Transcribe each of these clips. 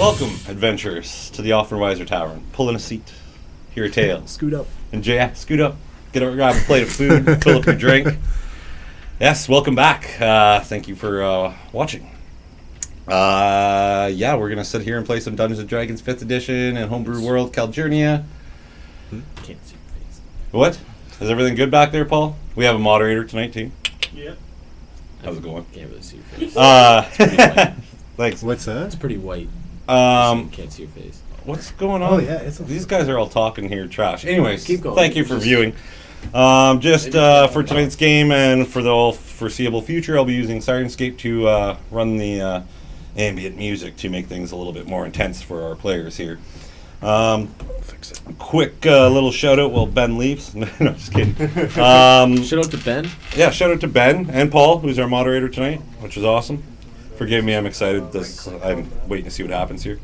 Welcome, adventurers, to the Othmerweizen Tavern. Pull in a seat, hear a tale. Scoot up. And scoot up, grab a plate of food, fill up your drink. Yes, welcome back. Thank you for watching. We're going to sit here and play some Dungeons & Dragons 5th Edition and Homebrew World Calgurnia. Can't see your face. What? Is everything good back there, Paul? We have a moderator tonight, too. Yep. How's it going? Can't really see your face. Thanks. What's that? It's pretty white. Can't see your face. What's going on? Oh, yeah. These guys are all talking here trash. Anyways, Keep going. thank you for viewing. For tonight's game and for the all foreseeable future, I'll be using Sirenscape to run the ambient music to make things a little bit more intense for our players here. Fix it. Quick little shout out while Ben leaves. No, just kidding. Shout out to Ben. Yeah, shout out to Ben and Paul, who's our moderator tonight, which is awesome. Forgive me, I'm excited. I'm waiting to see what happens here.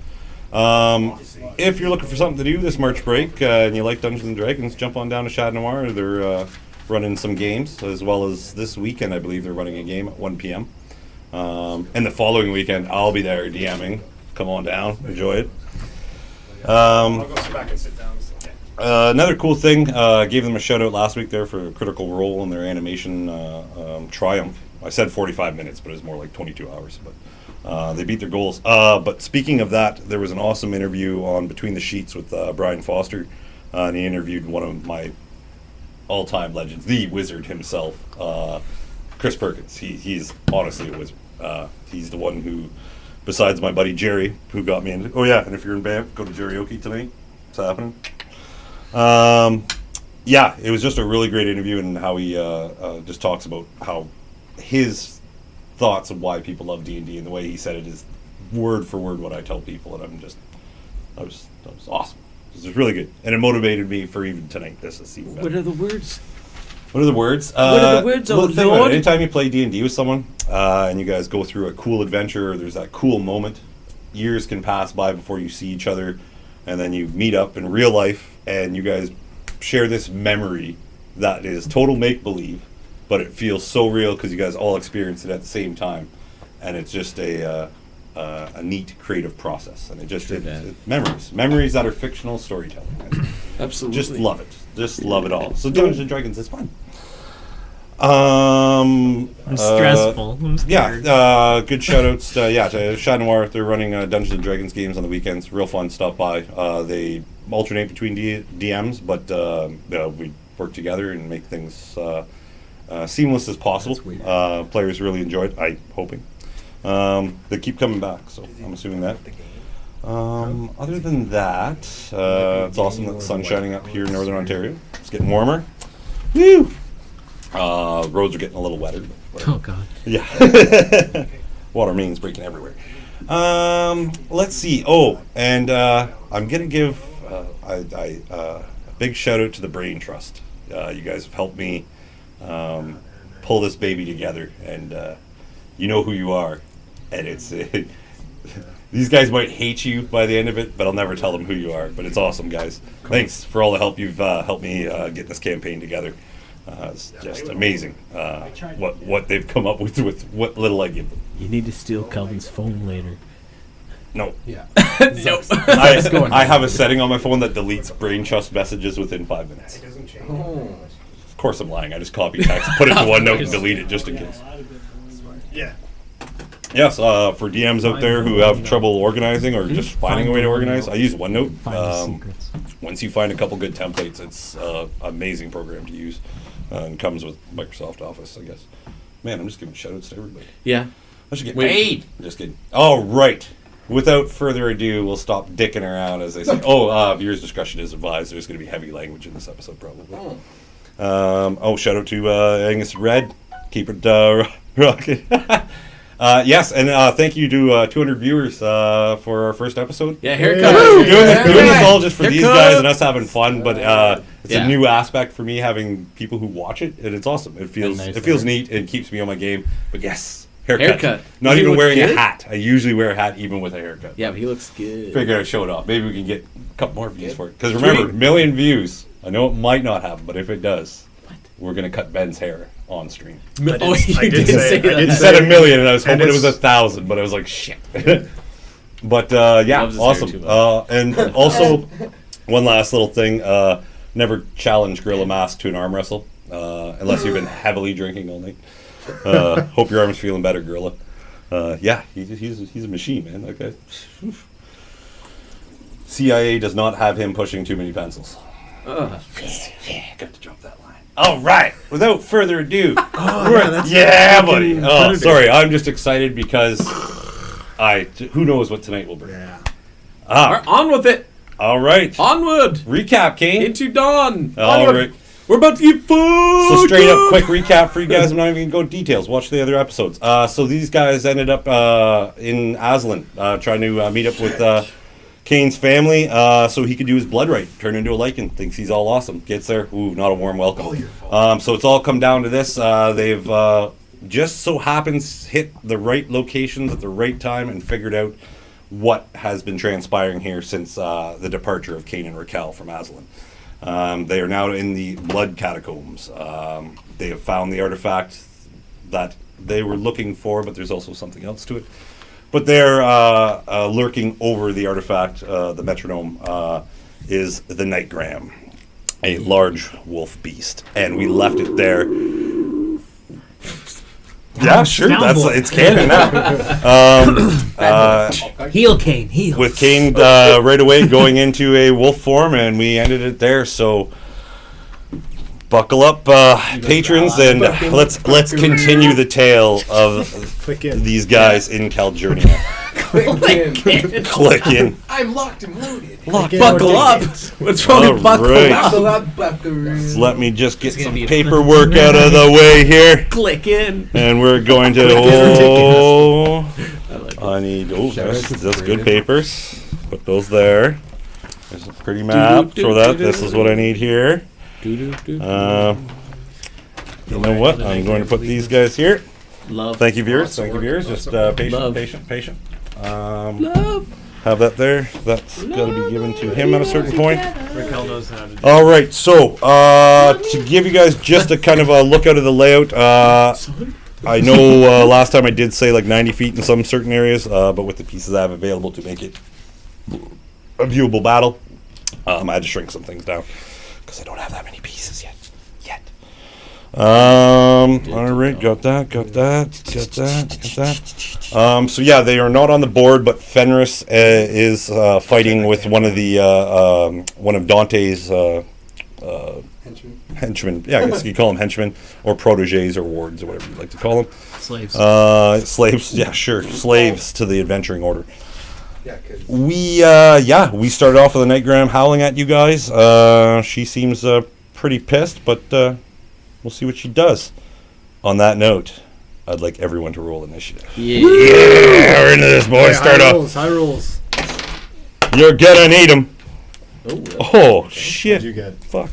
If you're looking for something to do this March break and you like Dungeons & Dragons, jump on down to Chat Noir. They're running some games, as well as this weekend, I believe they're running a game at 1 p.m. And the following weekend, I'll be there DMing. Come on down, enjoy it. I'll go sit back and sit down. Another cool thing, gave them a shout out last week there for a Critical Role in their animation Triumph. I said 45 minutes, but it was more like 22 hours. But they beat their goals. But speaking of that, there was an awesome interview on Between the Sheets with Brian Foster, and he interviewed one of my all-time legends, the wizard himself, Chris Perkins. He's honestly a wizard. He's the one who, besides my buddy Jerry, who got me into. Oh yeah, and if you're in Banff, go to Jerryoke tonight. It's happening. It was just a really great interview, and how he just talks about how his thoughts of why people love D&D, and the way he said it is word for word what I tell people, and that was awesome. It was really good, and it motivated me for even tonight. This is even better. What are the words? What are the words? What are the words, well, oh think about it. Lord? Anytime you play D&D with someone, and you guys go through a cool adventure, or there's that cool moment, years can pass by before you see each other, and then you meet up in real life, and you guys share this memory that is total make-believe, but it feels so real because you guys all experience it at the same time, and it's just a neat creative process, and memories that are fictional storytelling. Absolutely. Just love it all. So Dungeons & Dragons is fun. I'm stressful. I'm scared. Good shout outs to Chat Noir. They're running Dungeons & Dragons games on the weekends. Real fun. Stop by. They alternate between DMs, but we work together and make things seamless as possible. Players really enjoy it, I'm hoping. They keep coming back, so I'm assuming that. Other than that, it's awesome that the sun's shining up here in Northern Ontario. It's getting warmer. Woo! Roads are getting a little wetter. Oh, God. Yeah. Water mains breaking everywhere. Let's see. Oh, and I'm going to give a big shout out to the Brain Trust. You guys have helped me pull this baby together, and you know who you are. And it's these guys might hate you by the end of it, but I'll never tell them who you are. But it's awesome, guys. Cool. Thanks for all the help you've helped me get this campaign together. It's just amazing what they've come up with what little I give them. You need to steal Calvin's phone later. No. Yeah. Nope. I have a setting on my phone that deletes Brain Trust messages within 5 minutes. It doesn't change. Of course I'm lying. I just copy text, put it to OneNote, and delete it just in case. Yeah. Yes, for DMs out there who have trouble organizing or just finding a way to organize, I use OneNote. Find the secrets. Once you find a couple good templates, it's an amazing program to use, and comes with Microsoft Office, I guess. Man, I'm just giving shout-outs to everybody. Yeah. I should get paid. Just kidding. All right. Without further ado, we'll stop dicking around, as they say. Viewers' discretion is advised. There's going to be heavy language in this episode, probably. Shout out to Angus Red. Keep it rocking. Yes, and thank you to 200 viewers for our first episode. Yeah, haircut. Doing this all just for these guys and us having fun, but it's a new aspect for me having people who watch it, and it's awesome. It feels neat and keeps me on my game. But yes, haircut. Not even wearing a hat. I usually wear a hat even with a haircut. Yeah, but he looks good. Figured I'd show it off. Maybe we can get a couple more views for it. Because remember, 1 million views. I know it might not happen, but if it does, we're going to cut Ben's hair on stream. I did say You said 1 million, and I was hoping it was 1,000, but I was like, shit. But yeah, Loves his hair too awesome. And also, one last little thing: never challenge Gorilla Mask to an arm wrestle unless you've been heavily drinking all night. Hope your arm's feeling better, Gorilla. Yeah, he's a machine, man. Okay. CIA does not have him pushing too many pencils. Yeah, got to drop that line. All right, without further ado, buddy. Oh, sorry, I'm just excited because who knows what tonight will bring. Yeah. On with it. All right. Onward. Recap, Kane. Into dawn. All Onward. right. We're about to get food. So straight up, quick recap for you guys. I'm not even going to go details. Watch the other episodes. So these guys ended up in Aslan, trying to meet up with Kane's family, so he could do his blood right. Turn into a lichen. Thinks he's all awesome. Gets there. Ooh, not a warm welcome. So it's all come down to this. They've just so happens hit the right locations at the right time and figured out what has been transpiring here since the departure of Kane and Raquel from Aslan. They are now in the blood catacombs. They have found the artifact that they were looking for, but there's also something else to it. But they're lurking over the artifact, the metronome, is the Nightgarm, a large wolf beast. And we left it there. Yeah, sure, it's canon now. Heal, Kane, heal. With Kane right away going into a wolf form, and we ended it there. So buckle up, patrons, and let's continue the tale of these guys in Calgernia. Click in. I'm locked and loaded. Buckle up. What's wrong with buckle Right. up? Let me just get some paperwork out of the way here. Click in. And we're going to. I need. That's good papers. Put those there. There's a pretty map for that. This is what I need here. You know what? I'm going to put these guys here. Love. Thank you, viewers. Thank you, viewers. Just Love. patient. Love. Have that there. That's got to be given to him at a certain point. Raquel knows how to do All right, so to give you guys just a kind of a look out of the layout, I know last time I did say like 90 feet in some certain areas, but with the pieces I have available to make it a viewable battle, I had to shrink some things down because I don't have that many pieces yet. All right, got that. So yeah, they are not on the board, but Fenris is fighting with one of Dante's henchmen. Yeah, I guess you call them henchmen or proteges or wards or whatever you'd like to call them. Slaves. Slaves. Yeah, sure. Slaves to the adventuring order. Yeah, because We started off with a Nightgarm howling at you guys. She seems pretty pissed, but we'll see what she does. On that note, I'd like everyone to roll initiative. Yeah. We're into this, boys. Start off. High rolls. You're gonna need them. Oh, What'd shit. you get? Fuck.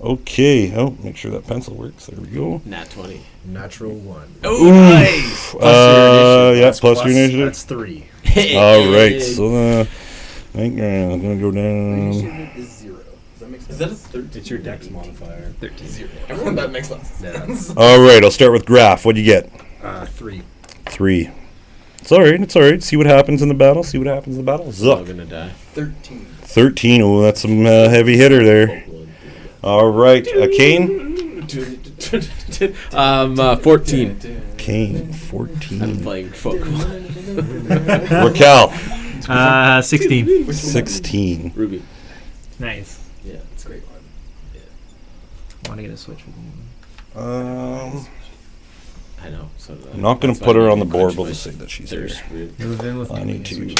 Okay. Oh, make sure that pencil works. There we go. Nat 20. Natural 1. Oh, nice. Yeah, plus your initiative. That's 3. All right. So the Nightgarm is gonna go down. initiative is 0. Does that make sense? Is that a 13? It's your dex modifier. 0. Everyone, that makes lots of sense. All right. I'll start with Graph. What'd you get? 3. 3. It's all right. It's all right. See what happens in the battle. I'm Zuck. gonna die. 13. 13. Oh, that's some heavy hitter there. All right. Kane. 14. Kane. I'm 14. playing football. Raquel. 16. 16. Ruby. Nice. Yeah. It's a great one. Want to get a switch with you? I know. So I'm not going to put her on the board. We'll just say that she's here. Move in with I me. need to.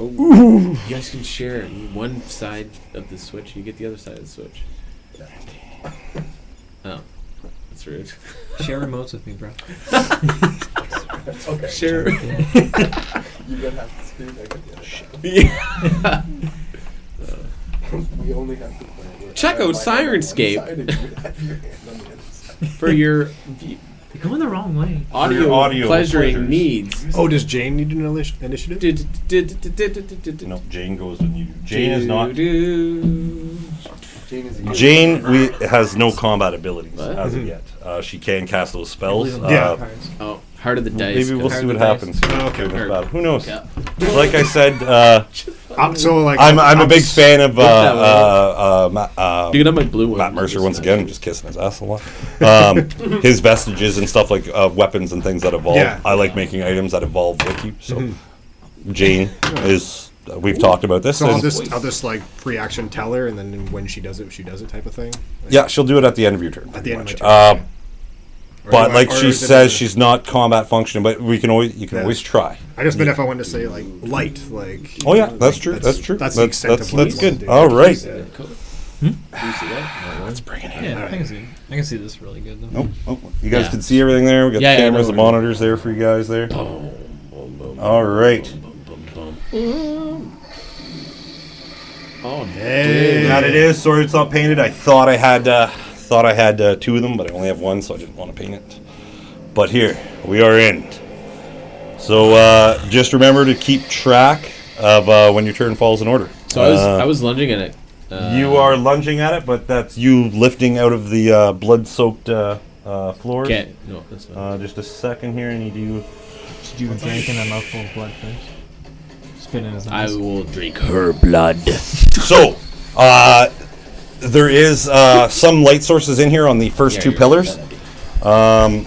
Oh, you guys can share one side of the switch. You get the other side of the switch. Oh, that's rude. Share remotes with me, bro. Okay. Share. You don't have to scream. I get the other side. Yeah. We only have to play. Where Check I have out my hand on one Sirenscape. side and you have your hand on the other side. For your You're going the wrong way. audio pleasuring pleasures. needs. Oh, does Jane need an initiative? No, Jane goes with you. Jane is not. Jane is a Jane has no combat abilities What? as of yet. She can cast those spells. Yeah. Oh, Heart of the dice. Maybe we'll Heart see of what the happens. dice. Okay. During this battle. Who knows? Yeah. Like I said, So like I'm a big fan of You can have my blue one. Matt Mercer once again. I'm just kissing his ass a lot. His vestiges and stuff like weapons and things that evolve. Yeah. I like making items that evolve with you. So Jane is. We've talked about this. So I'll is- just like pre-action tell her, and then when she does it type of thing. Like, yeah, she'll do it at the end of your turn. At the end of my pretty turn. much. Okay. Or But do I- like or she is it says, a- she's not combat functioning. But you can always try. I just meant if I wanted to say like light, like. Oh yeah, like, that's true. That's true. That's the extent that's of what I good. want to do. All right. Do you see that? Let's bring it in. Yeah, Alright. I can see this really good though. Oh, you guys Yeah. can see everything there. We got Yeah, the yeah, cameras, no, the we're good. monitors there for you guys there. Boom, boom, boom, All right. boom, boom, boom. Oh, Hey. That it is. Sorry, it's not painted. I thought I had two of them, but I only have one, so I didn't want to paint it. But here we are in. So just remember to keep track of when your turn falls in order. So I was lunging at it. You are lunging at it, but that's you lifting out of the blood-soaked floors. Okay. No, that's not. Just a second here. I need you. Did you drink in a mouthful of blood first? Spit in his I eyes. will drink her blood. So, there is some light sources in here on the first two pillars. I'm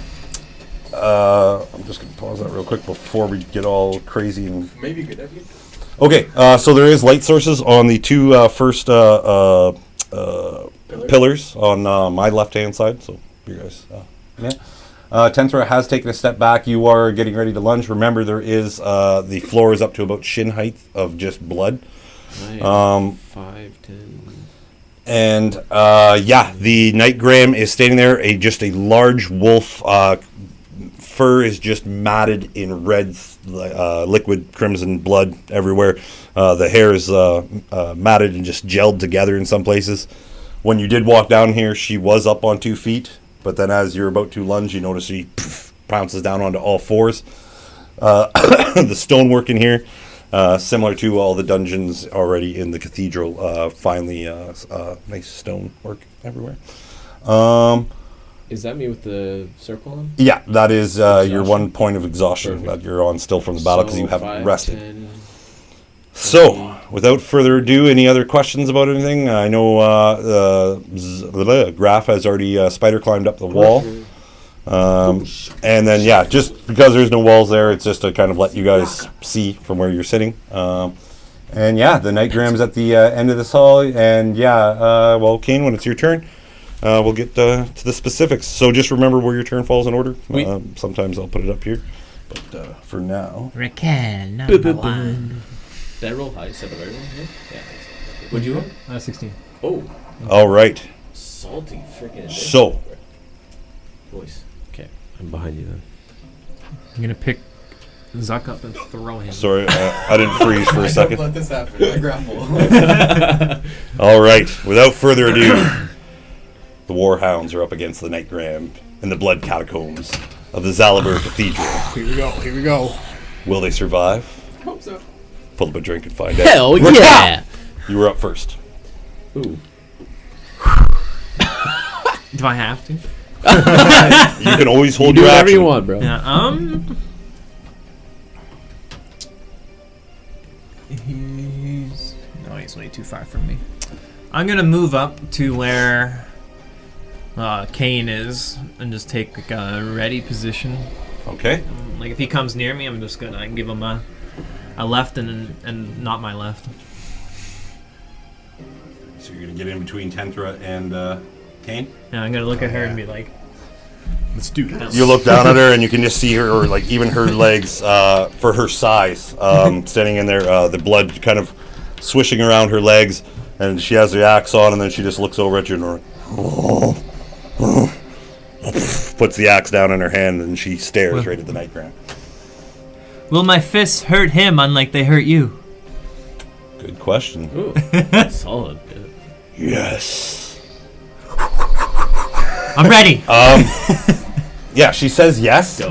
just going to pause that real quick before we get all crazy. And Maybe a good idea. okay, so there is light sources on the two first pillars on my left-hand side. So, you guys, yeah. Tenthra has taken a step back. You are getting ready to lunge. Remember, there is the floor is up to about shin height of just blood. 5, 10. And yeah, the Nightgarm is standing there. Just a large wolf. Fur is just matted in red, liquid crimson blood everywhere. The hair is matted and just gelled together in some places. When you did walk down here, she was up on 2 feet. But then as you're about to lunge, you notice she pounces down onto all fours. The stonework in here, similar to all the dungeons already in the cathedral, finely nice stonework everywhere. Is that me with the circle on? Yeah, that is your Exhaustion. 1 point of exhaustion Perfect. that you're on still from the battle because So you haven't 5, rested. 10. So, without further ado, any other questions about anything? I know Graf has already spider climbed up the wall. And then, yeah, just because there's no walls there, it's just to kind of let you guys see from where you're sitting. And yeah, the Nightgram's at the end of this hall. And yeah, well, Kane, when it's your turn, we'll get to the specifics. So just remember where your turn falls in order. Sometimes I'll put it up here. But for now. Raquel, number one. Did I roll high? Said the right one? Yeah. What'd you roll? 16. Oh, All right. salty freaking. So, Voice. Okay, I'm behind you then. I'm gonna pick Zuck up and throw him. sorry, I didn't freeze for a I second. don't let this happen. I grapple. All right. Without further ado, the Warhounds are up against the Nightgram in the blood catacombs of the Zalabur Cathedral. Here we go. Here we go. Will they survive? Hope so. Pull up a drink and find out. Hell Raquel, yeah! you were up first. Ooh. Do I have to? You can always hold Do your whatever action. you want, bro. Yeah. He's way too far from me. I'm gonna move up to where Kane is and just take like a ready position. Okay. Like if he comes near me, I'm just gonna give him a left and not my left. So you're going to get in between Tenthra and Kane? And I'm gonna look at her and be like, Let's do this. You look down at her and you can just see her, or like even her legs, for her size, standing in there, the blood kind of swishing around her legs, and she has the axe on, and then she just looks over at you and puts the axe down in her hand, and she stares right at the Nightgram. "Will my fists hurt him unlike they hurt you?" Good question. Ooh. Solid. Yes. I'm ready. Yeah, she says yes. It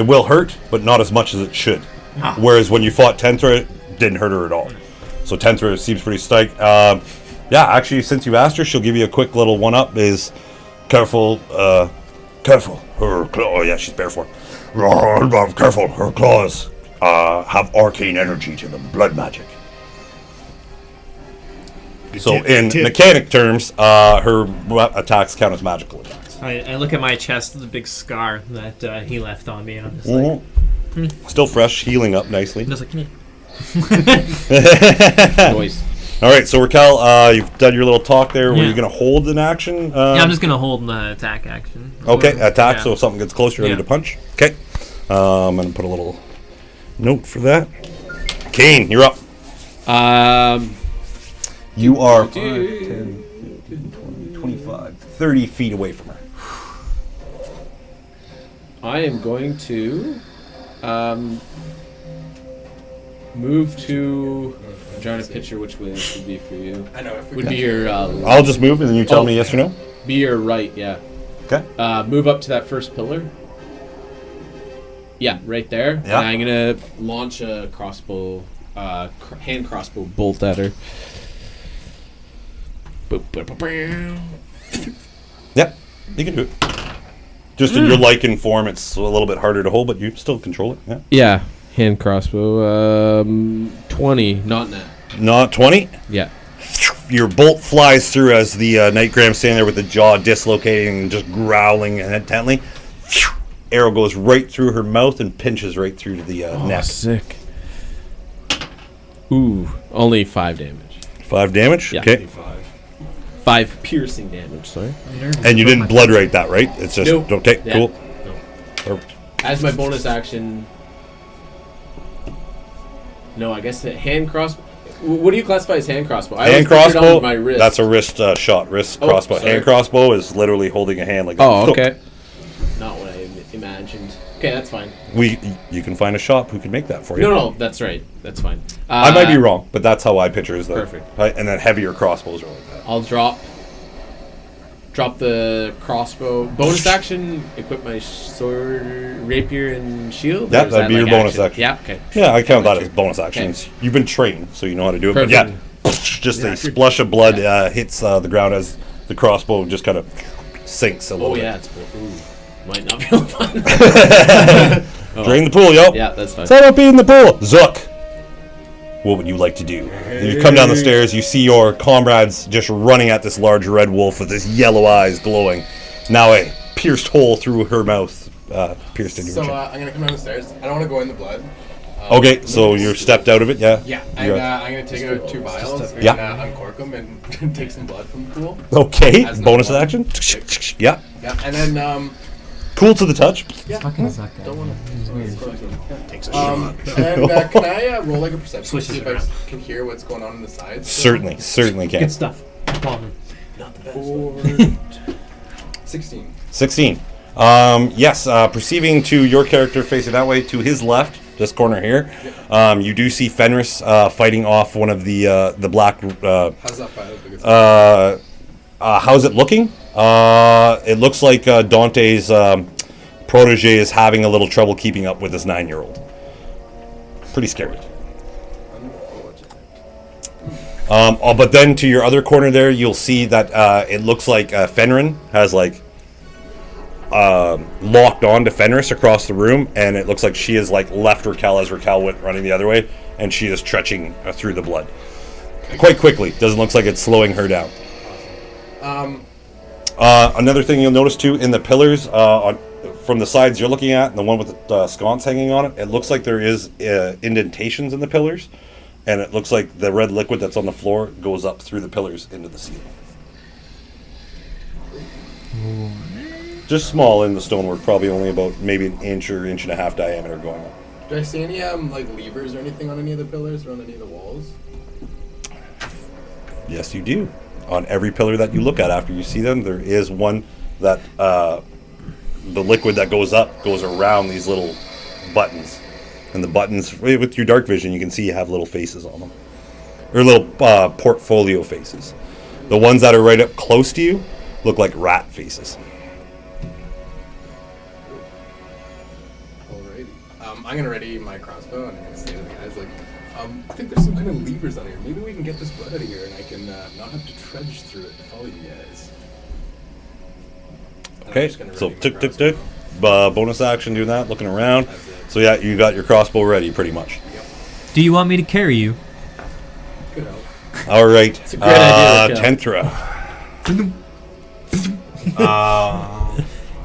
will hurt, but not as much as it should. Whereas when you fought Tenthra, it didn't hurt her at all. So Tenthra seems pretty stoked. Yeah, actually, since you asked her, she'll give you a quick little one-up. Is careful, careful. Her claw. Oh yeah, she's bear form. Careful. Her claws have arcane energy to them. Blood magic. So in mechanic terms, her attacks count as magical attacks. I look at my chest, the big scar that he left on me, and I'm just like, Still fresh, healing up nicely. I'm just like, Noise. All right, so Raquel, you've done your little talk there. Were Yeah. you going to hold an action? yeah, I'm just gonna hold the attack action. Okay, attack. Yeah. So if something gets close, you're ready Yeah. to punch. Okay, I'm going to put a little note for that. Kane, you're up. You are 5, 10, 15, 20, 25, 30 feet away from her. I am going to move to. I'm trying to picture which way this would be for you. I know. If we Would could- be your I'll just move and then you tell me yes or no. be your right, yeah. Okay. Move up to that first pillar. Yeah, right there. Yeah. And I'm gonna launch a crossbow, hand crossbow bolt at her. Boop, boop, boop, boop. Yep, you can do it. Just in your lichen form, it's a little bit harder to hold, but you still control it. Yeah. Yeah, hand crossbow. 20, not net. Not 20. Yeah. Your bolt flies through as the Nightgram standing there with the jaw dislocating and just growling intently. Arrow goes right through her mouth and pinches right through to the neck. Sick. Ooh, only 5 damage. 5 damage. Yeah. Okay. 5 piercing damage, sorry. And you didn't blood rate that, right? It's just Nope. okay. Yeah. Cool. No. Perfect. As my bonus action. No, I guess the hand crossbow. What do you classify as hand crossbow? I Hand always pictured crossbow. on my wrist. That's a wrist shot. Wrist Oh, crossbow. sorry. Hand crossbow is literally holding a hand like. Oh, that. okay. Not what I imagined. Okay, that's fine. You can find a shop who can make that for you. No, that's right. That's fine. I might be wrong, but that's how I picture is that. Perfect. Right? And then heavier crossbows are like that. I'll drop the crossbow. Bonus action, equip my sword, rapier, and shield? Yeah, Or is that'd that be your bonus action. Yeah, okay. Yeah, I count that Sure. as bonus actions. You've been trained, so you know how to do it. Perfect. But yeah, just a splush of blood hits the ground as the crossbow just kind of sinks a little Oh, bit. yeah, it's might not be fun. Drain the pool, yo. Yeah, that's fine. Set up in the pool. Zook, what would you like to do? You come down the stairs, you see your comrades just running at this large red wolf with his yellow eyes glowing. Now a pierced hole through her mouth, pierced into So her chin. I'm gonna come down the stairs. I don't want to go in the blood. Okay, so you're stepped out of it, yeah? Yeah, You're- I'm gonna take out 2 vials and Yeah. uncork them and take some blood from the pool. Okay, As an bonus one. action. Yeah, Yeah, and then cool to the touch. Fucking suck. don't want Takes a to. shot. And can I roll like a perception to Switches see if I around. can hear what's going on the sides? Certainly can. Good stuff. Bomb. 16. 16. Yes, perceiving to your character facing that way, to his left, this corner here, you do see Fenris fighting off one of the black. How's that fight? How's it looking? It looks like Dante's protege is having a little trouble keeping up with this 9-year-old. Pretty scary. But then to your other corner there, you'll see that it looks like Fenrin has like locked on to Fenris across the room, and it looks like she has like left Raquel as Raquel went running the other way, and she is tretching through the blood quite quickly. Doesn't look like it's slowing her down. Another thing you'll notice too in the pillars from the sides you're looking at, and the one with the sconce hanging on it, it looks like there is indentations in the pillars, and it looks like the red liquid that's on the floor goes up through the pillars into the ceiling. Just small in the stonework, probably only about maybe an inch or inch and a half diameter going on. Do I see any like levers or anything on any of the pillars or on any of the walls? Yes, you do. On every pillar that you look at after you see them, there is one that the liquid that goes up goes around these little buttons. And the buttons, with your dark vision, you can see you have little faces on them. Or little portfolio faces. The ones that are right up close to you look like rat faces. Alrighty. I'm gonna ready my crossbow and I'm gonna say to the guys like, I think there's some kind of levers on here. Maybe we can get this blood out of here and I can not have to trudge through it to follow you guys. And I'm Okay, just gonna so ready my tick, tick, crossbow. tick. bonus action doing that, looking around. So yeah, you got your crossbow ready, pretty much. Do you want me to carry you? Good help. All right, It's a great idea, Raquel. Tentra.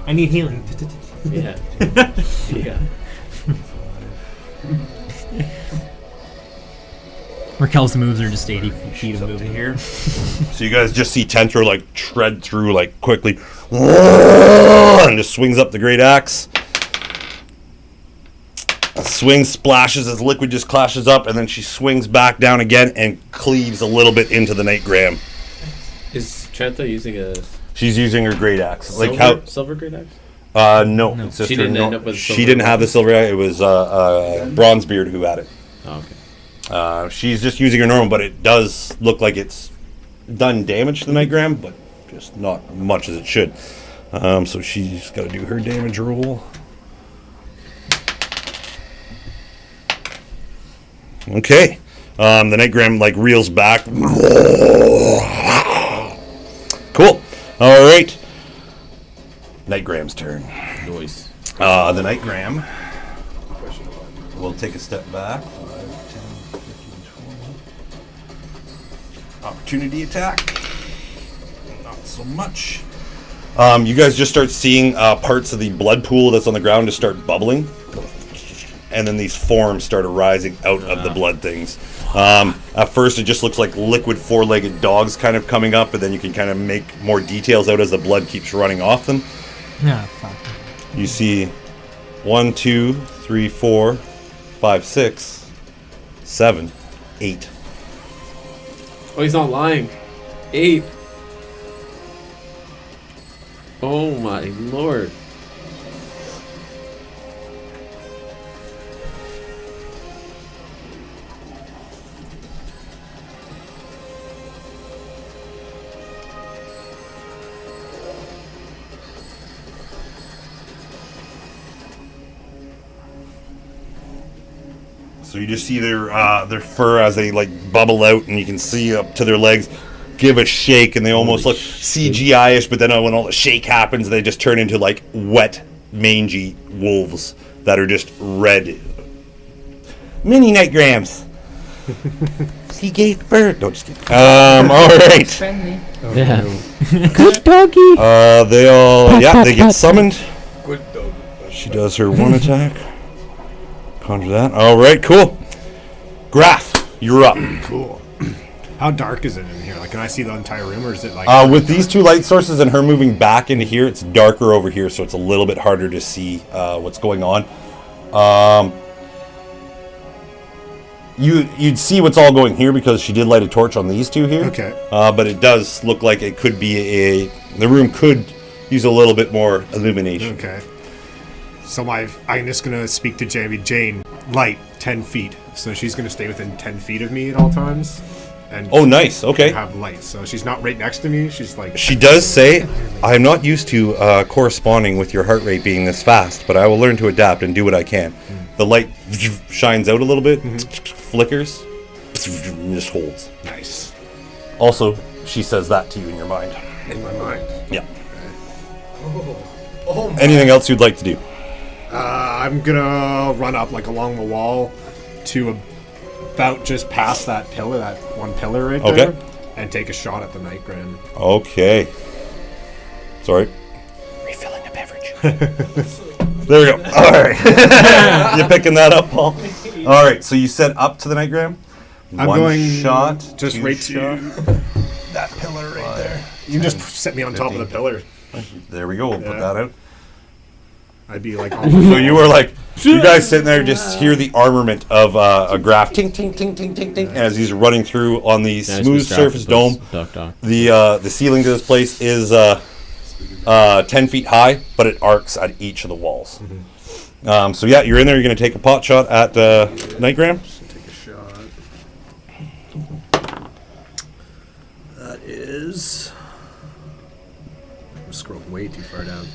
I need healing. Yeah. Yeah. Raquel's moves are just 80 feet of movement here. So you guys just see Tentra like tread through like quickly, and just swings up the great axe. A swing splashes as liquid just clashes up, and then she swings back down again and cleaves a little bit into the Nightgram. Is Trenta using a She's using her great axe. silver great axe? No. It's just She her didn't end up with she silver didn't have the silver axe. It was Bronzebeard who had it. Oh, okay. She's just using her normal, but it does look like it's done damage to the Nightgram, but just not much as it should. So she's got to do her damage roll. Okay. The Nightgram like reels back. Cool. All right. Nightgram's turn. Noise. The Nightgram will take a step back. 5, 10, 15, 20. Opportunity attack. Not so much. You guys just start seeing parts of the blood pool that's on the ground just start bubbling. And then these forms start arising out of the blood things. At first, it just looks like liquid four-legged dogs kind of coming up, but then you can kind of make more details out as the blood keeps running off them. Yeah, fuck. You see 1, 2, 3, 4, 5, 6, 7, 8. Oh, he's not lying. 8. Oh my lord. So you just see their fur as they like bubble out, and you can see up to their legs give a shake, and they almost look CGI-ish. But then when all the shake happens, they just turn into like wet, mangy wolves that are just red. Mini Nightgrams. He gave birth. No, just kidding. All right. Friendly. Yeah. Good doggy. They all they get summoned. Good dog. She does her one attack. Conjure that. All right, cool. Graph, you're up. Cool. How dark is it in here? Like, can I see the entire room, or is it like? With these two light sources and her moving back into here, it's darker over here, so it's a little bit harder to see what's going on. You'd see what's all going here because she did light a torch on these two here. Okay. But it does look like it could be the room could use a little bit more illumination. Okay. So I'm just gonna speak to Jamie. Jane, light 10 feet. So she's gonna stay within 10 feet of me at all times. And Oh, nice. Okay. have light. So she's not right next to me. She's like. She does say, "I'm not used to corresponding with your heart rate being this fast, but I will learn to adapt and do what I can." The light shines out a little bit, flickers, and just holds. Nice. Also, she says that to you in your mind. In my mind. Yeah. Oh my. Anything else you'd like to do? I'm gonna run up like along the wall to about just past that one pillar right Okay. there, and take a shot at the Nightgram. Okay. Sorry. Refilling a beverage. There we go. All right. You picking that up, Paul? All right. So you said up to the Nightgram. I'm One going shot. just two right shot. to that pillar right there. You can just set me on top of the pillar. There we go. We'll put Yeah. that out. I'd be like, So you were like, you guys sitting there just hear the armament of a graph, ting, ting, ting, ting, ting, ting, as he's running through on the smooth surface dome. Doc. The ceiling to this place is 10 feet high, but it arcs at each of the walls. So yeah, you're in there. You're going to take a pot shot at Nightgram. take a shot. That is. I'm scrolling way too far down.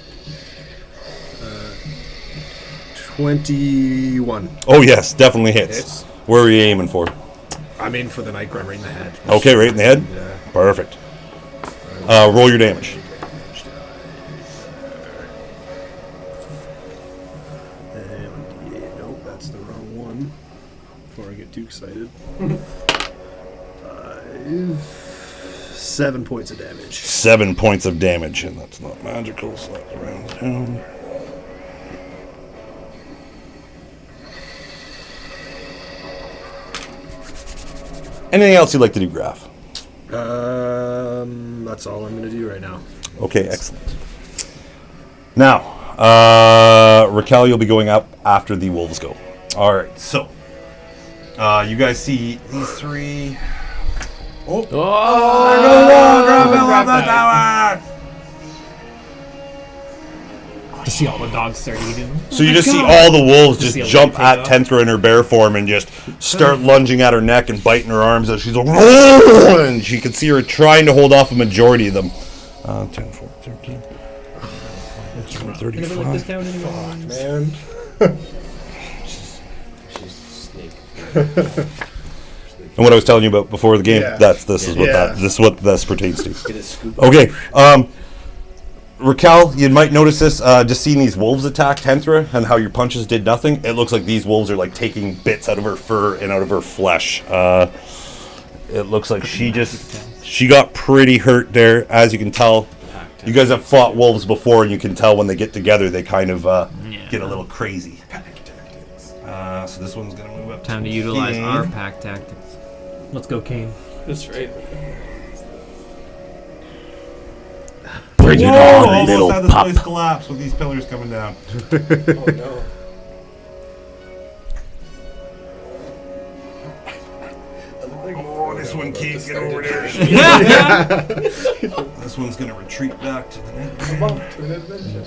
21. Oh yes, definitely hits. Hits. Where are you aiming for? I'm in for the Nightgram right in the head. Okay, right in the head. Yeah. Perfect. Roll your damage. before I get too excited. 7 points of damage. 7 points of damage, and that's not magical, so that's round down. Anything else you'd like to do, Graf? That's all I'm going to do right now. Okay, excellent. Now, Raquel, you'll be going up after the wolves go. All right, so you guys see these three. Oh! To see all the dogs start eating. So you just see all the wolves Just see just a jump little at takeoff. Tenthra in her bear form and just start lunging at her neck and biting her arms as she's like, and she can see her trying to hold off a majority of them. 10, 4, 13, 35. Man. She's a snake. And what I was telling you about before the game, Yeah. this is what this pertains to. Get a scoop. Okay, Raquel, you might notice this, just seeing these wolves attack Tenthra and how your punches did nothing. It looks like these wolves are like taking bits out of her fur and out of her flesh. It looks like she got pretty hurt there, as you can tell. You guys have fought wolves before, and you can tell when they get together, they kind of get a little crazy. So this one's going to move up. Time to utilize our pack tactics. Let's go, Kane. That's right. Bring it on, little had this pup. place collapse with these pillars coming down. Oh no. Oh, this one can't get over there. This one's going to retreat back to the net. Come on, to an adventure.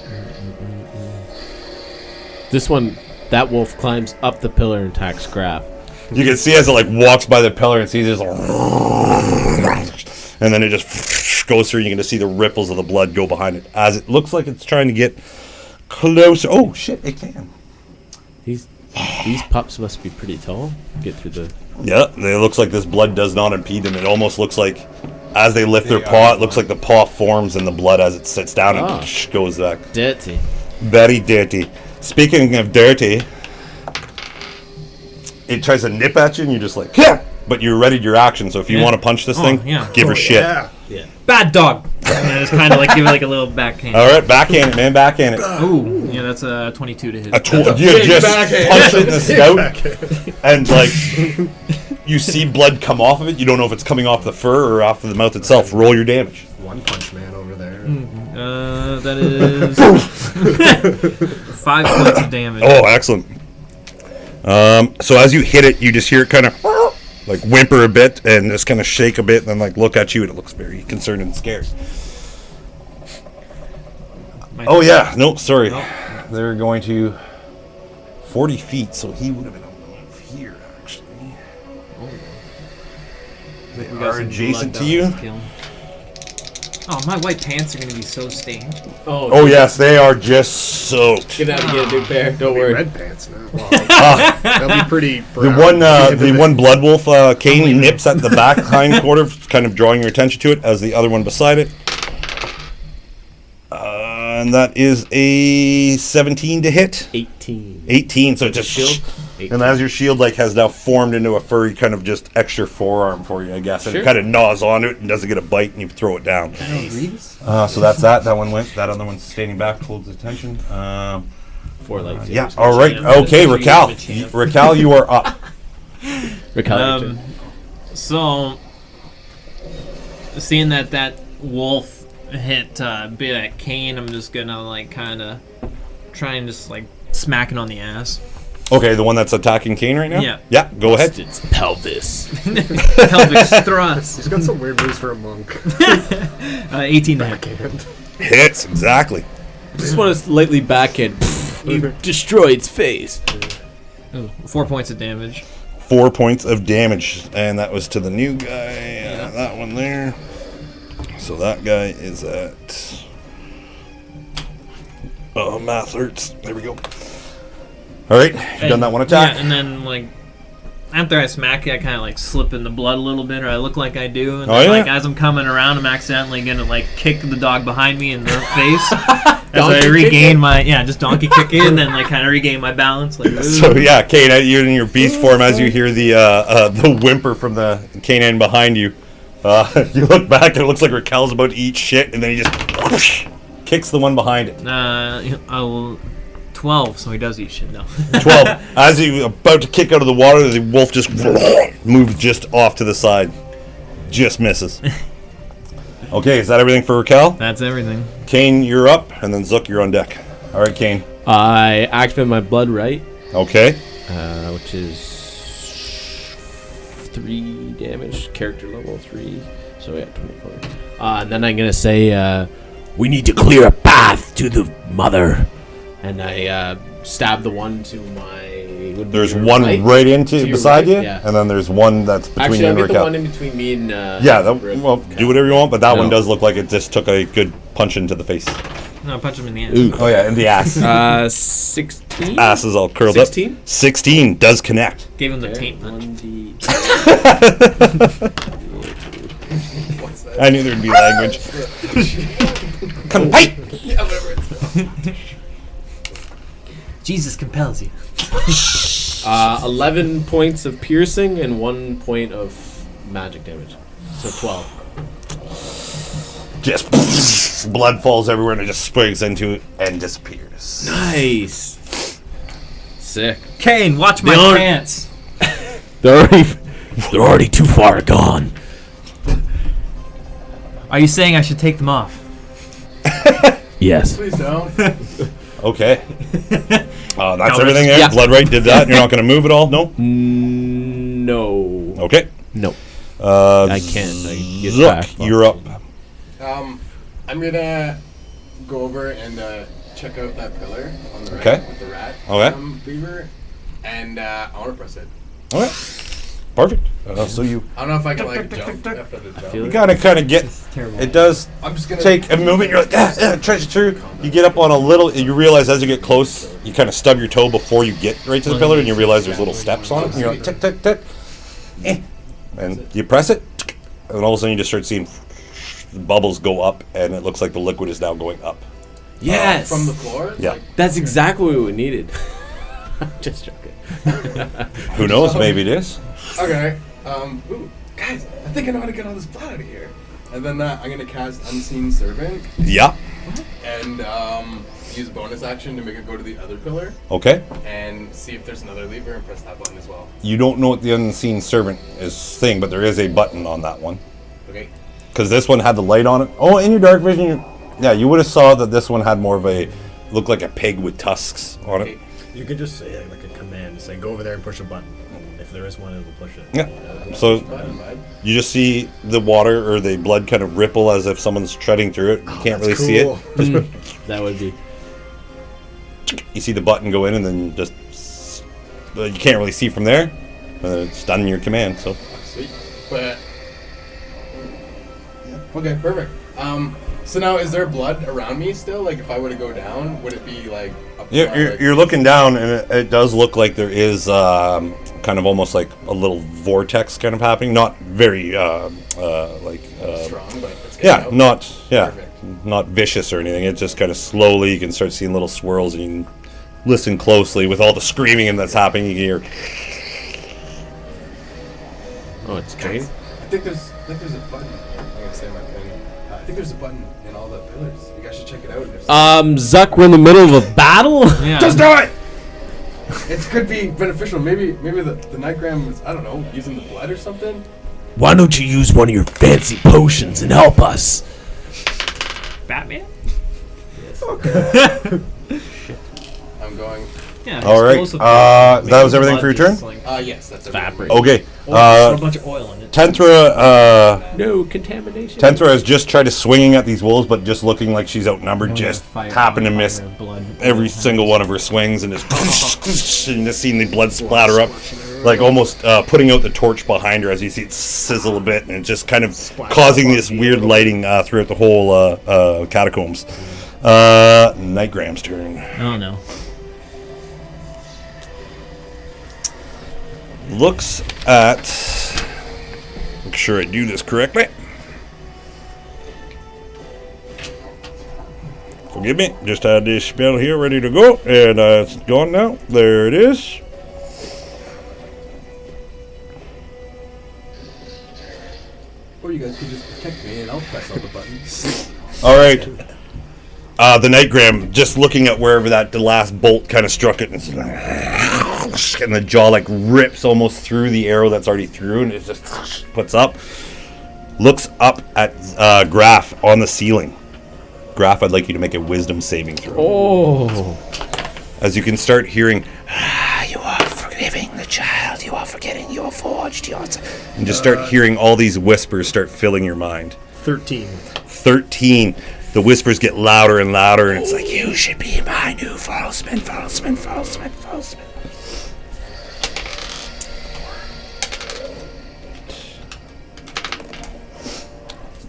This one, that wolf climbs up the pillar and attacks Graf. You can see as it like walks by the pillar and sees this, like, and then it just goes through. And you can just see the ripples of the blood go behind it as it looks like it's trying to get closer. Oh shit! It can. These pups must be pretty tall. Get through the. Yeah, it looks like this blood does not impede them. It almost looks like as they lift their paw, it looks like the paw forms in the blood as it sits down and goes back. Dirty. Very dirty. Speaking of dirty, it tries to nip at you and you're just like, yeah! But you readied your action, so if you Yeah. want to punch this thing, yeah. give her shit. Yeah. Bad dog. And just kind of like give it like a little backhand. Alright, backhand it, man, backhand it. Ooh, yeah, that's a 22 to hit. You just backhand. punch it in the snout, and like, you see blood come off of it. You don't know if it's coming off the fur or off of the mouth itself. Roll your damage. One Punch Man over there. That is 5 points of damage. Oh, excellent. So as you hit it, you just hear it kind of like whimper a bit and just kind of shake a bit, and then like look at you, and it looks very concerned and scared. Oh yeah, no, sorry. They're going to 40 feet, so he would have been able to move here actually. They We got are some adjacent blood to you. dogs to kill. Oh, my white pants are gonna be so stained. Oh yes, they are just soaked. Get out and get a new pair. Don't worry. Red pants now. Wow. Ah, That'll be pretty. the brown. one blood wolf, Kane nips at the back hind quarter, kind of drawing your attention to it, as the other one beside it. And that is a 17 to hit. 18. 18, so it just Shield? and as your shield like has now formed into a furry kind of just extra forearm for you, I guess, and it Sure. kind of gnaws onto it and doesn't get a bite, and you throw it down. So that's that. That one went. That other one's standing back, holds attention. 4 light Yeah. sabers. All right. Okay, Raquel. Raquel, you are up. Raquel, So, seeing that wolf hit a bit at Kane, I'm just gonna like kind of try and just like smack it on the ass. Okay, the one that's attacking Kane right now. Yeah. Yeah. Go ahead. It's pelvis. Pelvic thrust. He's got some weird moves for a monk. 18 to hit. Backhand. Hits exactly. Just want to lightly backhand. You destroy its face. Ooh, 4 points of damage. 4 points of damage, and that was to the new guy. That one there. So that guy is at. Oh, math hurts. There we go. All right, you've done that one attack. Yeah, and then like after I smack it, I kind of like slip in the blood a little bit, or I look like I do. And Oh, then, yeah? like as I'm coming around, I'm accidentally gonna like kick the dog behind me in the face, I Donkey regain my just donkey kick it, and then like kind of regain my balance. Like, So yeah, Kane, you in your beast form as you hear the whimper from the canine behind you. You look back and it looks like Raquel's about to eat shit, and then he just whoosh, kicks the one behind it. 12, so he does eat shit now. 12. As he about to kick out of the water, the wolf just moves just off to the side. Just misses. Okay, is that everything for Raquel? That's everything. Kane, you're up, and then Zook, you're on deck. All right, Kane. I activate my blood right, Okay. which is 3 damage, character level 3. So yeah, 24. And then I'm gonna say, We need to clear a path to the mother. and I stab the one to my. would be There's your one right to into your beside right? you, Yeah. and then there's one that's between Actually, you I'll and get the Raquel. one in between me and. Yeah, Rick. well, do whatever you want, but that one No. does look like it just took a good punch into the face. No, punch him in the ass. Ooh. Oh yeah, in the ass. 16. Ass is all curled 16? up. 16 does connect. Gave him the Okay, taint punch. 1d. What's that? I knew there'd be language. Come fight! Yeah, whatever it's Jesus compels you. 11 points of piercing and 1 point of magic damage. So 12. Just blood falls everywhere and it just springs into it and disappears. Nice. Sick. Kane, watch my aren't- pants. They're already too far gone. Are you saying I should take them off? Yes. Please don't. Okay. That's No, everything there. yeah. Blood right did that. You're not going to move at all? No? No. Okay. No. I can't. I get Zook, back. you're up. I'm gonna go over and check out that pillar on the right Okay. with the rat Okay. lever, and I want to press it. Okay. Perfect. So you I don't know if I can like jump after the jump. you gotta kind of get. Terrible. It does I'm just gonna take a movement. You're like, treasure through. You get up on a little. You realize as you get close, you kind of stub your toe before you get right to the pillar, and you realize there's little steps on it. And you're like, tick, tick, tick. And you press it, and all of a sudden you just start seeing bubbles go up, and it looks like the liquid is now going up. Yes. from the floor. Yeah. Like, That's exactly what we needed. Just joking. Who knows? Maybe it is. okay. Ooh, guys, I think I know how to get all this blood out of here. And then I'm gonna cast Unseen Servant Yeah. and use bonus action to make it go to the other pillar Okay. and see if there's another lever and press that button as well. You don't know what the unseen servant is thing, but there is a button on that one. Okay. Because this one had the light on it. Oh, in your dark vision, you would have saw that this one had more of a looked like a pig with tusks on it. Okay. You could just say like a command, say go over there and push a button. If there is one, it'll push it. Yeah. So Button, bud. you just see the water or the blood kind of ripple as if someone's treading through it. You can't really see it. That would be. You see the button go in, and then just you can't really see from there. And then it's done your command. So Sweet. But okay, perfect. So now is there blood around me still? Like if I were to go down, would it be like up you're looking down, and it does look like there is kind of almost like a little vortex kind of happening. Not very strong, but it's getting yeah, out? Perfect. not vicious or anything. It's just kind of slowly. You can start seeing little swirls, and you can listen closely with all the screaming and that's happening. You can hear. Oh, it's train? I think there's a button. I'm gonna say my thing. I think there's a button in all the pillars. You guys should check it out. If Zuck, we're in the middle of a battle? Yeah. just do it. It could be beneficial. Maybe the Nightgarm was, I don't know, using the blood or something. Why don't you use one of your fancy potions and help us? Batman? I'm going. Yeah. All right. explosive That blood. was everything for your turn. Just, like, Yes, that's Fabric. Okay. put a bunch of oil in it. Tentra. No contamination. Tentra has just tried to swinging at these wolves, but just looking like she's outnumbered. Oh, Just fire, happened to fire, miss blood. every single one of her swings, and just and just seeing the blood splatter up, like almost putting out the torch behind her as you see it sizzle a bit, and it just kind of causing this weird lighting throughout the whole catacombs. Nightgram's turn. Oh no. Looks at. Make sure I do this correctly. Forgive me. Just had this spell here ready to go, and it's gone now. There it is. Or you guys can just protect me and I'll press all the buttons. All right. The Nightgram, just looking at wherever the last bolt kind of struck it, and the jaw like rips almost through the arrow that's already through, and it just puts up. Looks up at Graf on the ceiling. Graf, I'd like you to make a wisdom saving throw. Oh. As you can start hearing, You are forgiving the child. You are forgetting you are forged. You are... and just start hearing all these whispers start filling your mind. 13. 13. The whispers get louder and louder, and it's like, You should be my new Falseman.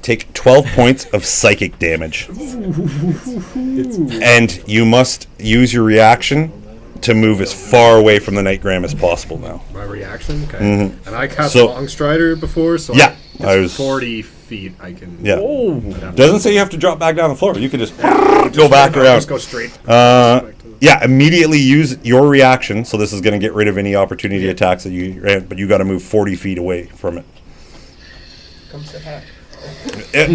take 12 points of psychic damage. And you must use your reaction to move as far away from the Nightgram as possible now. My reaction? Okay. Mhm. And I cast So- Longstrider before, so Yeah, it's I was- 40 feet I can... Yeah. I'd Doesn't say you have to drop back down the floor. You can just go back I'll around. Just go straight. Yeah, immediately use your reaction. So this is going to get rid of any opportunity attacks that you ran, but you got to move 40 feet away from it. Come sit hat.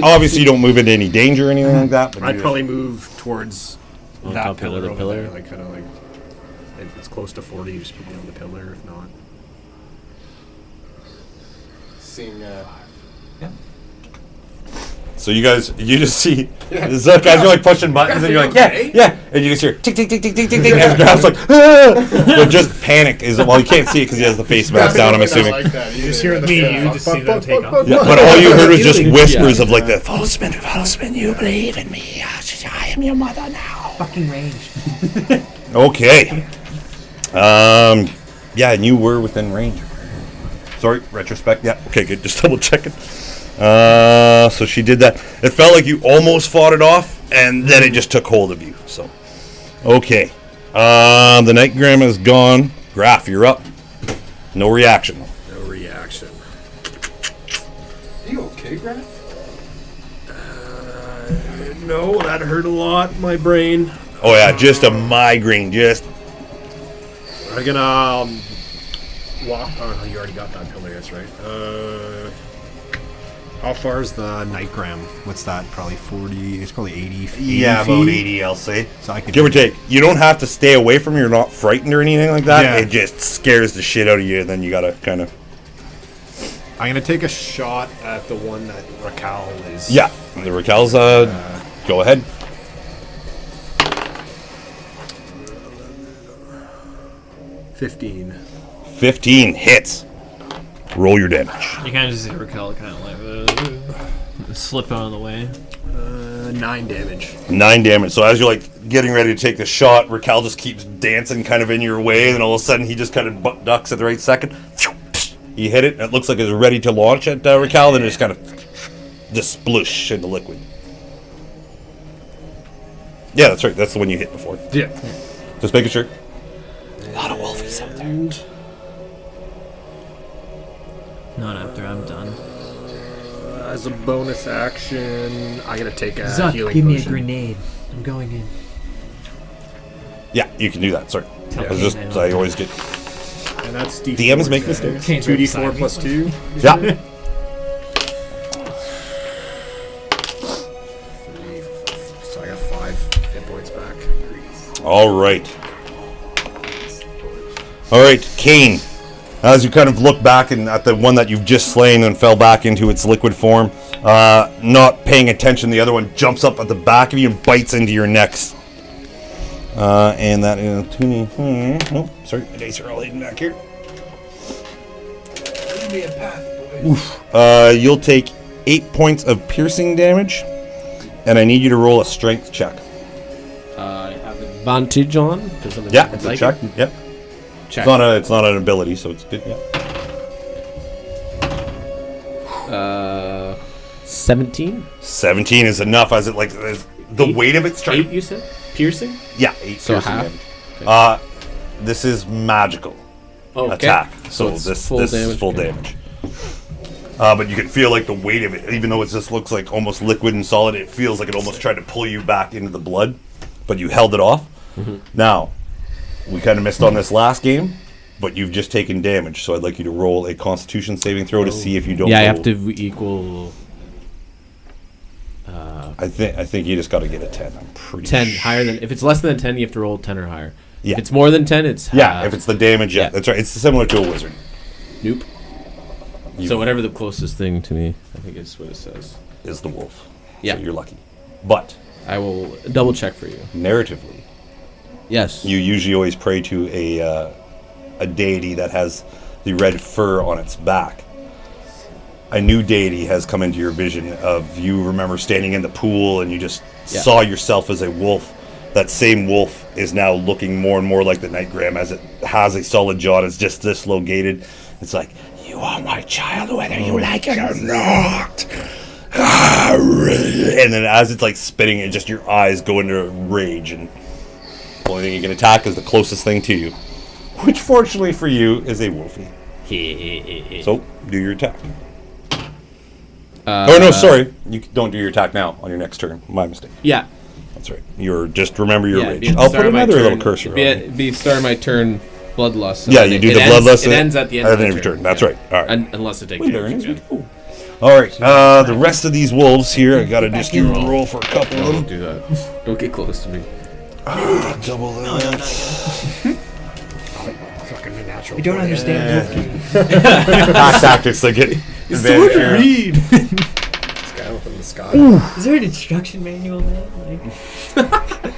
Obviously, you don't move into any danger or anything like that. But I'd you probably move towards On that top of pillar the over pillar? there, like kind of like if it's close to 40, just put me on the pillar. If not, Seeing, So you just see these guys are like pushing buttons, and you're like, yeah, and you just hear tick tick tick tick tick tick tick, and Graf's like, but just panic is you can't see it because he has the face mask down. I'm assuming. you just hear the You just see them take off. Yeah, but all you heard was just whispers of like the Falseman, you believe in me. I am your mother now. Fucking range. okay. Yeah, and you were within range. Sorry, retrospect. Yeah, okay, good. Just double checking. So she did that. It felt like you almost fought it off, and then it just took hold of you. So, okay. The Nightgram is gone. Graf, you're up. No reaction. no reaction. Are you okay, Graf? No, that hurt a lot. My brain. Oh yeah, just a migraine. Just I'm gonna walk. Oh no, you already got that pillar. That's right. How far is the Nightgram? What's that? Probably 40. It's probably 80 feet. about 80, I'll say. So I could Give or take. You don't have to stay away from. You're not frightened or anything like that. Yeah. It just scares the shit out of you. And then you gotta kind of. I'm gonna take a shot at the one that Raquel is. Yeah, the Raquel's. Go ahead. – 15. 15 hits. Roll your damage. You kind of just see Raquel kind of like slip out of the way. 9 damage. 9 damage. So as you're like getting ready to take the shot, Raquel just keeps dancing kind of in your way, and all of a sudden he just kind of ducks at the right second. You hit it, and it looks like it's ready to launch at Raquel, then it just kind of just sploosh into liquid. Yeah, that's right. That's the one you hit before. Yeah. Just making sure. A lot of wolfies out there. Not after I'm done. As a bonus action, I gotta take a Zuck, healing give me a potion. grenade. I'm going in. Yeah, you can do that. Sorry. Tell I was me just, then. I always get. And that's D4. DMs make mistakes. Kane's right 2d4 beside me. plus 2. Yeah. 3. So I got 5 hit points back. All right. All right, Kane. As you kind of look back and at the one that you've just slain and fell back into its liquid form, not paying attention, the other one jumps up at the back of you and bites into your necks. And that is oh, sorry, my dice are all hidden back here. Leave me a path, boys. You'll take 8 points of piercing damage, and I need you to roll a strength check. I have advantage on. Yeah, it's a check. Yep. Check. It's not an ability, so it's good. Yeah. 17. 17 is enough, as it as the weight of it starts. 8, you said? Piercing? Yeah, 8 So piercing half? damage. This is magical Okay. attack, so it's this full is damage. full Okay. damage. But you can feel like the weight of it, even though it just looks like almost liquid and solid. It feels like it almost tried to pull you back into the blood. but you held it off. Now, we kind of missed on this last game, but you've just taken damage, so I'd like you to roll a Constitution saving throw to see if you don't. Yeah, I go- have to equal I think you just got to get a 10. I'm pretty 10 higher than. If it's less than 10, you have to roll 10 or higher. Yeah. If it's more than 10, it's Yeah, if it's the damage, yeah, yeah. that's right. It's similar to a wizard. nope. You- So whatever the closest thing to me, I think is what it says. is the wolf. Yeah. So you're lucky. But I will double check for you. narratively, Yes. you usually always pray to a deity that has the red fur on its back. A new deity has come into your vision of you remember standing in the pool and you just Yeah. saw yourself as a wolf. That same wolf is now looking more and more like the Nightgarm as it has a solid jaw and it's just dislocated. It's like, you are my child whether you like it or not. And then as it's like spitting, it just your eyes go into rage, and the only thing you can attack is the closest thing to you, which fortunately for you is a wolfie. So do your attack. Oh no, sorry, you don't do your attack now. On your next turn, my mistake. Yeah. That's right. You're just remember your Yeah, rage. it'd be at the I'll start put of my another little turn. cursor on it. It'd be start of my turn, bloodlust. Yeah, you do the bloodlust. It ends at the end of of the my turn. That's right. All right. Unless I take Wait, damage there it is. again. All right. The rest of these wolves here, I gotta just do a roll for a couple of Don't them. do that. Don't get close to me. Double that. Fucking natural. We don't understand. Pack tactics. They get advantage here. Read. Sky up in the sky. Is there an instruction manual, man? Like,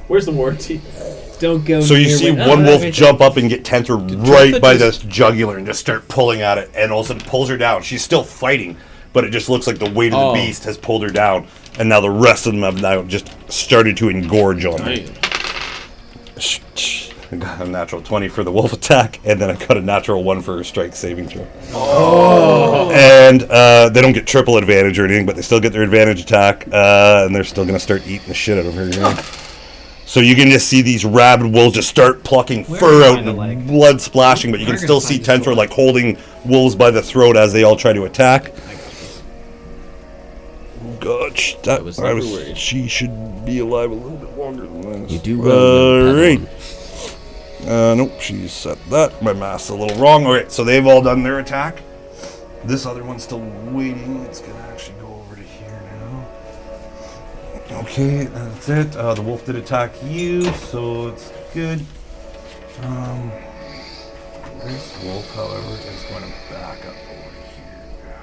Where's the warranty? don't go. So you near see when- one oh, wolf right jump up and get Tenter right by this jugular and just start pulling at it, and all of a sudden pulls her down. She's still fighting, but it just looks like the weight of Oh. the beast has pulled her down, and now the rest of them have now just started to engorge on her. I got a natural 20 for the wolf attack, and then I got a natural 1 for her strike saving throw. Oh! And they don't get triple advantage or anything, but they still get their advantage attack, and they're still going to start eating the shit out of her. You know? So you can just see these rabid wolves just start plucking fur out and blood splashing, but you can still see Tentor like holding wolves by the throat as they all try to attack. Gosh, that was I never was, worried. she should be alive a little bit longer than this. You do well. All right. Nope, she set that. My math's a little wrong. All right, so they've all done their attack. This other one's still waiting. It's gonna actually go over to here now. Okay, that's it. The wolf did attack you, so it's good. This wolf, however, is going to back up over here.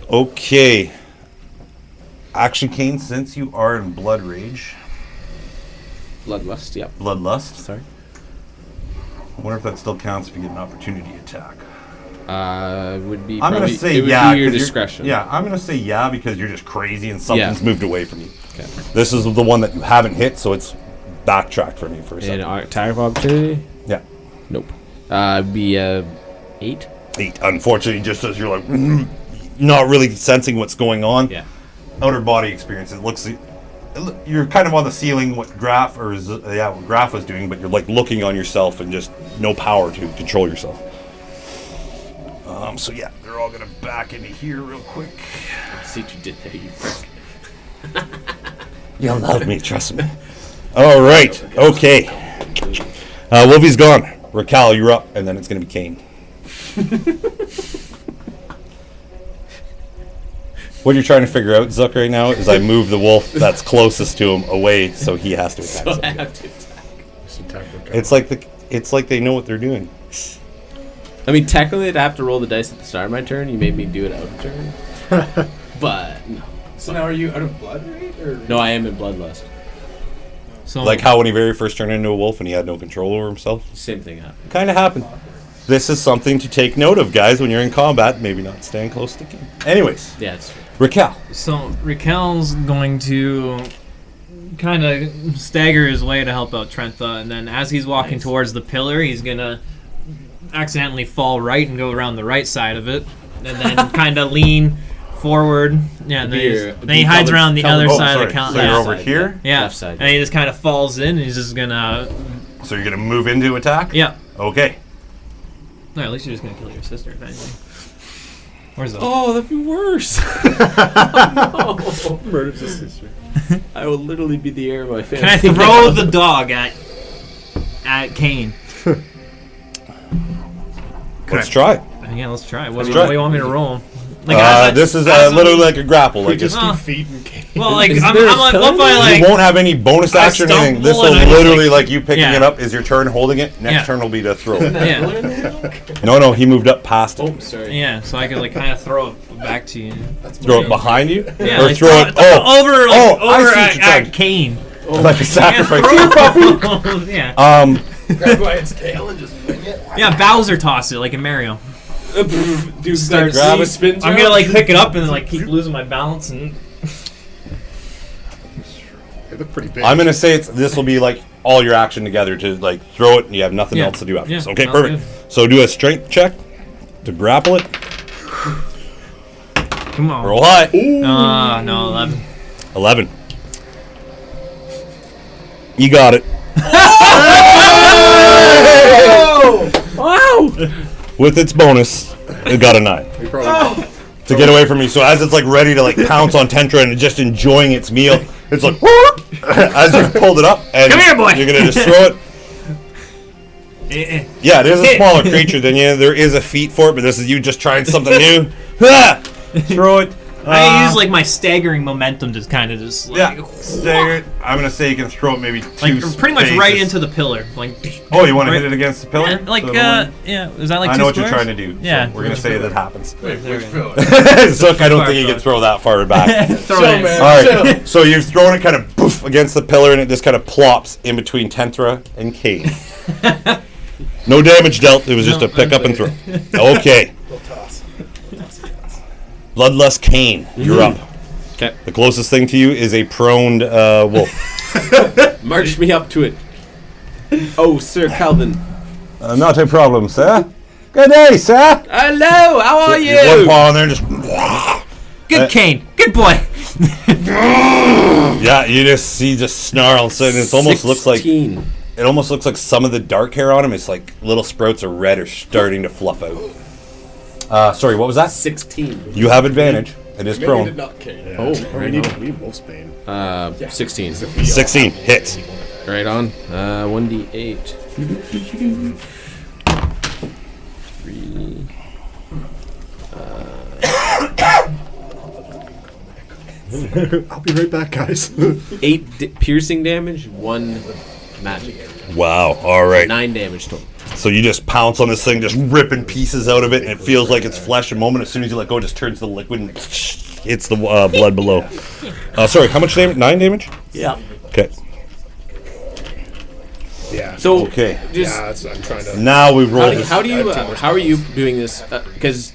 Okay. Action Kane, since you are in Blood Rage, Bloodlust, yep. Bloodlust, Sorry. I wonder if that still counts if you get an opportunity attack. Would be. I'm probably, gonna say it would yeah. Be your 'cause you're- discretion. Yeah, I'm gonna say yeah because you're just crazy and something's Yeah. moved away from you. Okay. This is the one that you haven't hit, so it's backtracked for me for a And second. attack of opportunity? Yeah, Nope. Be 8. 8. Unfortunately, just as you're like not really sensing what's going on. Yeah. Outer body experience. It looks. You're kind of on the ceiling. What what Graf was doing, but you're like looking on yourself and just no power to control yourself. So yeah, they're all gonna back into here real quick. See what you did there, you frick. You'll love me, trust me. All right, okay. Wolfie's gone. Raquel, you're up, and then it's gonna be Kane. What you're trying to figure out, Zuck, right now is I move the wolf that's closest to him away, so he has to attack. So I something. have to attack. It's like they know what they're doing. I mean, technically, I'd have to roll the dice at the start of my turn. You made me do it out of turn. But, no. So now are you out of blood rage? Or? No, I am in Bloodlust. So Like how when he very first turned into a wolf and he had no control over himself. Same thing happened. Kind of happened. This is something to take note of, guys, when you're in combat. Maybe not stand close to King. Anyways, Yeah, it's true. Raquel. So Raquel's going to kind of stagger his way to help out Trentha, and then as he's walking Nice. towards the pillar, he's gonna accidentally fall right and go around the right side of it, and then kind of lean forward. Yeah, and then he hides around the other side of the count. So you're Yeah. over here? Yeah, Left side. and he just kind of falls in, and he's just gonna. So you're going to move into attack? Yeah. Okay. No, at least you're just gonna kill your sister, if anything. Where's the? Oh, that'd be worse. Murders his sister. I will literally be the heir of my family. Can I throw the dog at Kane? Let's try. Yeah, let's try. What Let's do try. you want me to roll? Like, This is literally like a grapple. Like Just just, Well, keep feet and cane. well, like Is I'm there a like, pillar? what if I you like? won't have any bonus I action or anything. This stumble will and I just, literally like- like you picking yeah. it up is your turn holding it. Next Yeah. turn will be to throw it. Yeah, No, he moved up past it. Oh, sorry. yeah. So I could like kind of throw it back to you. Throw it behind you, Yeah, or like, throw it. Oh, over, like, I over see what you're at trying. Kane. like a sacrifice. Yeah, Grab by its tail and just wing it. yeah. Bowser toss it like in Mario. Dude, Start grab it, spins. I'm gonna like pick it up and then like keep losing my balance and. They look pretty big. I'm gonna say this will be like all your action together to like throw it, and you have nothing Yeah. else to do after Yeah, this. Okay, sounds perfect. So do a strength check to grapple it. Come on. Roll high. No, 11. 11. You got it. Wow! With its bonus, it got a 9. To get away from you. So as it's like ready to like pounce on Tentra and just enjoying its meal, it's like as you pulled it up and Come here, boy. you're gonna just throw it. Yeah, it is a smaller creature than you. There is a feat for it, but this is you just trying something new. Throw it. I use like my staggering momentum to kind of just like, Yeah, stagger it. I'm gonna say you can throw it maybe two pretty much right spaces. into the pillar. Like, Oh, you want to right- hit it against the pillar? yeah, like So the yeah. Is that like I two know what you're squares? trying to do. Yeah. So we're gonna say that happens. Wait, which pillar? Zook, I don't think you can throw that far back. Throw Chill, it in. man. All right, so you've thrown it kind of poof against the pillar, and it just kind of plops in between Tentra and Kate. No damage dealt. It was just No, a pick up and that's throw. Okay. Little toss. Bloodlust Kane, you're up. Okay. The closest thing to you is a proned wolf. March me up to it. Oh, Sir Calvin. Not a problem, sir. Good day, sir. Hello, how are you? One paw on there, just Good Kane. Good boy. yeah. You just see snarls, and it almost looks like 16. it almost looks like some of the dark hair on him. It's like little sprouts of red are starting to fluff out. Sorry, what was that? 16. You have advantage. It is Maybe prone. did not care. Yeah. Oh, we right need on. Wolfsbane. 16. 16 hits. Right on. 1d8. 3. I'll be right back, guys. 8 piercing damage, 1 magic. Wow. All right. 9 damage total. So you just pounce on this thing, just ripping pieces out of it, and it feels like it's flesh. A moment, as soon as you let go, it just turns to liquid and hits the blood below. Sorry, how much damage? 9 damage? Yeah. Okay. Yeah. So, Okay. just Yeah, that's, I'm trying to. Now we've rolled this. how are you doing this? Because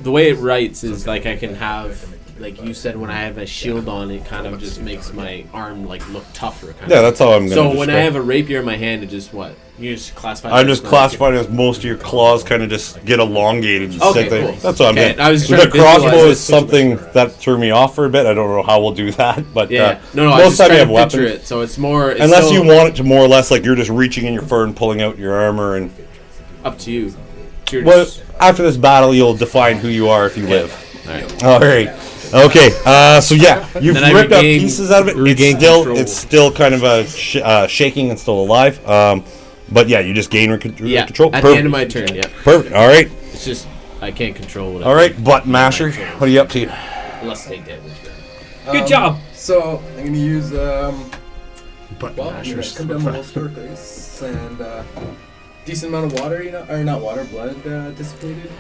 the way it writes is like I can have, like you said, when I have a shield on, it kind of just makes my arm like look tougher. Kind Yeah, of. that's how I'm going to So when I have a rapier in my hand, it just what? You just classify. I'm it just as classifying it as most of your claws kind of just get elongated and Okay, sit there. cool. That's what I'm Okay, doing. I was just The trying to crossbow visualize is this something that threw me off for a bit. I don't know how we'll do that, but Yeah. No, I most was of just the time you trying have to picture weapons. it. So it's more. It's Unless still you want it to more or less like you're just reaching in your fur and pulling out your armor. And up to you. You're well, just- after this battle, you'll define who you are if you live. all right. All right. Okay. So yeah, you've Then I ripped out regain- pieces out of it. regain control. It's still kind of shaking and still alive. But yeah, you just gain Yeah. control. At the end of my turn. Yeah. Perfect. All right. It's just I can't control it. All right, butt masher. What are you up to? Unless they damage. Good job. So I'm gonna use But well, mashers. come down the whole staircase and decent amount of water, or not water, blood dissipated.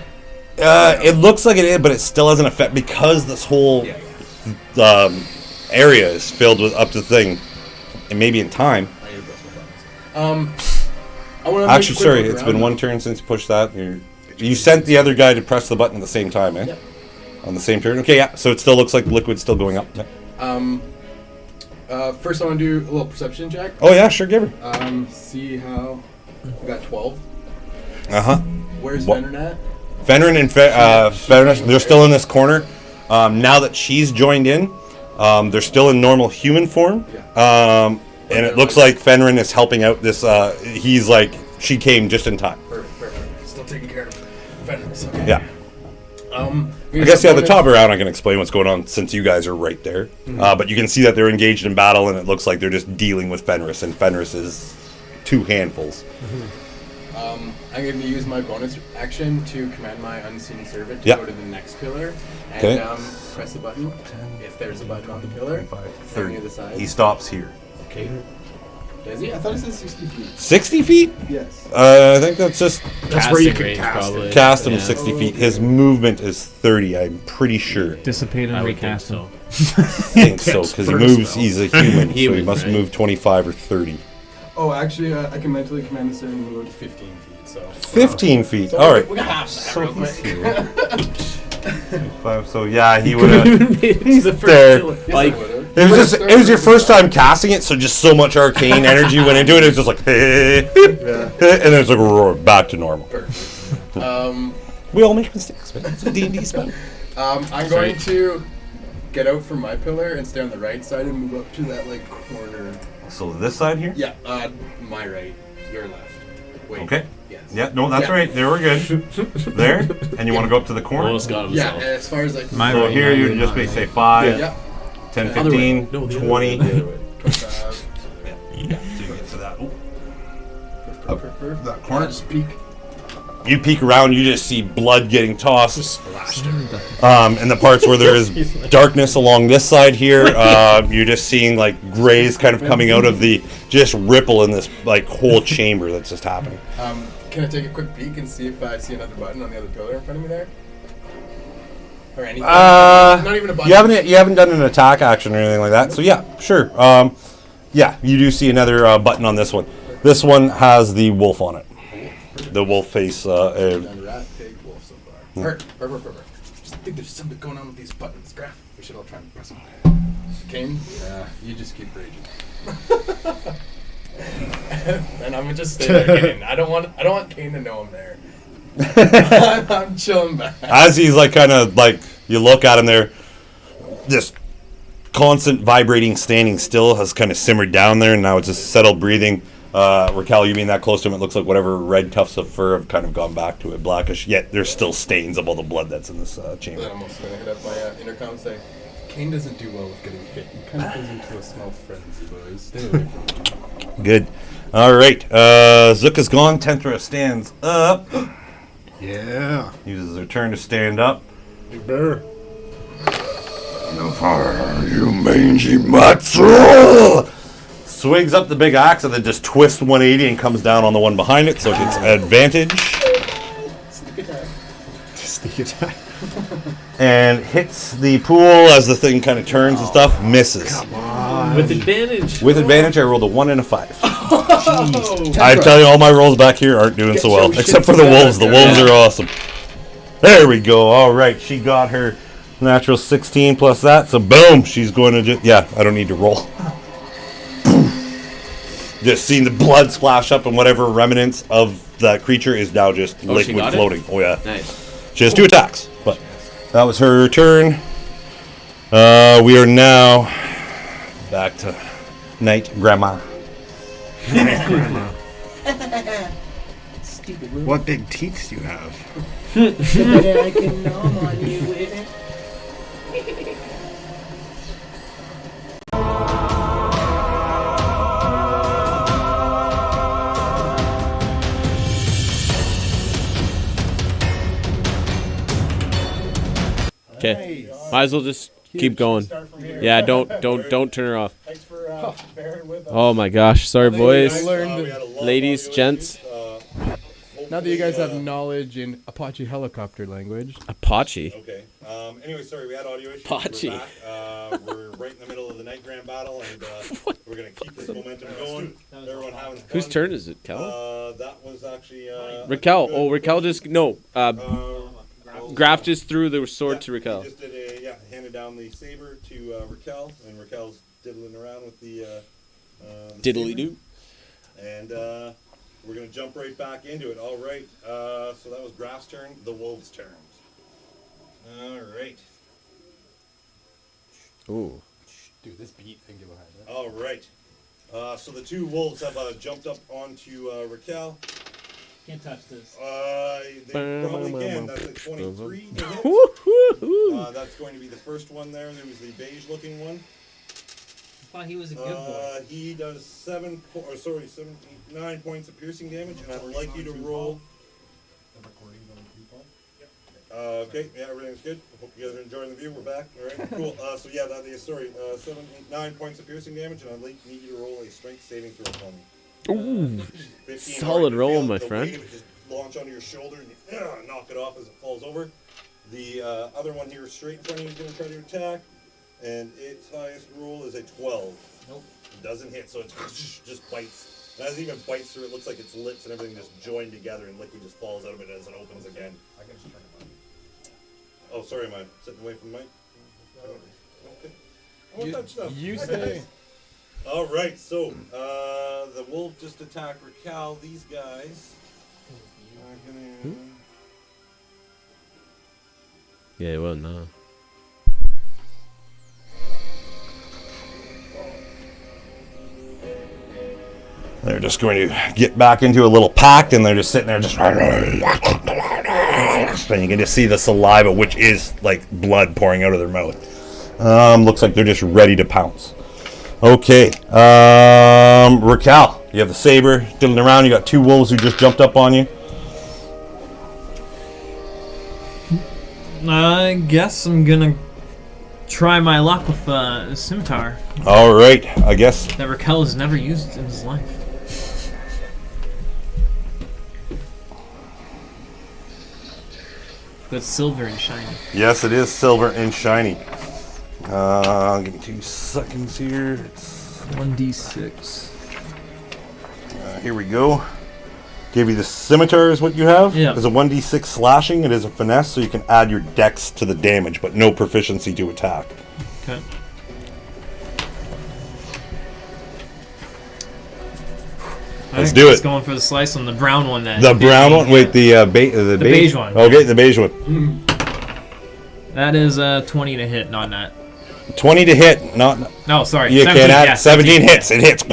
It looks like it is, but it still has an effect because this whole area is filled with up to the thing, and maybe in time. I want to Actually, sorry, it's been one turn since you pushed that. You sent the other guy to press the button at the same time, eh? Yep. On the same turn. Okay, yeah. So it still looks like the liquid's still going up. Yeah. First I want to do a little perception check. Oh yeah, sure, give her. See how we got 12. Where's What? Fenrir at? Fenrir and Fenrir, they're still in this corner. Now that she's joined in, they're still in normal human form. And it looks like Fenrir is helping out this. He's like, she came just in time. Perfect. Still taking care of Fenrir. Okay. Yeah. I guess, yeah, the top around I can explain what's going on since you guys are right there. But you can see that they're engaged in battle, and it looks like they're just dealing with Fenris, and Fenris is 2 handfuls. I'm going to use my bonus action to command my unseen servant to Yep. go to the next pillar and Okay. press the button. If there's a button on the pillar, 30. near the side. He stops here. Okay. Does he? I thought it said 60 feet. 60 feet? Yes. I think that's just That's where you Casting can range, cast probably. it. cast him Yeah. 60 feet. His movement is 30, I'm pretty sure. Dissipate and I would think recast so. him. I think so, because he moves, he's a human, so he Human, must right. move 25 or 30. Oh, actually, I can mentally command the servant to go to 15 feet. So 15 feet, So alright. we got half that real quick. So yeah, he would have... It's the first there. pillar. Like, It was your first time casting it, so just so much arcane energy went into it. It was just like, and then it's like roar back to normal. We all make mistakes, man. It's a D&D spell. I'm going to get out from my pillar and stay on the right side and move up to that like corner. So this side here. Yeah, my right, your left. Wait. Okay. Yes. Yeah. No, that's Yeah. right. There we're good. There, and you want to go up to the corner. almost got Yeah, himself. as far as like My So right, here my you right, just my may right. say 5, yeah. 10, Other way. 15, No, the other 20. way, the other way. Yeah, so you get to that. That corner. Just peek. You peek around, you just see blood getting tossed. Splashed. And the parts where there is darkness along this side here, you're just seeing like grays kind of coming out of the just ripple in this like whole chamber that's just happening. Can I take a quick peek and see if I see another button on the other pillar in front of me there? Or anything? Not even a button. You haven't done an attack action or anything like that, so yeah, sure. Yeah, you do see another button on this one. This one has the wolf on it. The wolf face. And rat, pig, wolf so far. Perfect. Just think there's something going on with these buttons, Graph. We should all try and press them. Kane, you just keep raging. And I'm gonna just stay there, Kane. I don't want Kane to know I'm there. I'm chilling back. As he's like kind of like you look at him there, this constant vibrating standing still has kind of simmered down there, and now it's just settled breathing. Raquel, you being that close to him, it looks like whatever red tufts of fur have kind of gone back to it, blackish. Yet there's still stains of all the blood that's in this chamber. Then I'm also gonna hit up my intercom and say, Kane doesn't do well with getting hit. He kind of goes into a small frenzy, boys. Stay away from him. Good. All right. Zook is gone. Tentra stands up. Yeah. Uses her turn to stand up. You better. You mangy matzo! Swigs up the big axe and then just twists 180 and comes down on the one behind it, so it gets advantage. Sneak attack. And hits the pool as the thing kind of turns and stuff. Misses. With advantage. With advantage, I rolled a 1 and a 5. I tell you, all my rolls back here aren't doing so well, except for the wolves. The wolves are awesome. There we go. All right, she got her natural 16 plus that, so boom, she's going to just... Yeah, I don't need to roll. Just seeing the blood splash up and whatever remnants of that creature is now just she liquid got it? floating. Oh, yeah. Nice. She has 2 attacks, but that was her turn. We are now back to Night Grandma. What big teeth do you have? I can nom on you with it. Okay. Might as well just keep going. Yeah, don't turn her off. Thanks for bearing with us. Oh my gosh. Sorry, boys. learned Ladies, gents. now that you guys have knowledge in Apache helicopter language. Apache. Okay. Anyway, sorry, we had audio issues. Pachi. We're back. We're right in the middle of the Nightgarm Battle, and we're going to keep this momentum going. Everyone having fun. Whose turn is it, Cal? That was actually... Raquel. Oh, Raquel just... No. Graf just threw the sword yeah, to Raquel. He just did handed down the saber to Raquel, and Raquel's diddling around with the Diddly-doo. and we're going to jump right back into it. All right. So that was Graf's turn. The wolves' turns. All right. Ooh. Dude, this beat thing behind it. All right. So the 2 wolves have jumped up onto Raquel. Can't touch this. They probably can. That's a 23 to hit. That's going to be the first one there. There was the beige-looking one. I thought he was a good boy. He does 9 points of piercing damage, and I'd like you to roll. Okay, yeah, everything's good. I hope you guys are enjoying the view. We're back. All right, cool. So yeah, that is 9 points of piercing damage, and I'd like need you to roll a strength saving throw for me. Ooh, 15, solid roll, my friend. The weight of it just launch onto your shoulder and you knock it off as it falls over. The other one here, straight in front of you, is going to try to attack, and its highest roll is a 12. Nope. It doesn't hit, so it just bites. And as it even bites through, it looks like its lips and everything just joined together, and liquid just falls out of it as it opens again. Oh, sorry, am I sitting away from the mic? Okay. I won't touch stuff. You say. All right, so the wolf just attacked Raquel. These guys are gonna. Yeah, well, no. They're just going to get back into a little pact, and they're just sitting there, just. And you can just see the saliva, which is like blood pouring out of their mouth. Looks like they're just ready to pounce. Okay, Raquel, you have the saber diddling around. You got two wolves who just jumped up on you. I guess I'm gonna try my luck with a scimitar All right, I guess. that Raquel has never used in his life. But it's silver and shiny. Yes, it is silver and shiny. Give me 2 seconds here. 1d6. Here we go. Give you the scimitar is what you have. Yeah. It's a 1d6 slashing. It is a finesse, so you can add your dex to the damage, but no proficiency to attack. Okay. Let's do it. Going for the slice on the brown one. The brown one? Wait, the beige one. Okay, the beige one. That is 20 to hit, not net. 20 to hit, not... No, sorry. You 17, can add yeah, 17 hits. It hits.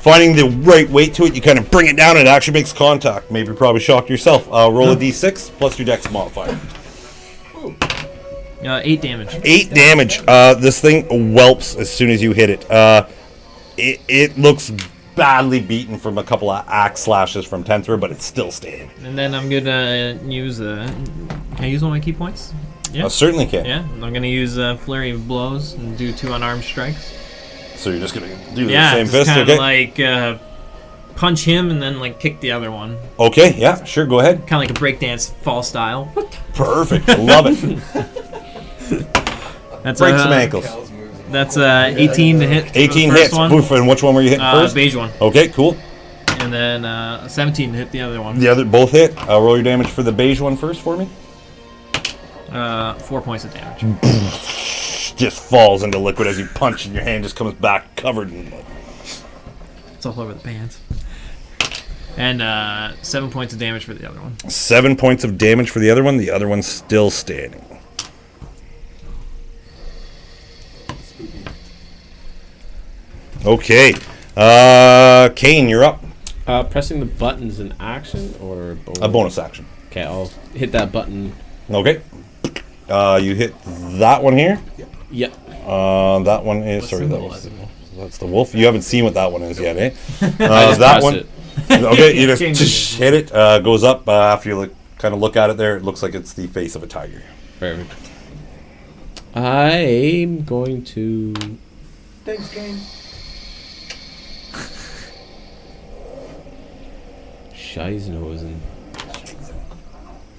Finding the right weight to it, you kind of bring it down, and it actually makes contact. Maybe you're probably shocked yourself. Roll a d6 plus your dex modifier. 8 damage. 8 damage. This thing whelps as soon as you hit it. It looks badly beaten from a couple of axe slashes from Tenthra, but it's still standing. And then I'm gonna use can I use one of my key points? Yeah. I certainly can. Yeah. I'm gonna use flurry of blows and do 2 unarmed strikes. So you're just gonna do the Yeah, same just fist, kind of okay? like punch him and then like kick the other one. Okay, yeah, sure, go ahead. Kind of like a breakdance fall style. Perfect, love it. That's Break some ankles. That's 18 to hit. 18 for the hits. first one. Oof, and which one were you hitting first? Beige one. Okay, cool. And then 17 to hit the other one. The other both hit. Roll your damage for the beige one first for me. 4 points of damage. Just falls into liquid as you punch, and your hand just comes back covered in blood. It's all over the pants. And 7 points of damage for the other one. 7 points of damage for the other one. The other one's still standing. Okay. Kane, you're up. Pressing the buttons in action or bonus? A bonus action. Okay, I'll hit that button. Okay. You hit that one here. Yep. That one is that's the wolf. You haven't seen what that one is yet, eh? I just that pressed one. it. Okay, you just hit it. Goes up after you kind of look at it. There, it looks like it's the face of a tiger. Perfect. I'm going to. Thanks, Kane. Scheisenosen.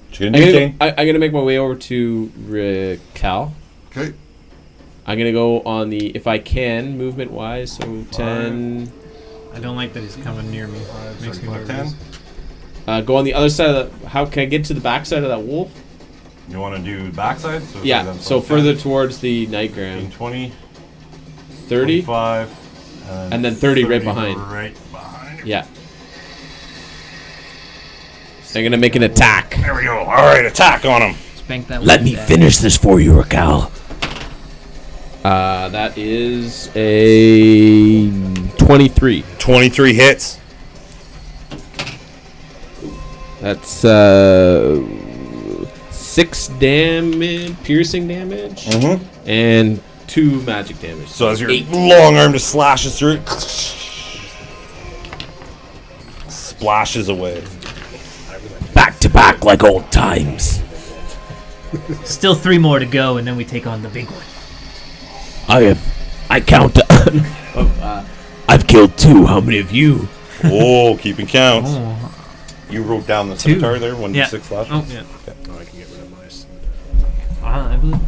What you gonna do, Kane? I'm gonna make my way over to Raquel. Okay. I'm gonna go on the, if I can, movement wise, so 10. I don't like that he's coming near me. Makes me nervous. 10. Go on the other side of the, how can I get to the back side of that wolf? You want to do backside? So Yeah, so further towards the Nightgarm. 20, 30, 25, and then 30 right behind. Right behind. Yeah. I'm gonna make an attack. There we go. All right, attack on him. Spank that. Let me finish this for you, Raquel. That is a 23. 23 hits. That's 6 damage, piercing damage, and 2 magic damage. So as your long arm just slashes through it, splashes away. Back to back like old times. Still 3 more to go, and then we take on the big one. I count. I've killed 2. How many of you? Oh, keeping count. Oh, You wrote down the 2. scimitar there, 1d6 Yeah. slash. Oh, yeah. Oh, I can get rid of my. I believe.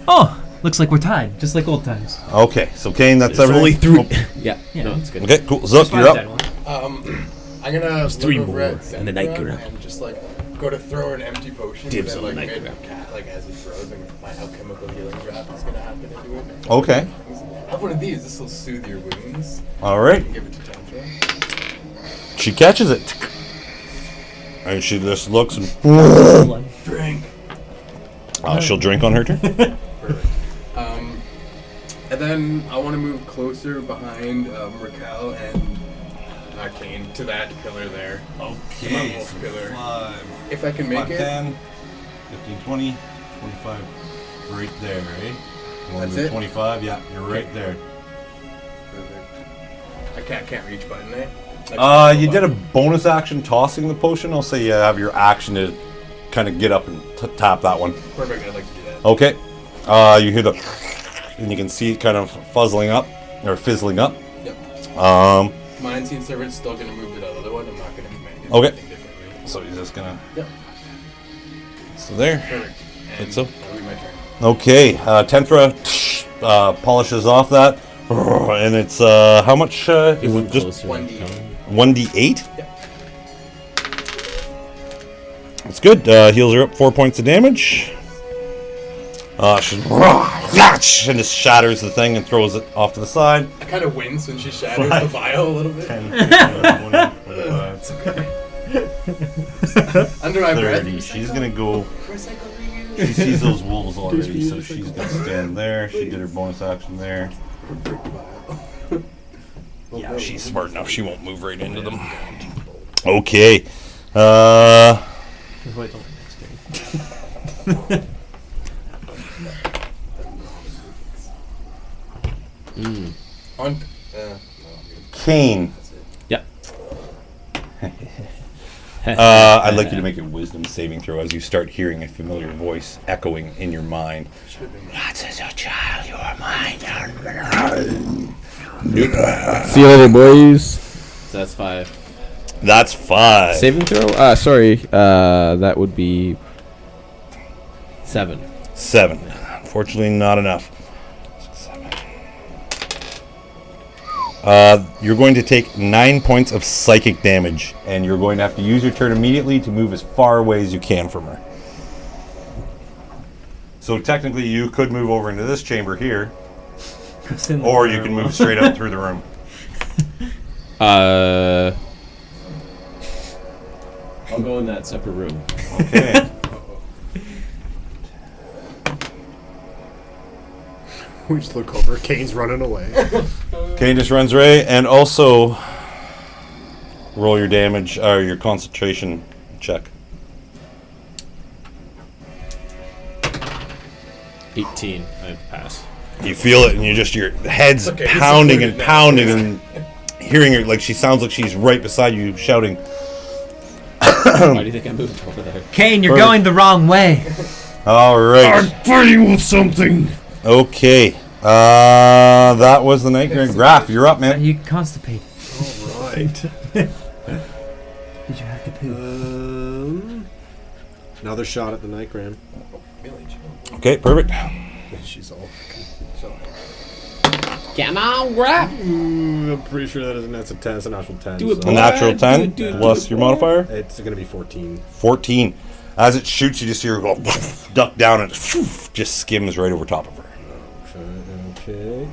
Oh, looks like we're tied, just like old times. Okay, so Kane, that's There's only everything. 3. Yeah, Yeah. no, it's good. Okay, cool. Zook, you're up. I'm gonna look 3 over more, at and the Zendra Nightgarm. and just like go to throw an empty potion. Dibs and on then, the like, Nightgarm. like as he throws, and my alchemical healing draft is gonna happen into it. Okay. Have one of these. This will soothe your wounds. All right. Give it to Tantra. She catches it. And she just looks and Drink. she'll drink on her turn. Perfect. And then I want to move closer behind Raquel and Kane to that pillar there. Okay. My wolf pillar. If I can make it. 10, 15, 20, 25. Right there, right? That's it? 25, yeah, you're right there. I can't reach button, eh? You did a bonus action tossing the potion. I'll say you have your action to kind of get up and tap that one. Perfect, I'd like to do that. Okay. You hear the... And you can see it kind of fizzling up. Yep. Um, My unseen servant's still going to move to the other one. I'm not going to command it Okay. anything differently. so he's just gonna... Yep. So there. Perfect. And Think so? that'll be my turn. Okay. Tentra polishes off that. And it's, how much? Is it just 1d8. 1d8? Yep. That's good. Heals her up 4 points of damage. She and just shatters the thing and throws it off to the side. I kind of wince when she shatters the vial a little bit. 10, 15, Under my 30. breath. She's gonna go. She sees those wolves already, so she's gonna stand there. She did her bonus action there. Yeah, she's smart enough. She won't move right into them. Okay. Just wait till the next game. On. Kane. Yeah. I'd like you to make a wisdom saving throw as you start hearing a familiar voice echoing in your mind. What is your child? You are mine. See you later, boys. So that's 5. That's 5. Saving throw? Sorry. That would be 7. 7. Unfortunately, not enough. 7. You're going to take 9 points of psychic damage, and you're going to have to use your turn immediately to move as far away as you can from her. So technically, you could move over into this chamber here, or you can move straight up through the room. I'll go in that separate room. Okay. We just look over. Kane's running away. Kane just runs away, and also roll your damage or your concentration check. 18. I pass. You feel it, and your head's Okay, this is pounding good and now. pounding, and hearing her like she sounds like she's right beside you, shouting. Why do you think I moved over there? Kane, you're Perfect. going the wrong way. All right. Fighting with something. Okay. That was the Nightgarm. Graph, you're up, Are man. you constipated? All right. Did you have to poo? Another shot at the Nightgram. Okay, perfect. She's all. Come on, grab. I'm pretty sure that's a 10. It's a natural 10. Do it, A boy. natural 10 Do it, plus your modifier. It's going to be 14. 14. As it shoots, you just hear her go duck down and just skims right over top of her. Okay.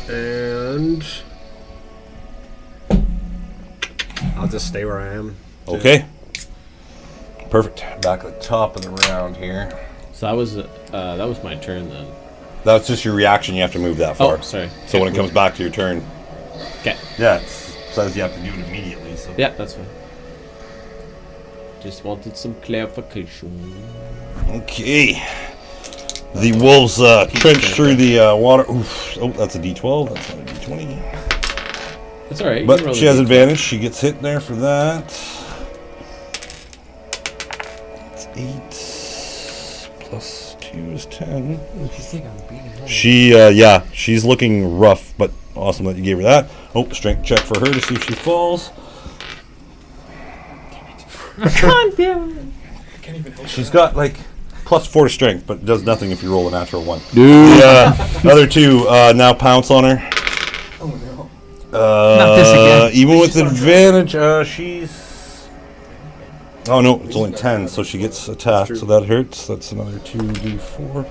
And I'll just stay where I am. Okay. Perfect. Back at the top of the round here. So that was my turn then. That's just your reaction. You have to move that far. Oh, sorry. So when it comes back to your turn, Okay. yeah, says you have to do it immediately. So Yeah, that's fine. Just wanted some clarification. Okay. The wolves trench through the water. Oof. Oh, that's a D12. That's not a D20. That's all right. But she has advantage. She gets hit there for that. It's 8 plus 2 is 10. She's looking rough, but awesome that you gave her that. Oh, strength check for her to see if she falls. God damn it. Can't even help She's got like plus 4 to strength, but it does nothing if you roll a natural 1. Dude. The other two now pounce on her. Oh no. Not this again. Even with advantage, she's. Oh no, it's only 10, so she gets attacked, so that hurts. That's another 2d4. 4,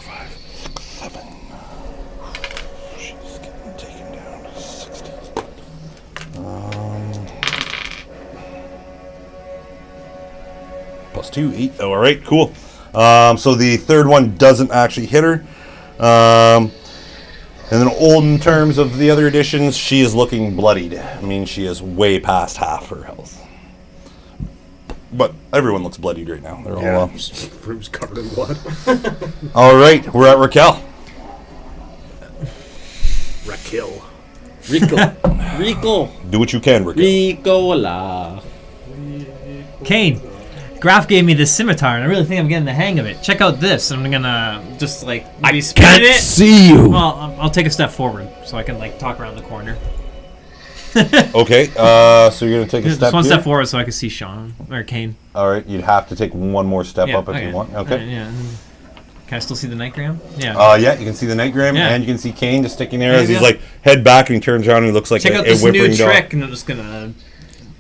5, 6, 7. She's getting taken down to 60. Plus 2, 8. Oh, all right, cool. So the third one doesn't actually hit her. And then old in terms of the other additions, she is looking bloodied. I mean, she is way past half her health. But everyone looks bloodied right now. They're all room's covered in blood. all right, we're at Raquel. Raquel. Rico. Do what you can, Raquel. Ricola. Kane, Graf gave me this scimitar, and I really think I'm getting the hang of it. Check out this. I'm gonna just like maybe spin it. See you. Well, I'll take a step forward so I can like talk around the corner. Okay, so you're gonna take a Just step one here? step forward so I can see Sean or Kane. All right, you'd have to take one more step Yeah, up if you want. Okay. Yeah. Can I still see the Nightgram? Yeah. Yeah, you can see the Nightgram, Yeah. and you can see Kane just sticking there Yeah, as he's yeah. like head back and he turns around and he looks like Check a out this new whimpering dog. trick, and I'm just gonna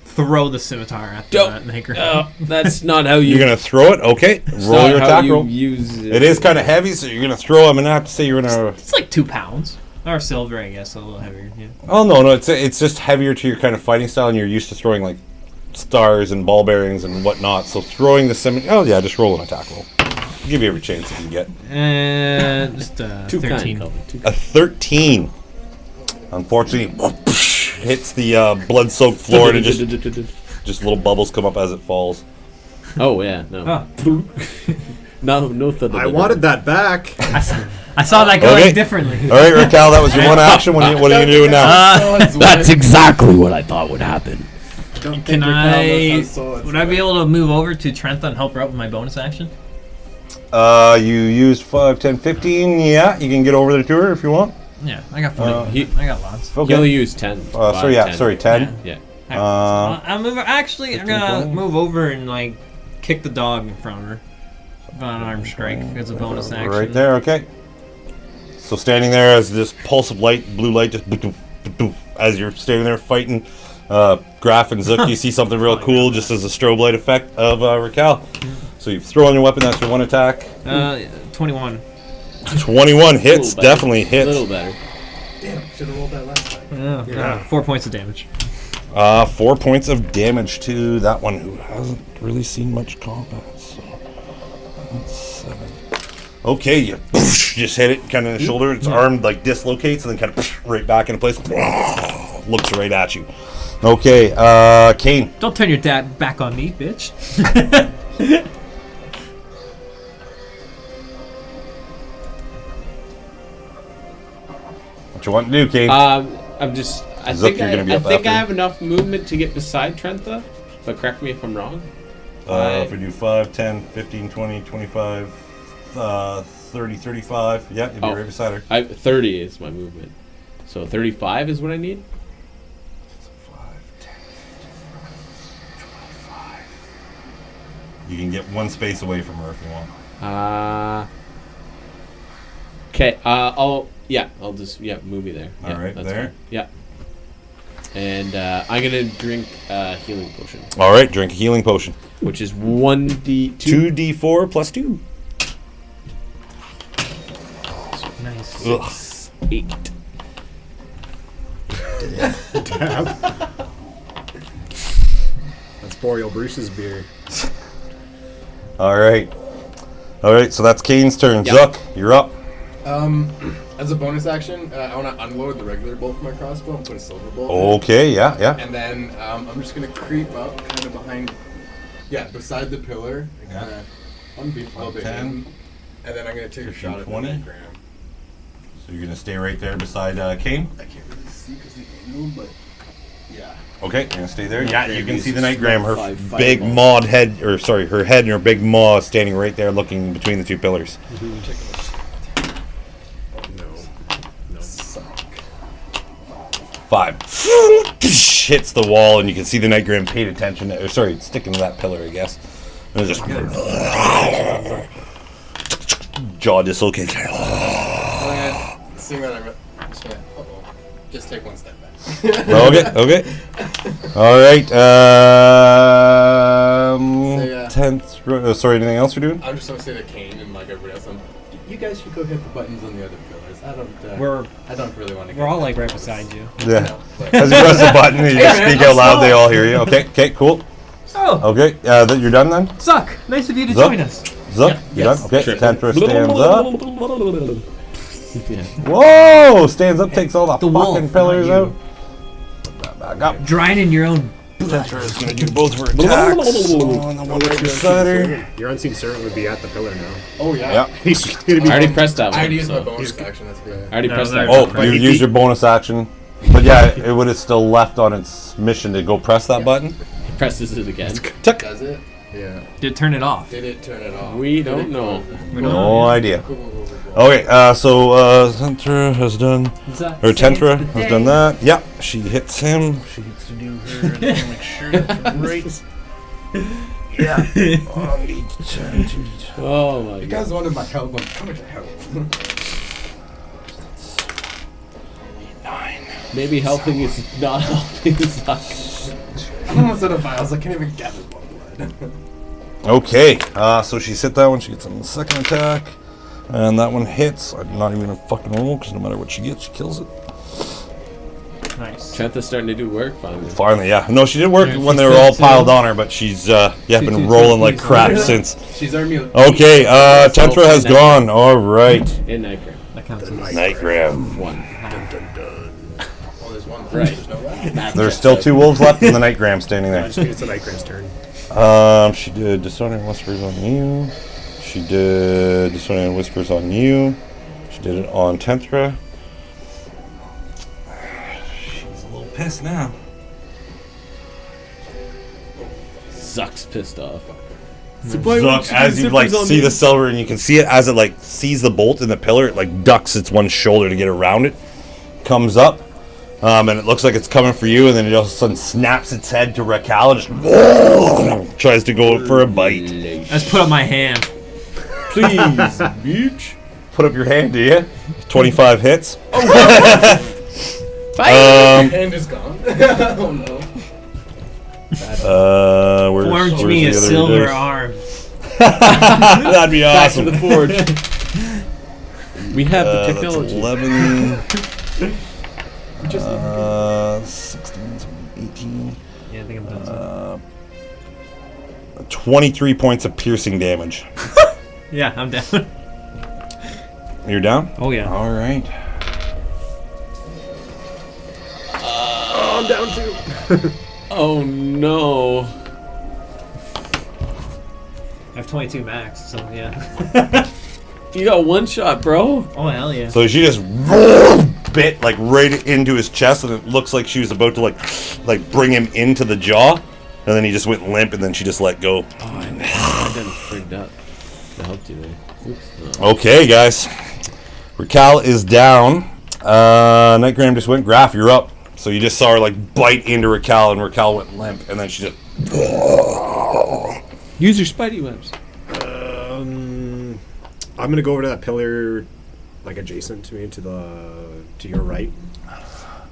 throw the scimitar at the Nightgram. That's not how you. You're gonna throw it. Okay, That's roll not your how attack you roll. Use It is kind of heavy, so you're gonna throw. I'm gonna have to say you're gonna. It's like 2 pounds. Or silver, I guess, a little heavier. Yeah. Oh no, it's just heavier to your kind of fighting style, and you're used to throwing like stars and ball bearings and whatnot. So throwing the just roll an attack roll. I'll give you every chance you can get. Just 13. 13. A 13. Unfortunately, hits the blood-soaked floor, and it just little bubbles come up as it falls. Oh yeah, no. Oh. No thunder. I wanted that back. I saw that going Okay. differently. All right, Raquel, that was your one action. What are you doing now? That's exactly what I thought would happen. Can I? Would I be able to move over to Trentha and help her out with my bonus action? You used 5, 10, 15. Yeah, you can get over there to her if you want. Yeah, I got 40. I got lots. He only used 10. 10. Yeah. I'll move. Actually, I'm gonna move over and like kick the dog in front of her. Unarmed strike as a bonus action. Right there, okay. So standing there as this pulse of light, blue light, just boop, boop, boop, as you're standing there fighting Graf and Zook, you see something real cool just as a strobe light effect of Raquel. So you've thrown your weapon, that's your one attack. 21. 21 hits, better. definitely A hits. little better. Damn, should have rolled that last time. Yeah. 4 points of damage. 4 points of damage to that one who hasn't really seen much combat. So that's 7. Okay, you just hit it kind of in the shoulder. Its arm like dislocates and then kind of right back into place. Looks right at you. Okay, Kane. Don't turn your dad back on me, bitch. What you want to do, Kane? I'm just. I Zook, think you're gonna be I up think after. I have enough movement to get beside Trentha, but correct me if I'm wrong. If we do 5, 10, 15, 20, 25, 30, 35. Yeah, you'll be right beside her. 30 is my movement, so 35 is what I need. 5, 10, 25. You can get one space away from her if you want. Okay. I'll just move me there. All right, that's there? fine. Yeah. And I'm gonna drink a healing potion, All right, drink a healing potion. which is 1d2. 2d4 plus 2. Nice. Ugh. 8. That's Boreal Bruce's beer. All right. So that's Kane's turn. Yeah. Zuck, you're up. As a bonus action, I want to unload the regular bolt from my crossbow and put a silver bolt. Okay, yeah. And then I'm just gonna creep up, kind of behind, beside the pillar. And kind of, I'm gonna be a little bit 10. hidden. And then I'm gonna take a 15, shot at 20. the Nightgram. So you're gonna stay right there beside Kane? I can't really see because the angle, but yeah. Okay, you're gonna stay there. Yeah, you can see the Nightgram. Her Five big fireball. mawed head, or sorry, her head and her big maw standing right there, looking between the two pillars. No. 5. Hits the wall, and you can see the Nightgram paid attention. Or sorry, it's sticking to that pillar, I guess. And it just jaw dislocated. Seeing that, I'm just gonna just take one step back. Okay. All right. yeah. 10th. Sorry, anything else you're doing? I'm just gonna say to Kane and like everybody else, you guys should go hit the buttons on the other pillars. I don't really want to. We're all like right beside you. Yeah. As you press the button, you just speak out loud. They all hear you. Okay, cool. Oh, Okay, you're done then? Zuck, nice of you to Zuck? join us. Zuck, you done? Okay, Sure. Tentra stands up. Yeah. Whoa! Stands up, takes all the The fucking wolf, pillars not you. out. Back up. Drying in your own. Tentra's gonna do both of her attacks on the one right beside her. Your unseen servant would be at the pillar now. Oh yeah. Yeah. He's gonna be. I already pressed that I already one. used my So. bonus action. That's good. I already No, pressed there- that one. Oh, you used your bonus action. But yeah, it would have still left on its mission to go press that button. Presses it again. Tick. Does it? Yeah. Did turn it off. Did it turn it off? We Did don't it know. close it? We don't No know. idea. Cool. Okay, so Tentra has done, or Tentra has done that. Yeah, she hits him. She gets to do her, and then make sure that's right. Yeah. Oh my You god. guys wanted my help. I'm coming to help. Maybe helping is not helping. I'm almost out of vials. I can't even gather one blood. Okay, so she's hit that one. She gets on the second attack, and that one hits. I'm not even gonna fucking roll because no matter what she gets, she kills it. Nice. Trentha's starting to do work finally. Finally, yeah. No, she did work Yeah, when she's they were all good, piled too. on her, but she's been rolling like crap since. She's our meal. Okay, Tentra has gone. All right, In Nightgram. That counts as Nightgram. One. Oh, there's one. Right. There's no way. There's still 2 wolves left in the Nightgram standing I there. just mean it's the Nightgram's turn. She did Dishonoring Whispers on you. She did Dishonoring Whispers on you. She did it on Tentra. She's a little pissed now. Zuck's pissed off. Zuck, as you like see the silver, and you can see it as it like sees the bolt in the pillar, it like ducks its one shoulder to get around it. Comes up, and it looks like it's coming for you, and then it all of a sudden snaps its head to Raquel and just tries to go for a bite. Let's put up my hand. Please, bitch. Put up your hand, do you? 25 hits. Hand is gone. Oh no. Where's Forged me a the other silver dice? arm. That'd be Back to awesome. the forge. We have the That's technology. 11. 16, 18. Yeah, I think I'm done. 23 points of piercing damage. Yeah, I'm down. You're down? Oh yeah. All right. I'm down too. Oh no. I have 22 max, so yeah. You got one shot, bro. Oh hell yeah. So she just bit like right into his chest, and it looks like she was about to like bring him into the jaw, and then he just went limp, and then she just let go. Oh, I done freaked out. I helped you there. Oops. No. Okay, guys. Raquel is down. Nightgram just went. Graph, you're up. So you just saw her like bite into Raquel, and Raquel went limp, and then she just. Use your spidey webs. I'm gonna go over to that pillar, like adjacent to me, to your right.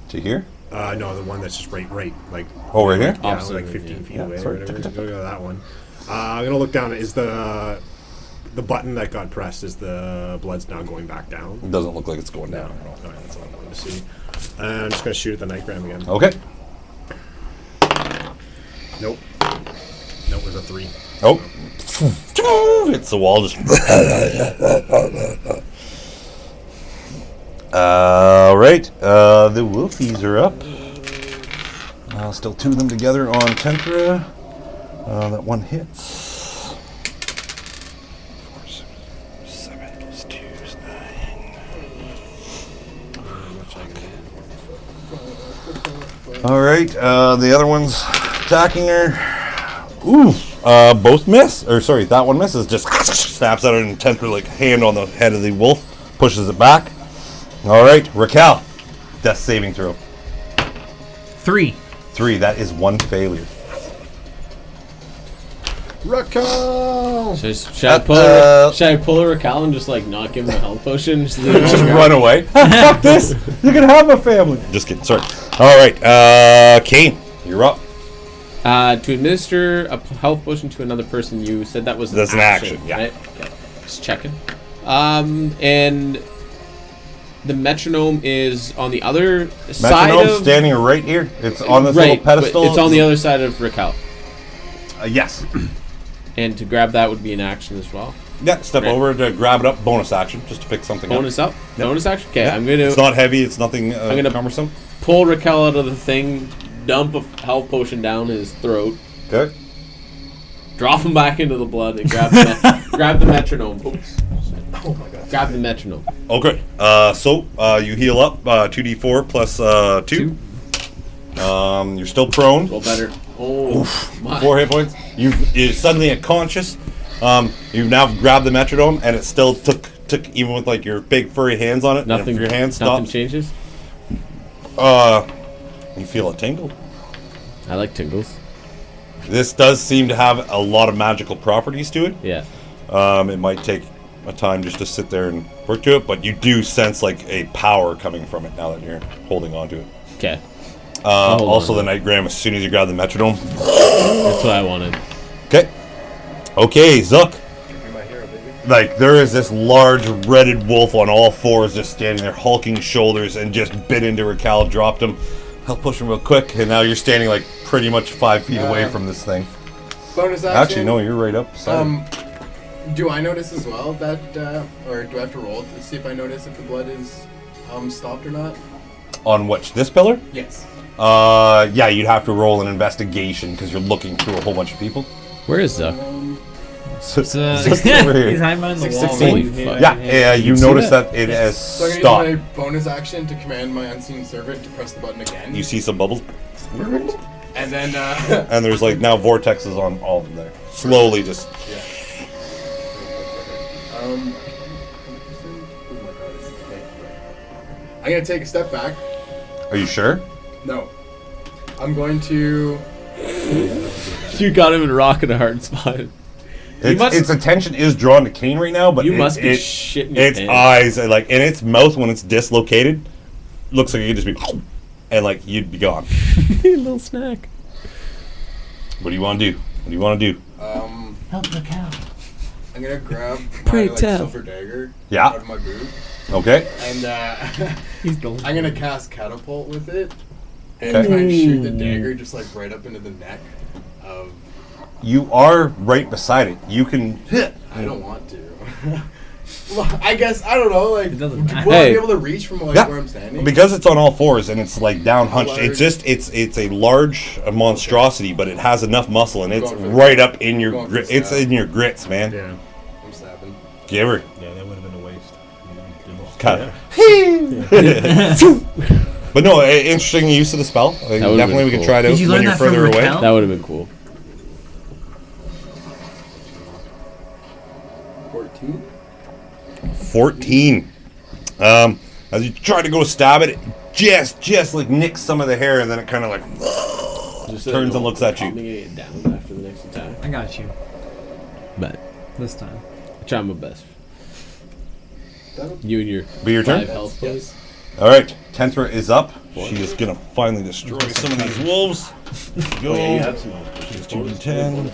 To here? No, the one that's just right, like Oh, right here. yeah, Opposite like of it, 15 feet yeah. away Sorry. or whatever. Go to that one. I'm gonna look down. Is the button that got pressed? Is the blood's now going back down? It doesn't look like it's going down. All right, that's all I wanted to see. And I'm just gonna shoot at the Nightgram again. Okay. Nope. Nope, it was a 3. Oh. Hits the wall. Just. All right. The wolfies are up. Still two of them together on Tentra. That one hits. 4, 7 plus 2 is 9. All right. The other one's attacking her. Ooh. Both miss. Or sorry, that one misses. Just snaps at her and Tentra like hand on the head of the wolf. Pushes it back. All right. Raquel. Death saving throw. 3. 3. That is one failure. Raquel! Should I pull a Raquel and just like not give him a health potion? Just leave him on Just the ground? run away. Fuck this. You can have a family. Just kidding. Sorry. All right. Kane, you're up. To administer a health potion to another person, you said that was That's an action, yeah. Right? Okay. Just checking. And the metronome is on the other side Metronome's of... standing right here. It's on this right, little pedestal. but it's on the other side of Raquel. Yes. And to grab that would be an action as well. Yeah, step Right. over to grab it up. Bonus action, just to pick something Bonus up? Yep. Bonus action? Okay, Yeah. I'm going It's to not heavy. It's nothing gonna- cumbersome. pull Raquel out of the thing, dump a health potion down his throat, Okay. drop him back into the blood, and grab grab the metronome. Oops. Oh my god. Grab the metronome. Okay. So you heal up 2d4 plus 2. You're still prone. Roll better. Oh, my. 4 hit points. You're suddenly unconscious. You've now grabbed the metronome, and it still took even with like your big furry hands on it. and Nothing. if your hand Nothing stops. changes. You feel a tingle. I like tingles. This does seem to have a lot of magical properties to it. Yeah. It might take a time just to sit there and work to it, but you do sense like a power coming from it now that you're holding on to it. Okay. Also, on. the Nightgram, as soon as you grab the metronome. That's what I wanted. Okay, Zook. Like, there is this large redded wolf on all fours just standing there, hulking shoulders, and just bit into Raquel, dropped him. Help push him real quick, and now you're standing like pretty much 5 feet away from this thing. Bonus action. Actually, no, you're right up. Do I notice as well that, or do I have to roll to see if I notice if the blood is stopped or not? On which? This pillar? Yes. Yeah, you'd have to roll an investigation because you're looking through a whole bunch of people. Where is Zuck? Just over here. He's hiding behind the wall. 16. Holy He- fuck. Yeah, you see notice that? that it has So I'm stopped. gonna use my bonus action to command my unseen servant to press the button again. You see some bubbles, Perfect. And then, and there's like now vortexes on all of them there. Slowly, just yeah. Oh my god, it's I'm gonna take a step back. Are you sure? No. I'm going to. You got him in a rock in a hard spot. Its attention is drawn to Kane right now, but You must be shitting your its pants. eyes, and like in its mouth when it's dislocated, looks like it could just be, and like you'd be gone. Little snack. What do you want to do? What do you want to do? Help the cow. I'm gonna grab my Pray like, tell. silver dagger Yeah. out of my boot, Okay. and He's going. I'm gonna cast catapult with it, and Okay. try and shoot the dagger just like right up into the neck of. You are right beside it. You can. I don't want to. Well, I guess I don't know. Like, It doesn't will matter. I Hey. be able to reach from like Yeah. where I'm standing? Because it's on all fours and it's like down hunched, large? it's a large monstrosity, but it has enough muscle and it's Going for the- right up in your going for the it's stab. in your grits, man. Yeah. I'm stabbing. Give her. Yeah, that would have been a waste. Cut. But no, interesting use of the spell. would've Definitely, been we could cool. try it out Did you when learn you're that from further away. Raquel? That would have been cool. 14. 14. As you try to go stab it, just like nicks some of the hair, and then it kind of like Just turns and looks at you. I'm gonna get it down after the next attack. I got you But this time. I try my best. You and your Be your turn. 5 health, please. All right, Tentra is up. She is gonna finally destroy some of these wolves. Go. She's 2d10.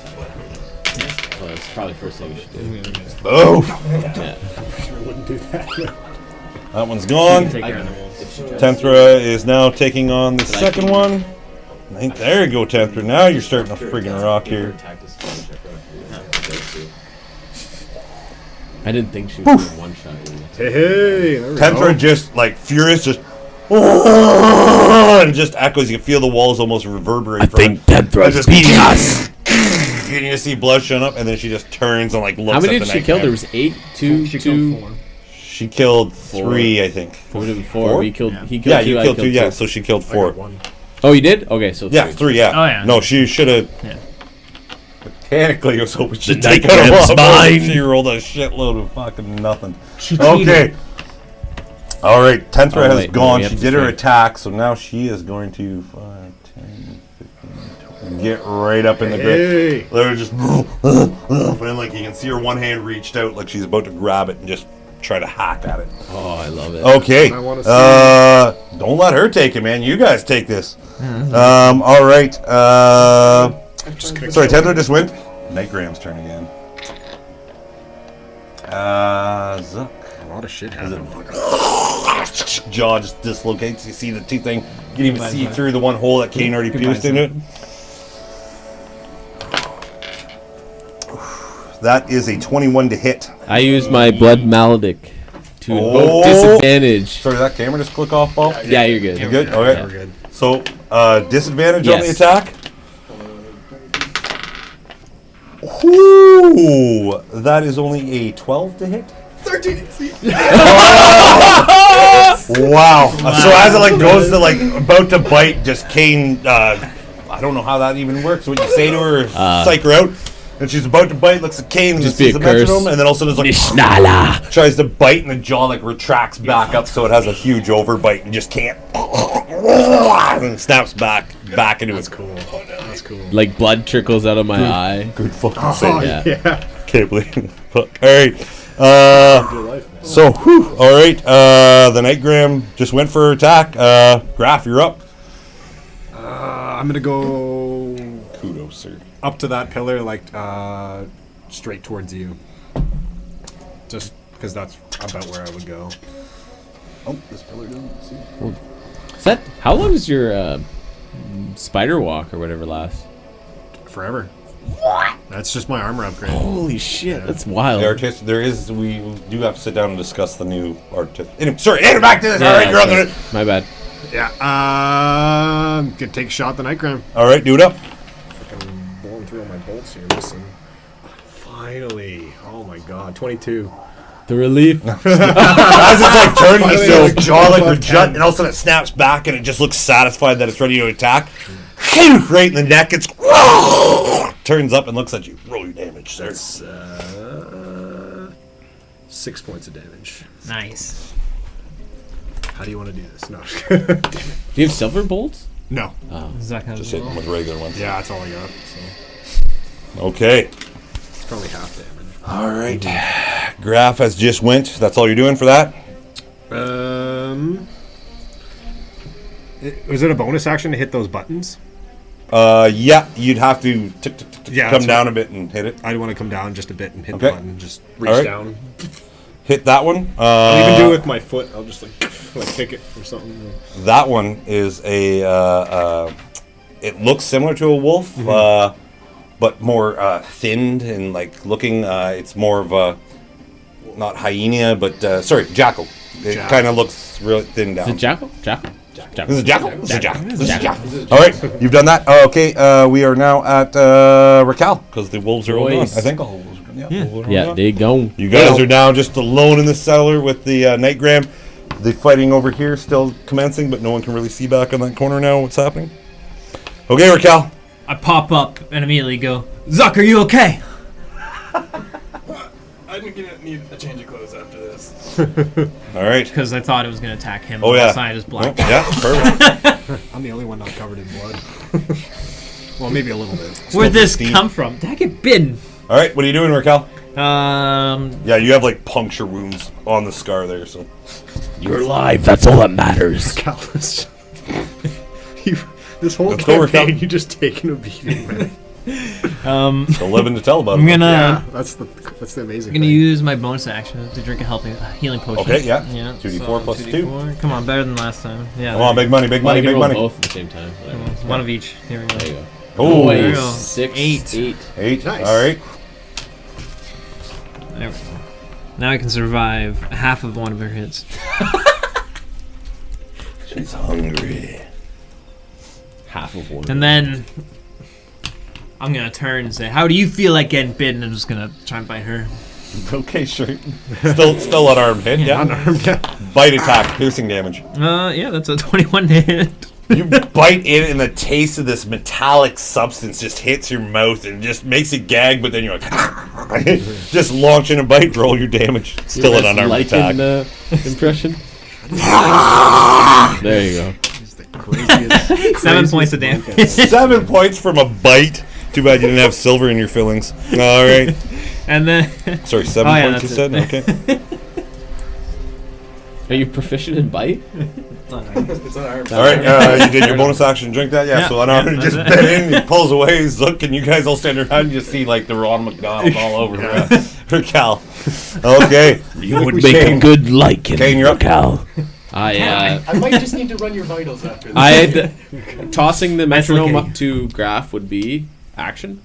Well, that's probably the first thing you should do. Oh, Yeah. that one's gone. Take care of the wolves. Tentra is now taking on the second one. I think there you go, Tentra. Now you're starting to friggin' rock here. I didn't think she was doing one shot. Hey, there we Tenthra go. just like furious, just and it just echoes. You can feel the walls almost reverberate. Tenthra's beating us. And you see blood showing up, and then she just turns and like looks. How many at did the she kill? Nightgram. There was 8, 2, She 2. killed 4. She killed 3, I think. Four. We killed. Yeah. He killed Yeah, 2. you I killed 2. killed Yeah, 2. so she killed I 4. got 1. Oh, you did? Okay, so 3. Yeah, 3. Yeah. Oh, yeah. No, she should have. Yeah. Mechanically, I was hoping she'd The take out a Nightgram's lot. mine. She rolled a shitload of fucking nothing. She Okay. All right, Tenthra Oh, has wait, no, gone. we She have to did her fight. attack, so now she is going to 5, 10, 15, 20, get right up in the grip. Hey. They're just, and like you can see her one hand reached out, like she's about to grab it and just try to hack at it. Oh, I love it. Okay, I wanna see. don't let her take it, man. You guys take this. All right. Sorry, Tenthra just went. Nightgram's turn again. Zuck. A lot of shit happening. Jaw just dislocates. You see the teeth thing. You can even see through the one hole that Kane already pierced into it. That is a 21 to hit. I use my blood maledic to Oh. invoke disadvantage. Sorry, did that camera just click off, Paul? Yeah, you're good. You good? Okay. We're good. So, disadvantage on the Yes. attack. Ooh, that is only a 12 to hit. 13. See? Wow. So as it like goes to like about to bite, just Kane. I don't know how that even works. What you say to her, psych her out, and she's about to bite. Looks at Kane and Just sees be a the curse. metronome, and then also there's like Nishnala. tries to bite, and the jaw like retracts back up, so it has a huge overbite and just can't. And snaps back into its Cool. That's cool. Like blood trickles out of my eye. good fucking Oh, save. Yeah. Can't believe. Fuck. All right. So, whew, all right. The Nightgram just went for her attack. Graf, you're up. I'm gonna go Kudos, sir. up to that pillar, like straight towards you. Just because that's about where I would go. Oh, this pillar doesn't see. Is that how long does your spider walk or whatever last? Forever. That's just my armor upgrade. Holy shit, that's wild. The artist, we do have to sit down and discuss the new artist. Anyway, sorry, back to this. Yeah, all right, you're on sorry. the. My bad. Yeah. Gonna take a shot at the Nightgram. All right, do it up. Fucking blowing through all my bolts here. Listen. Finally. Oh my god. 22. The relief. As it's like turning, you see Finally, the jaw like above rejut, 10. and all of a sudden it snaps back, and it just looks satisfied that it's ready to attack. Right in the neck, it's turns up and looks at you. Roll your damage, sir. 6 points of damage. Nice. How do you want to do this? No. Do you have silver bolts? No. Zach has Just a hit him little- with regular ones. Yeah, that's all I got. So Okay. it's probably half damage. All right. Graf has just went. That's all you're doing for that? Was it a bonus action to hit those buttons? Yeah, you'd have to Yeah, come that's down what- a bit and hit it. I want to come down just a bit and hit Okay. the button. Just reach All right. down. Hit that one. I'll even do it with my foot. I'll just like kick it or something. That one is a. It looks similar to a wolf, but more thinned and like looking. It's more of a not hyena, but sorry, jackal. It Jackal. kind of looks really thin down. Is it jackal? Jackal. This is a jackal. This is a jackal. This is a jackal. All right, you've done that. Okay, we are now at Raquel because the wolves are all gone. I Boys. think all the wolves are gone. Yeah, wolves are all Yeah, gone. they go. You guys are now just alone in the cellar with the Nightgram. The fighting over here still commencing, but no one can really see back in that corner now what's happening. Okay, Raquel. I pop up and immediately go, Zuck, are you okay? I'm gonna need a change of clothes after this. All right. Because I thought it was going to attack him. Oh, yeah. Outside is black. Oh, yeah, perfect. I'm the only one not covered in blood. Well, maybe a little bit. Where'd this Steve. come from? Did I get bitten? All right, what are you doing, Raquel? Yeah, you have like puncture wounds on the scar there, so. You're alive. That's all that matters. Callus. This whole Let's go, Raquel. campaign, you just taking a beating, man. Still living to tell about I'm it. gonna Yeah, that's the amazing I'm gonna thing. use my bonus action to drink a healing potion. Okay, yeah. Yeah. 2d4 plus 2d4. Come on, better than last time. Yeah. Come on, big money, big Well, money, you can big roll money. both at the same time. Whatever. One of each. Here we go. There you go. Oh, There you Nice. go. 6, Eight. 8. 8. Nice. All right. There we go. Now I can survive half of one of her hits. She's hungry. Half of one. And then I'm gonna turn and say, "How do you feel like getting bitten?" I'm just gonna try and bite her. Okay, sure. Still unarmed hit. Yeah. Unarmed, yeah. Bite attack, piercing damage. Yeah, that's a 21 to hit. You bite in, and the taste of this metallic substance just hits your mouth and just makes it gag. But then you're like, just launch in a bite, roll your damage. Still an unarmed attack. Impression. There you go. He's the craziest. 7 points of damage. 7 points from a bite. Too bad you didn't have silver in your fillings. All right. And then Sorry, 7 Oh, yeah, points you that's said? it. Okay. Are you proficient in bite? It's unarmed. All right, you did your bonus action, drink that? Yeah, Yeah. so unarmed Yeah, just that's bit in, he pulls away, he's looking, you guys all stand around, you just see like the Ron McDonald all over her Cal. Okay. You would Kane. make a good liking, Kane, you're up. Cal. I might just need to run your vitals after this. I had tossing the metronome looking. up to Graph would be action.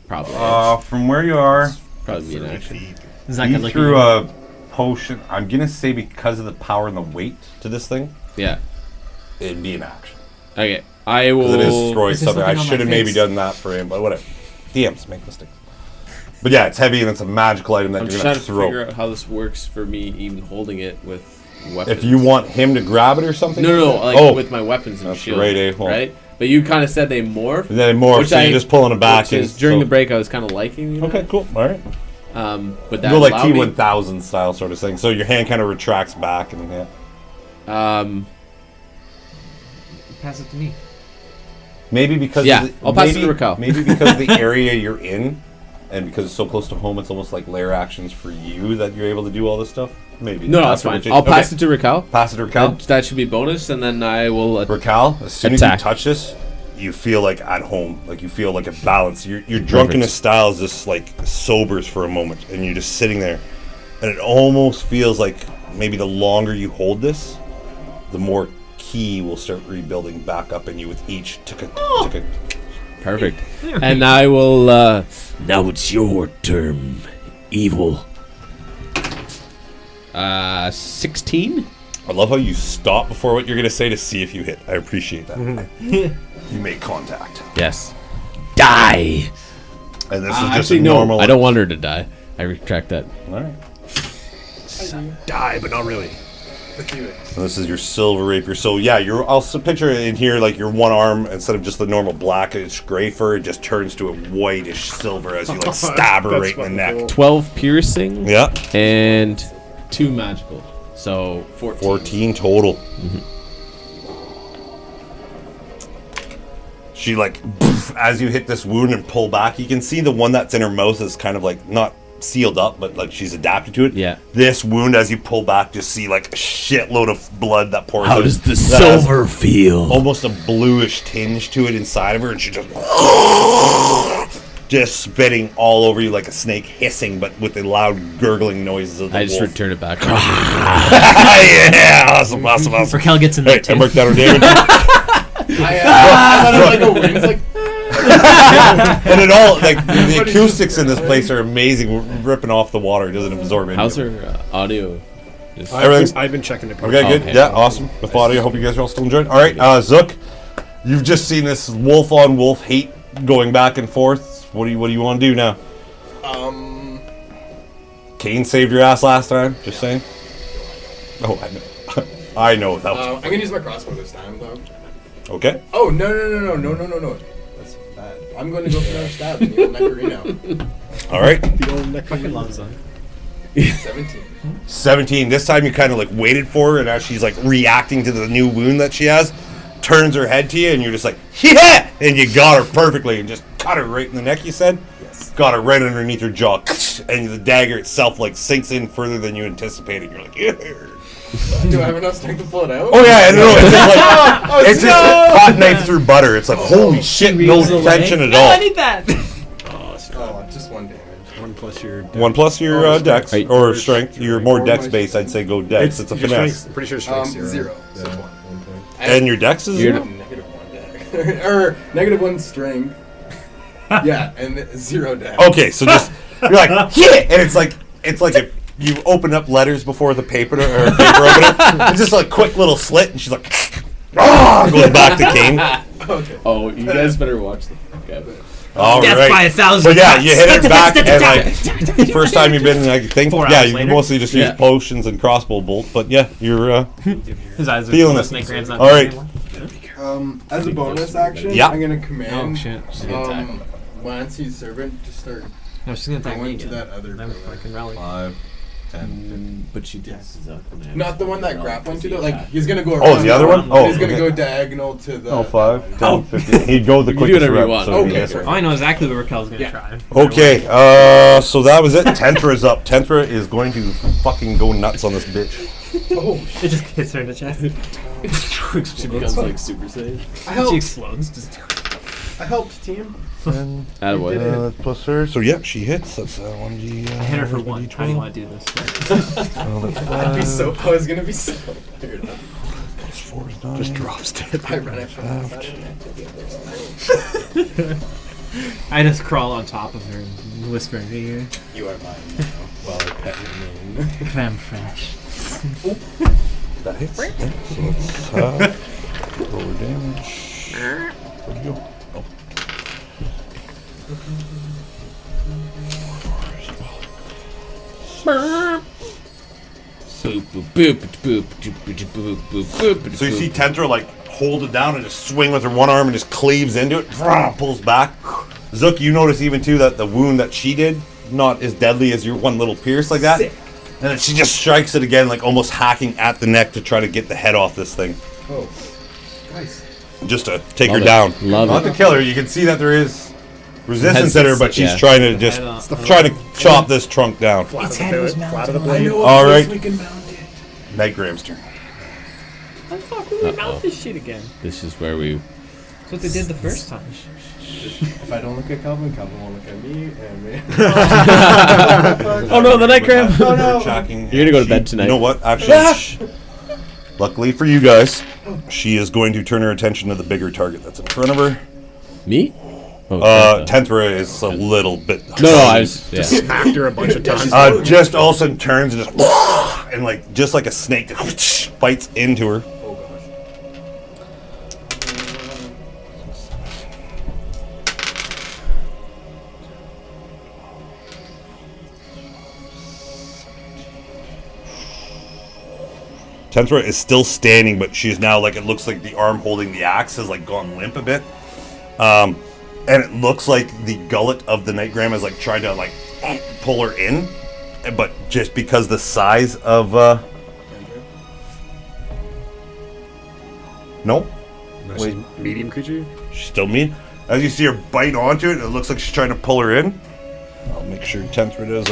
Probably. From where you are, Probably be an action. is that you good threw looking? a potion, I'm gonna say because of the power and the weight to this thing, Yeah. it'd be an action. Okay. I Because it is will. destroy It's just something. I looking on my should have maybe face. done that for him, but whatever. DMs make mistakes. But yeah, it's heavy and it's a magical item that I'm you're trying gonna to throw. figure out how this works for me, even holding it with weapons. If you want him to grab it or something? No, like Oh. with my weapons and That's shield. right, eh? Well- Right? But you kind of said they morph. And then more, Which so you're just pulling it back. Which is, and during so- the break, I was kind of liking. You know? Okay, cool. All right. But that Go like allowed me- T1000 style sort of thing. So your hand kind of retracts back and yeah. Pass it to me. Maybe because Yeah, of the, I'll pass it maybe, to Raquel. Maybe because of the area you're in, and because it's so close to home, it's almost like lair actions for you that you're able to do all this stuff. Maybe. No, that's fine. I'll pass it to Raquel. Pass it to Raquel. That should be bonus, and then I will. Raquel, as soon as Attack. you touch this, you feel like at home. Like you feel like a balance. Your drunkenness style is just like sobers for a moment, and you're just sitting there, and it almost feels like maybe the longer you hold this, the more ki will start rebuilding back up in you with each ticka. Perfect. And I will. Now it's your turn, evil. 16. I love how you stop before what you're gonna say to see if you hit. I appreciate that. You make contact, Yes. Die. and this is just Actually, a no. normal. I don't want her to die. I retract that. All right. Die, but not really. And this is your silver rapier. So yeah, you're. I'll picture it in here like your one arm instead of just the normal blackish gray fur, it just turns to a whitish silver as you like stab her That's right in the fucking neck. cool. 12 piercing. Yeah, And 2 magical. So 14. 14 total. She like as you hit this wound and pull back, you can see the one that's in her mouth is kind of like not sealed up, but like she's adapted to it. Yeah. This wound, as you pull back, just see like a shitload of blood that pours. How out. does the That silver has feel? almost a bluish tinge to it inside of her, and she just spitting all over you like a snake, hissing, but with the loud gurgling noises of the I just wolf. return it back. Yeah, awesome. Raquel gets in there Hey, I too. marked down her damage. I thought it was like a wind. It's like, And it all like the acoustics in this place are amazing. We're ripping off the water; it doesn't absorb into How's it. her audio? Everything's- I've been checking it. Okay, good. Okay. Yeah, awesome. With audio, I hope you guys are all still enjoying. All right, Zook, you've just seen this wolf on wolf hate going back and forth. What do you want to do now? Kane saved your ass last time. Just saying. Oh, I know. I know that. I'm gonna use my crossbow this time, though. Okay. Oh no! That's bad. I'm going to go for another stab in the old Nectarino. All right. The old neck. Fucking love song. 17. 17. This time you kind of like waited for her, and as she's like reacting to the new wound that she has, turns her head to you, and you're just like, yeah! And you got her perfectly and just cut her right in the neck, you said? Yes. Got her right underneath her jaw, and the dagger itself like sinks in further than you anticipated. You're like, yeah. Do I have enough strength to pull it out? Oh yeah, no, it's just like it's just a hot knife through butter. It's like holy shit, no reels away. tension at No, all. I need that. Oh, just 1 damage. 1 plus your. 1 plus your Or dex strength. or strength. You're more Or dex my- based. I'd say go dex. It's a your finesse. strength- Pretty sure strength 0. So Yeah. 1. And your dex is You're- zero? -1 dex. or -1 strength. Yeah, and 0 damage. Okay, so just you're like hit, and it's like if you open up letters before the paper or paper opener. It's just like a quick little slit, and she's like, goes back to Kane. Okay. Oh, you guys better watch the fuck out. All Death right. by 1,000 But yeah, cuts. you hit it back, and like first time you've been, I think, 4 yeah, hours you later. mostly just use Yeah. potions and crossbow bolt. But yeah, you're His eyes are feeling closed, it. Snake Ram's not All right. anymore. As a bonus action, Yeah. I'm gonna command. Oh shit. Lancy's servant to start No, she's gonna attack me going to again. that other. I'm fucking rally. 5, 10, But she tests up. Not the one that grappling to though. Like he's gonna go. Oh, around the other one? Oh, he's gonna okay. go diagonal to the. 5, 10, 15. He'd go the You can do quickest whatever you route. want. So Okay, yes. perfect. Oh, I know exactly what Raquel's gonna Yeah. try. Okay, so that was it. Tentra's up. Tentra is going to fucking go nuts on this bitch. Oh, It just hits her in the chest. She becomes like Super Saiyan. I She helped. explodes. Just I helped, team. Attaboy. Plus her. So yeah, she hits. That's 1d. I hit her for 1. How do you want to do this? I'd be so. I was gonna be so. Weird. Plus 4 is 9. Just drops dead. I ran it from that side. I just crawl on top of her and whisper in her ear. You are mine now. While I pet your mane. Creme fraiche. That hits. Yeah, so let's roll her damage. Where'd you go? Oh. Boop, boop, boop, boop, boop, boop, boop, boop, boop, So you see boop. Tentra like hold it down and just swing with her one arm and just cleaves into it, pulls back. Zook, you notice even too that the wound that she did not as deadly as your one little pierce like that. Sick. And then she just strikes it again, like almost hacking at the neck to try to get the head off this thing, Oh, nice. just to take Love her it. down. Love Not it. to kill her. You can see that there is resistance in her, but she's Yeah. trying to just trying to chop this trunk down. Flat of the blade. Flat of the blade. All right, We can mount it. Nightgram's turn. How the fuck will we mount this shit again? This is where we. That's what they did the first time. If I don't look at Calvin, Calvin won't look at me, and me. Oh no, the Nightgram! Oh no! You're gonna go to bed tonight. You know what? Actually, luckily for you guys, she is going to turn her attention to the bigger target that's in front of her. Me? Oh, Tentra is a little bit. no, I was. Yeah. Smacked her a bunch of times. Just all of a sudden turns and just like a snake, just bites into her. Oh gosh. Tentra is still standing, but she is now like it looks like the arm holding the axe has like gone limp a bit, and it looks like the gullet of the Nightgram is like trying to like pull her in, but just because the size of nope, No, she's a medium creature. she's still mean. As you see her bite onto it, it looks like she's trying to pull her in. I'll make sure Tentra does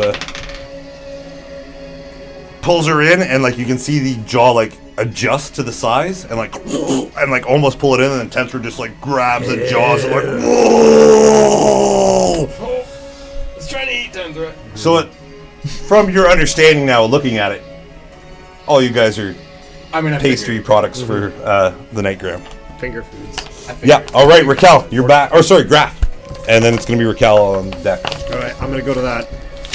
pulls her in, and like you can see the jaw like adjust to the size and like almost pull it in, and then Tentra just like grabs the jaws and like Let's try to eat Tundra. so it, from your understanding now looking at it, all you guys are I mean, I pastry figured. products for the Nightgram. Finger foods. I figured. Yeah, alright, Raquel, you're back. Or sorry, Graf. And then it's gonna be Raquel on deck. All right, I'm gonna go to that.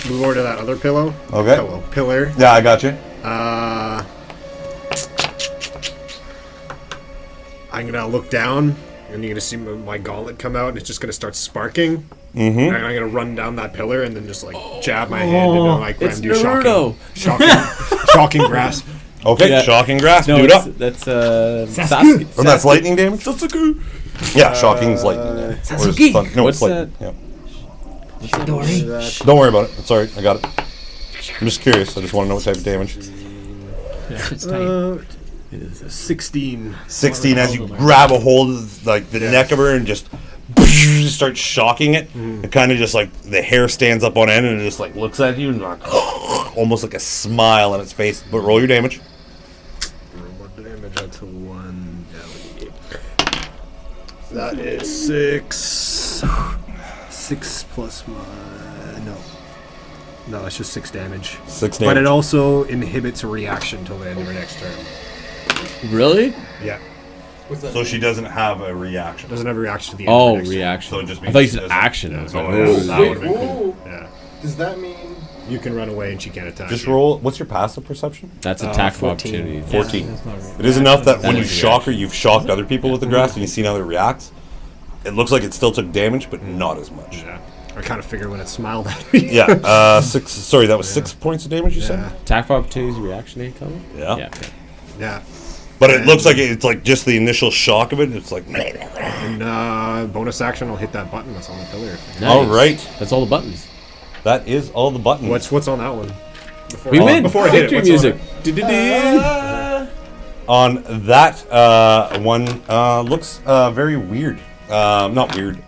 Move over to that other pillow. Okay. Pillar. Yeah, I got you. I'm gonna look down, and you're gonna see my gauntlet come out, and it's just gonna start sparking. Mm-hmm. And I'm gonna run down that pillar, and then just like jab my hand into like It's and do Naruto. shocking grasp. Okay, Yeah. shocking grasp, No, do it up. that's Sasuke. And that's lightning damage? Yeah, shocking's lightning damage. Or is it fun- No, What's it's lightning. that? Yeah. Dory. Don't worry about it. It's alright, I got it. I'm just curious. I just want to know what type of damage. Yeah, it's tight. 16. 16 as you grab a hold of like the neck of her and just start shocking it. It kind of just like the hair stands up on end and it just like looks at you and like almost like a smile on its face. But roll your damage. Roll more damage. That's a 1. That is 6. 6 plus my. No, it's just 6 damage. 6 But damage. it also inhibits a reaction till the end of her next turn. Really? Yeah. What's that? So she doesn't have a reaction. Doesn't have a reaction to the Oh, next turn. reaction. So it just I means thought you she said doesn't- action. Yeah, I was so like, that oh. would've been cool. Whoa. Yeah. Does that mean? You can run away and she can't attack Just you. roll. What's your passive perception? That's attack of 14. opportunity. 14. That's not right. It is enough that when That you is shock her, you've shocked other people with the grass, and you see how it reacts. It looks like it still took damage, but not as much. Yeah. I kind of figured when it smiled at me. Yeah. 6. Sorry, that was 6 points of damage. You Yeah. said. Attack of opportunity is a reaction, eh, Colin? Yeah. Yeah. Okay. Yeah. But it looks like it's like just the initial shock of it. It's like. And bonus action, I'll hit that button that's on the pillar. Nice. All right. That's all the buttons. That is all the buttons. What's on that one? Before We win. Before I hit it, Victory what's on music. it? Du-du-du. On that one looks very weird. Not weird.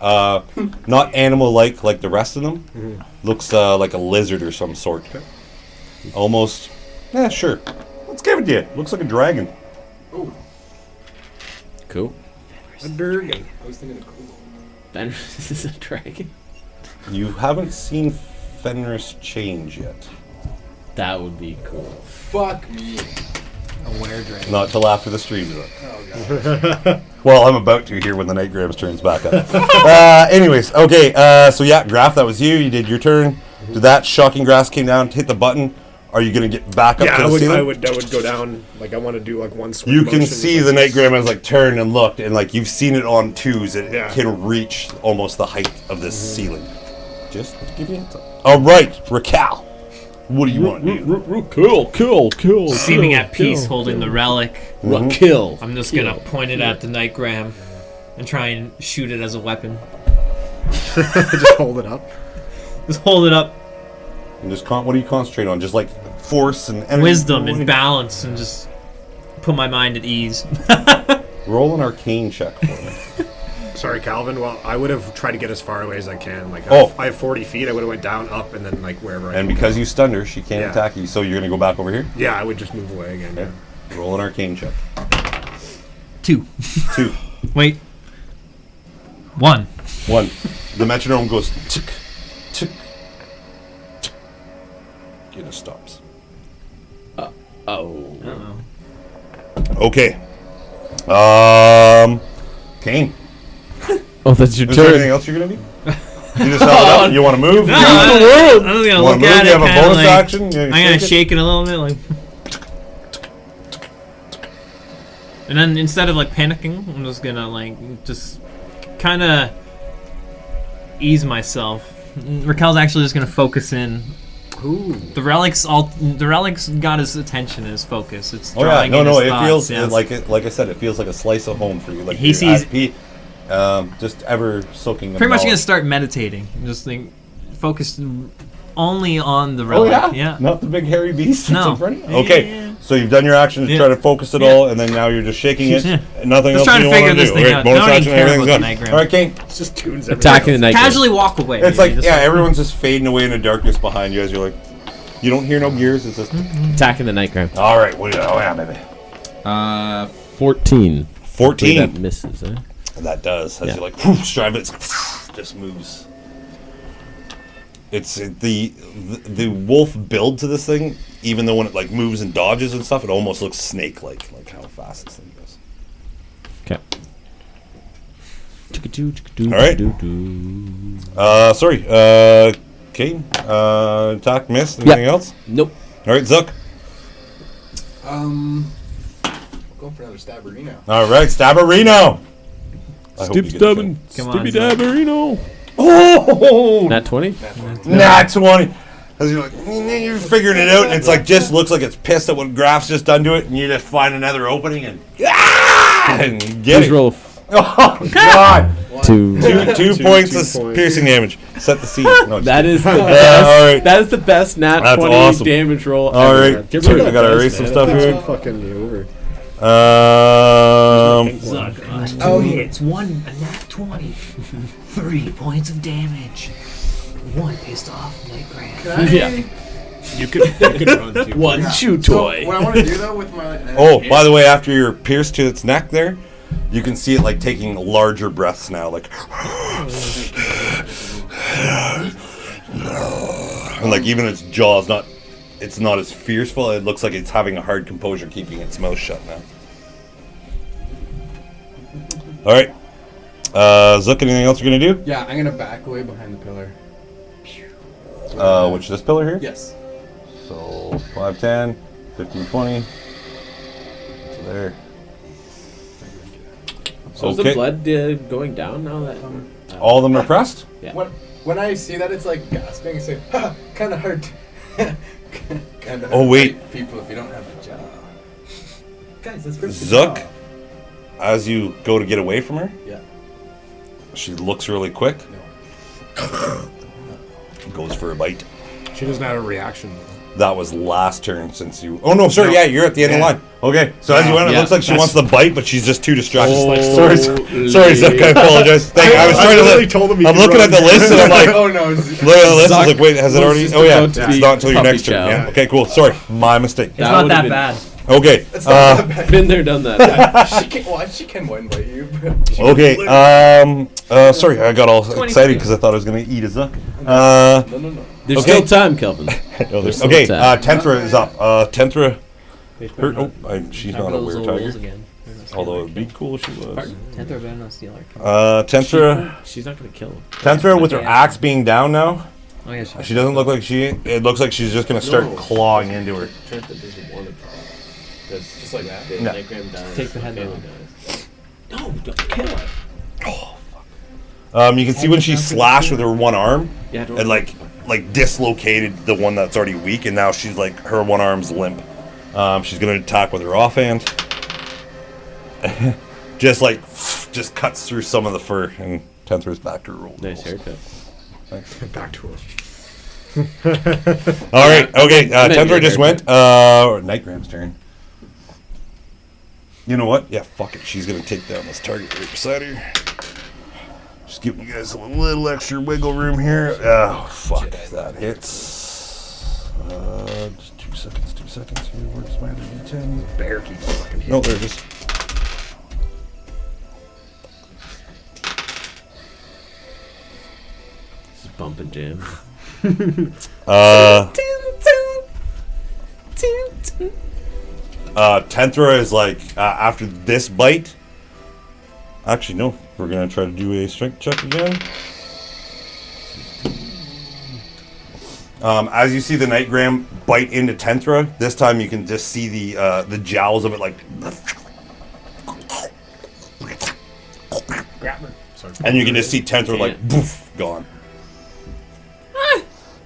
Not animal-like like the rest of them. Looks like a lizard or some sort. Almost. Yeah, sure. Let's give it to you. Looks like a dragon. Oh, Cool. A Durgan. I was thinking of cool. Then this is a dragon. You haven't seen Fenris change yet. That would be cool. Fuck me. Not till after the stream, though. Well, I'm about to here when the Nightgrams turns back up. Anyways, okay. So yeah, Graf, that was you. You did your turn. Did that shocking grass came down, hit the button. Are you gonna get back up Yeah, to the ceiling? I would go down. Like I want to do like one swing. You can motion. see the Nightgram has like turned and looked, and like you've seen it on twos. It Yeah. can reach almost the height of this ceiling. Just to give you a heads up. All right, Raquel. What do you want to do? Kill. Seeming at peace, holding the relic. Kill. I'm just gonna point it at the Nightgram and try and shoot it as a weapon. Just hold it up. Just hold it up, And just what do you concentrate on? Just like force and energy. wisdom and balance, and just put my mind at ease. Roll an arcane check for me. Sorry, Calvin. Well, I would have tried to get as far away as I can. Like, Oh. I have 40 feet. I would have went down, up, and then like wherever. I And can because go. you stunned her, she can't Yeah. attack you. So you're gonna go back over here. Yeah, I would just move away again. Okay. Roll an arcane check. 2. 2. Wait. 1. 1. The metronome goes tick, tick, tick. It just stops. Oh. Okay. Kane. Oh, that's your Is there anything turn. else you're gonna do? You just held it up. You want to move? No, You I'm just gonna wanna look move? at You it. have a Kinda bonus like, action? You I'm gonna shake it? shake it a little bit, like. And then instead of like panicking, I'm just gonna like just kind of ease myself. Raquel's actually just gonna focus in. Ooh. The relic's got his attention and his focus. It's Oh yeah, drawing no, in no. his It thoughts, feels yes. like I said, it feels like a slice of home for you. Like He you're sees- at peace, just ever soaking. Pretty much gonna knowledge. start meditating. Just think, focused only on the Oh relic. yeah, not the big hairy beast that's No. in front of you. Yeah, Okay, yeah, yeah. so you've done your action to Yeah. try to focus it Yeah. all, and then now you're just shaking it. Yeah. And nothing Just else trying you to figure want to this do. thing Okay, out. bonus I don't action, even care everything's about done. the Nightgram. All right, Kane. It's just tunes. Attacking the Nightgram. Casually walk away. It's maybe, like just yeah, everyone's just fading away into darkness behind you as you're like, you don't hear no gears. It's just Attacking the Nightgram. all right. What? Oh yeah, baby. 14. 14. That misses, eh? That does. As Yeah. you like strive it, just moves. It's the wolf build to this thing. Even though when it like moves and dodges and stuff, it almost looks snake-like, like how fast this thing goes. Okay. All right. Sorry. Kane. Attack, miss. Anything else? Nope. All right, Zuck. Go for another stabberino. All right, Stabberino. I hope you get the thing. Come on, Zuck. Oh, Nat 20? Nat 20. As you're like, you're figuring it out, and it's like just looks like it's pissed at what Graf's just done to it, and you just find another opening and and you get Please it. roll Oh God! 2. Two points of 2 points. piercing damage. Set the scene. No, That is the all best. right. That is the best nat That's 20 awesome. damage roll All ever. right. Sorry, I gotta erase some stuff here. Fucking me over. Oh, yeah, it's a nat 20. 3 points of damage. 1 pissed off Nightgram. Yeah. You could run too. One chew So toy. what I want to do though with my Oh, by the way, after you're pierced to its neck there, you can see it like taking larger breaths now, like and like even its jaw's not. It's not as fearful. It looks like it's having a hard composure keeping its mouth shut now. All right. Zook, anything else you're gonna do? Yeah, I'm gonna back away behind the pillar. Which this pillar here? Yes. So 5, 10, 15, 20. So there. So is the blood going down now that All of them are pressed? yeah. When I see that, it's like gasping. It's like, kind of hurt. Kind of. Oh, wait. People, if you don't have a job. Guys, let's rip the Zook, jaw. as you go to get away from her, Yeah. she looks really quick. No. Goes for a bite. She doesn't have a reaction. That was last turn since you. Oh no, sorry. Yeah, you're at the end of the Yeah. line. Okay, so as you went, it Yeah, looks like she that's- wants the bite, but she's just too distracted. Holy- Sorry, Zook. I apologize. I was trying to. literally told him he I'm could looking at run. the list and I'm like, Oh no. look at the list. I was like, wait, has it was already? just Oh yeah, about to it's be not until your puppy next turn. chow. Yeah. Okay, cool. Sorry, my mistake. It's That not would've that been- bad. Okay. It's not that bad. Been there, done that. She can one bite you. Okay. Sorry, I got all excited because I thought I was gonna eat a Zook. No. There's Okay. still time, Kelvin. Okay. Tenthra is up. Tenthra. She's not a Those weird little tiger. wolves again. Although it'd be cool if she was. Tenth or better not steal our Tenthra. She's not gonna kill him. Tenthra with her axe being down now. Oh yeah, She doesn't look like she. It looks like she's just gonna start clawing into her. Trent doesn't want to draw. That's Just like that. the Yeah. Nightgram dies. Take the head Family down. dies. No, don't kill her. You can see when she slashed with her one arm, Yeah, don't. it like dislocated the one that's already weak, and now she's like her one arm's limp. She's gonna attack with her offhand. just cuts through some of the fur, and Tenthra's back to her roll. Nice haircut. Back to her. All right, okay. meant Tenthra your just went. Nightgram's turn. You know what? Yeah, fuck it. She's gonna take down this target right beside her. Just giving you guys a little extra wiggle room here. Oh, fuck. That hits. Just 2 seconds. 2 seconds. Here, where's my other D10? Bear keeps fucking hitting. No, there it is. This is bump and jam. Tenthra is like, after this bite. Actually, no. We're going to try to do a strength check again. As you see the Nightgram bite into Tenthra, this time you can just see the jowls of it like. And you can just see Tenthra like, boof, gone.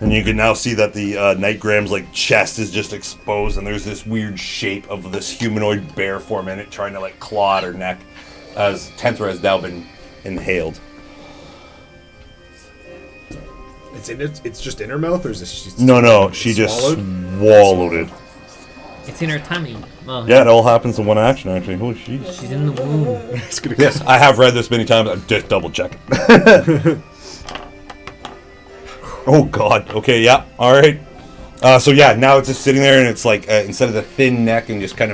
And you can now see that the Nightgram's like chest is just exposed, and there's this weird shape of this humanoid bear form in it, trying to like claw at her neck, as Tenthra has now been inhaled. It's just in her mouth, or is this just No, she just swallowed it. It's in her tummy. Oh, Yeah, it all happens in one action, actually. Holy shit. she's in the womb. It's gonna Yes, I have read this many times. I'm just double checking. Oh god. Okay. Yeah. All right. So yeah, now it's just sitting there, and it's like instead of the thin neck and just kind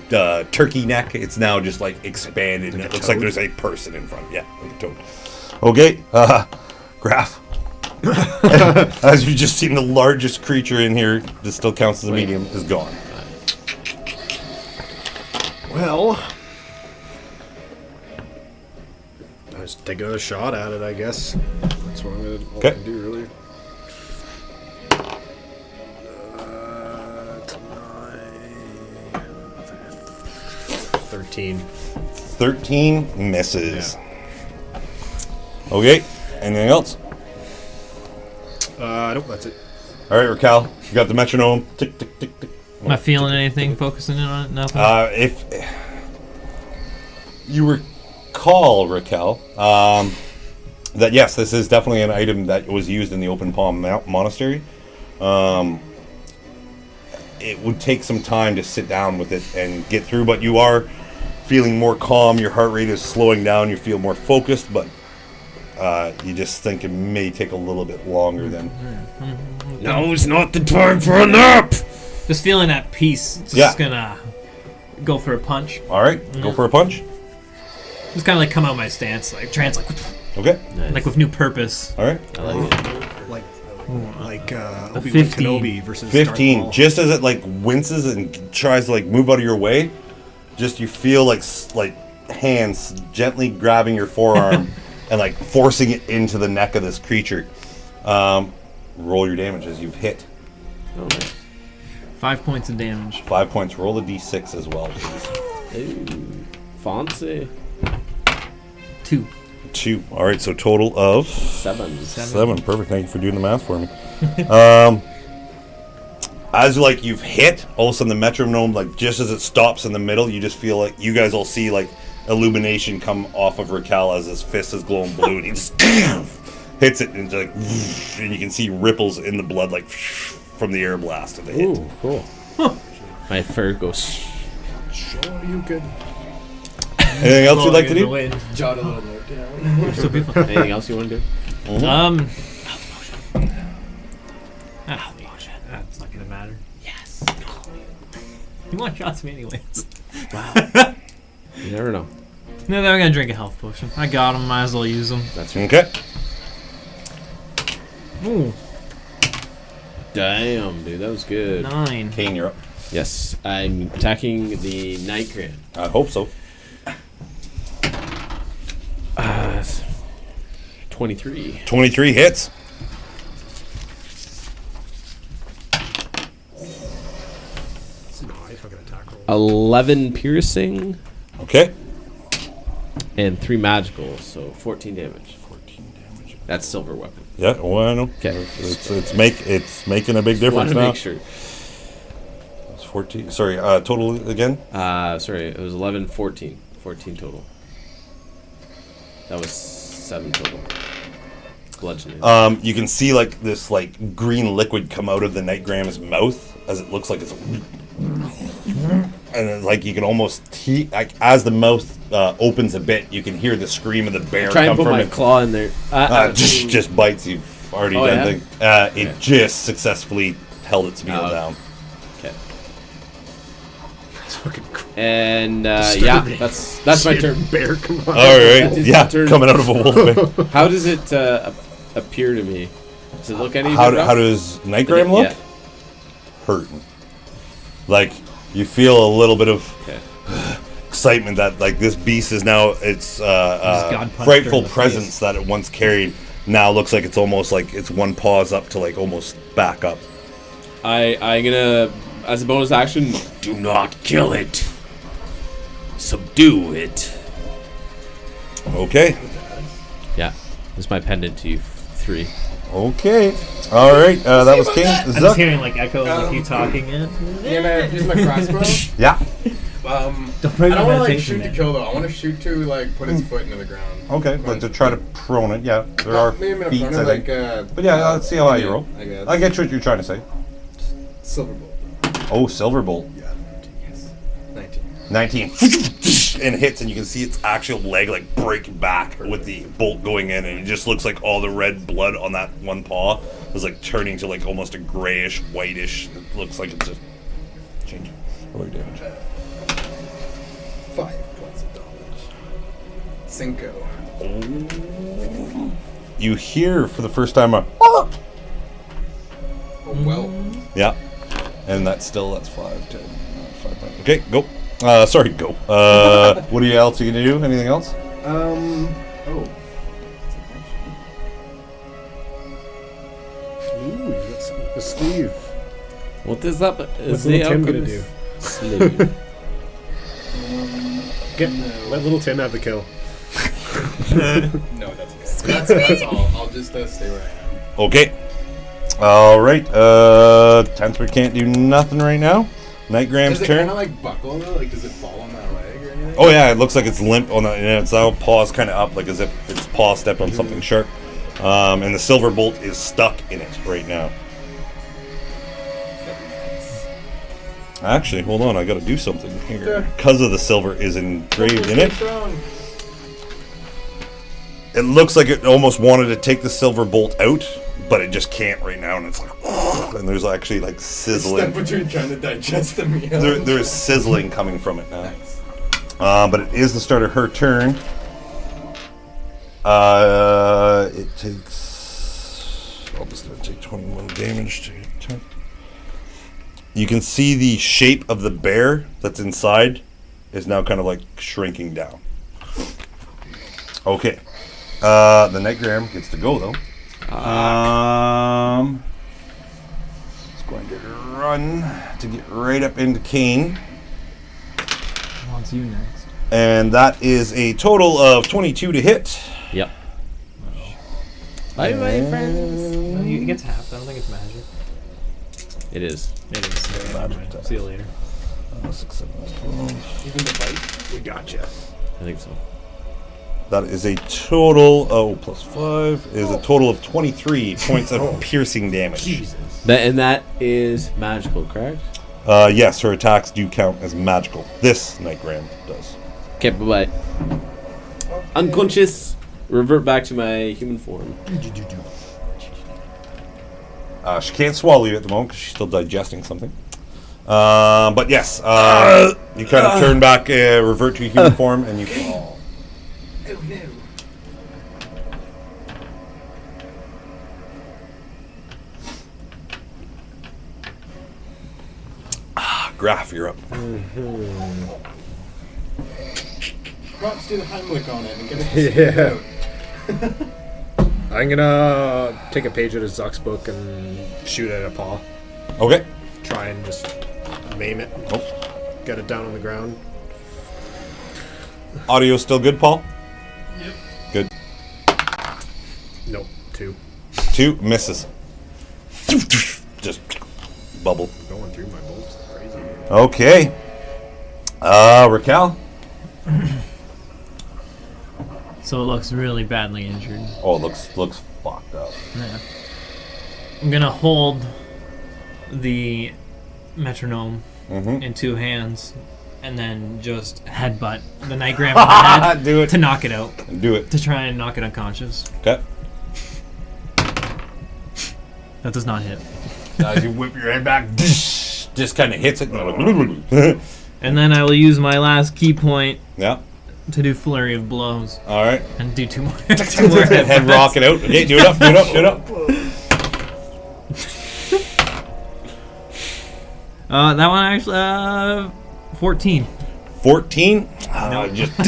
of turkey neck, it's now just like expanded, and it looks like there's a person in front. Yeah, like a toad. Okay. Graph. As you've just seen, the largest creature in here that still counts as a medium is gone. Well, I was taking a shot at it, I guess. That's what I'm gonna Okay. do, really. 13. 13 misses. Okay. Anything else? Nope, that's it. All right, Raquel. You got the metronome. Tick, tick, tick, tick. Am I feeling anything? Focusing in on it? Nothing. If you recall, Raquel, that yes, this is definitely an item that was used in the Open Palm Monastery. It would take some time to sit down with it and get through, but you are feeling more calm. Your heart rate is slowing down. You feel more focused, but you just think it may take a little bit longer than. Now's not the time for a nap! Just feeling at peace. Just Yeah. gonna go for a punch. All right, go for a punch. Just kind of like come out my stance, like trans, Okay. like with new purpose. All right. I like it. Like Obi-Wan 15. Kenobi versus 15. Darth Maul. Just as it like winces and tries to like move out of your way, just you feel like hands gently grabbing your forearm and like forcing it into the neck of this creature. Roll your damage as you've hit. Oh, nice. 5 points of damage. 5 points. Roll a d6 as well, please. Ooh, fancy. 2. 2. All right, so total of 7. 7. Perfect. Thank you for doing the math for me. As like you've hit, all of a sudden the metronome, like just as it stops in the middle, you just feel like you guys all see like illumination come off of Raquel as his fist is glowing blue, and he just hits it, and like, and you can see ripples in the blood like from the air blast of the hit. Ooh, cool. My fur goes. Sure, you could. Anything else you'd like to do? Jot a little note down. So beautiful. Anything else you want to do? That's not gonna matter. Yes. You want shots of me anyways. You never know. No, then I'm gonna drink a health potion. I got them. Might as well use them. That's right. Okay. Ooh, Damn, dude, that was good. 9. Kane, you're up. Yes, I'm attacking the Nightgarm. I hope so. 23. 23 hits. I fucking attack roll. 11 piercing Okay. and 3 magical, so 14 damage. 14 damage. That's silver weapon. Yeah, well, I know. Okay. It's making a big difference Want to now. make sure. It's 14. Sorry, total again. Sorry, it was 11, 14. 14 total. That was 7 total. Bludgeoning. You can see like this like green liquid come out of the Nightgram's mouth as it looks like it's, and then, like you can almost like as the mouth opens a bit, you can hear the scream of the bear Try and come put from my it. claw in there. Just bites. You've already Oh, done yeah? thing. It just successfully held its meal Oh. down. Okay. That's fucking cool. And yeah, Disturbing. that's my turn. Bear, come on. All right, That is yeah, my turn. coming out of a wolf bear. How does it appear to me? Does it look any How different? does Nightgram look? Yeah. Hurting. Like you feel a little bit of Okay. excitement that like this beast is now its God punched her frightful in the presence face. that it once carried now looks like it's almost like it's one paws up to like almost back up. I'm gonna, as a bonus action, do not kill it. Subdue it. Okay. Yeah, this is my pendant to you. 3. Okay. All right. That was King. I'm just Zuck. hearing like echoes of you talking. Yeah, man, here's my crossbow. Yeah. Don't bring I don't want to like meditation, shoot to man. kill though. I want to shoot to like put its foot into the ground. Okay. Like to try to prone it. Yeah. There are Maybe I'm gonna feats, prone I it think. like. But yeah, let's see how high you roll. I guess. I get what you're trying to say. Silver bolt. Oh, silver bolt. Yeah. Yes. 19. 19 and hits, and you can see its actual leg like break back with the bolt going in, and it just looks like all the red blood on that one paw is like turning to like almost a grayish, whitish. It looks like it's just changing. Roll your damage. 5 points of damage. Cinco. You hear for the first time a Oh well. yeah, and that's 5, 10, 5 points. Okay, go. Sorry, go. What else are you gonna do? Anything else? Oh. Ooh, you got some up the sleeve. What is up? What's little Tim gonna do? Sleeve. Let little Tim have the kill. No, that's okay. That's all. I'll just stay where I am. Okay. All right. Tensford can't do nothing right now. Nightgram's Does it turn. kind of like buckle though? Like, does it fall on that leg or anything? Oh yeah, it looks like it's limp on the. And its now paws kind of up, like as if its paw stepped on something sharp. And the silver bolt is stuck in it right now. Actually, hold on, I got to do something here because of the silver is engraved in it. It looks like it almost wanted to take the silver bolt out, but it just can't right now, and it's like, and there's actually like Step sizzling. between trying to digest the meal. There's sizzling coming from it now. But it is the start of her turn. It takes. I'm just gonna take 21 damage to attack. You can see the shape of the bear that's inside is now kind of like shrinking down. Okay. The Nightgram gets to go, though. It's going to run to get right up into Kane. On to you next. And that is a total of 22 to hit. Yep. Bye, my friends. No, it gets half. I don't think it's magic. It is. It is. Never mind. See you later. 6, 7, 12. Even the bite. We gotcha. I think so. That is a total, plus 5, is a total of 23 points of piercing damage. Jesus. And that is magical, correct? Yes, her attacks do count as magical. This Nightgram does. Okay, bye-bye. Unconscious. Revert back to my human form. She can't swallow you at the moment because she's still digesting something. But yes, you kind of turn back, revert to your human form, and you fall. Oh no. Graph, you're up. Props do the Heimlich on it and get it. Yeah. I'm gonna take a page out of Zuck's book and shoot at a paw. Okay. Try and just maim it. Oh. Get it down on the ground. Audio still good, Paul? Yep. Good. Nope. 2. 2 misses. Just bubble. Going through my bolts. Crazy. Okay. Raquel? So it looks really badly injured. Oh, it looks fucked up. Yeah. I'm gonna hold the metronome in 2 hands and then just headbutt the Nightgram on the head Do it. to knock it out. Do it. To try and knock it unconscious. Okay. That does not hit. As you whip your head back, just kind of hits it. And then I will use my last key point Yeah. to do flurry of blows All right. and do 2 more. 2 more Head headbutts. rocking out. Okay, do it up. Do it up. Do it up. That one actually, 14. 14. Just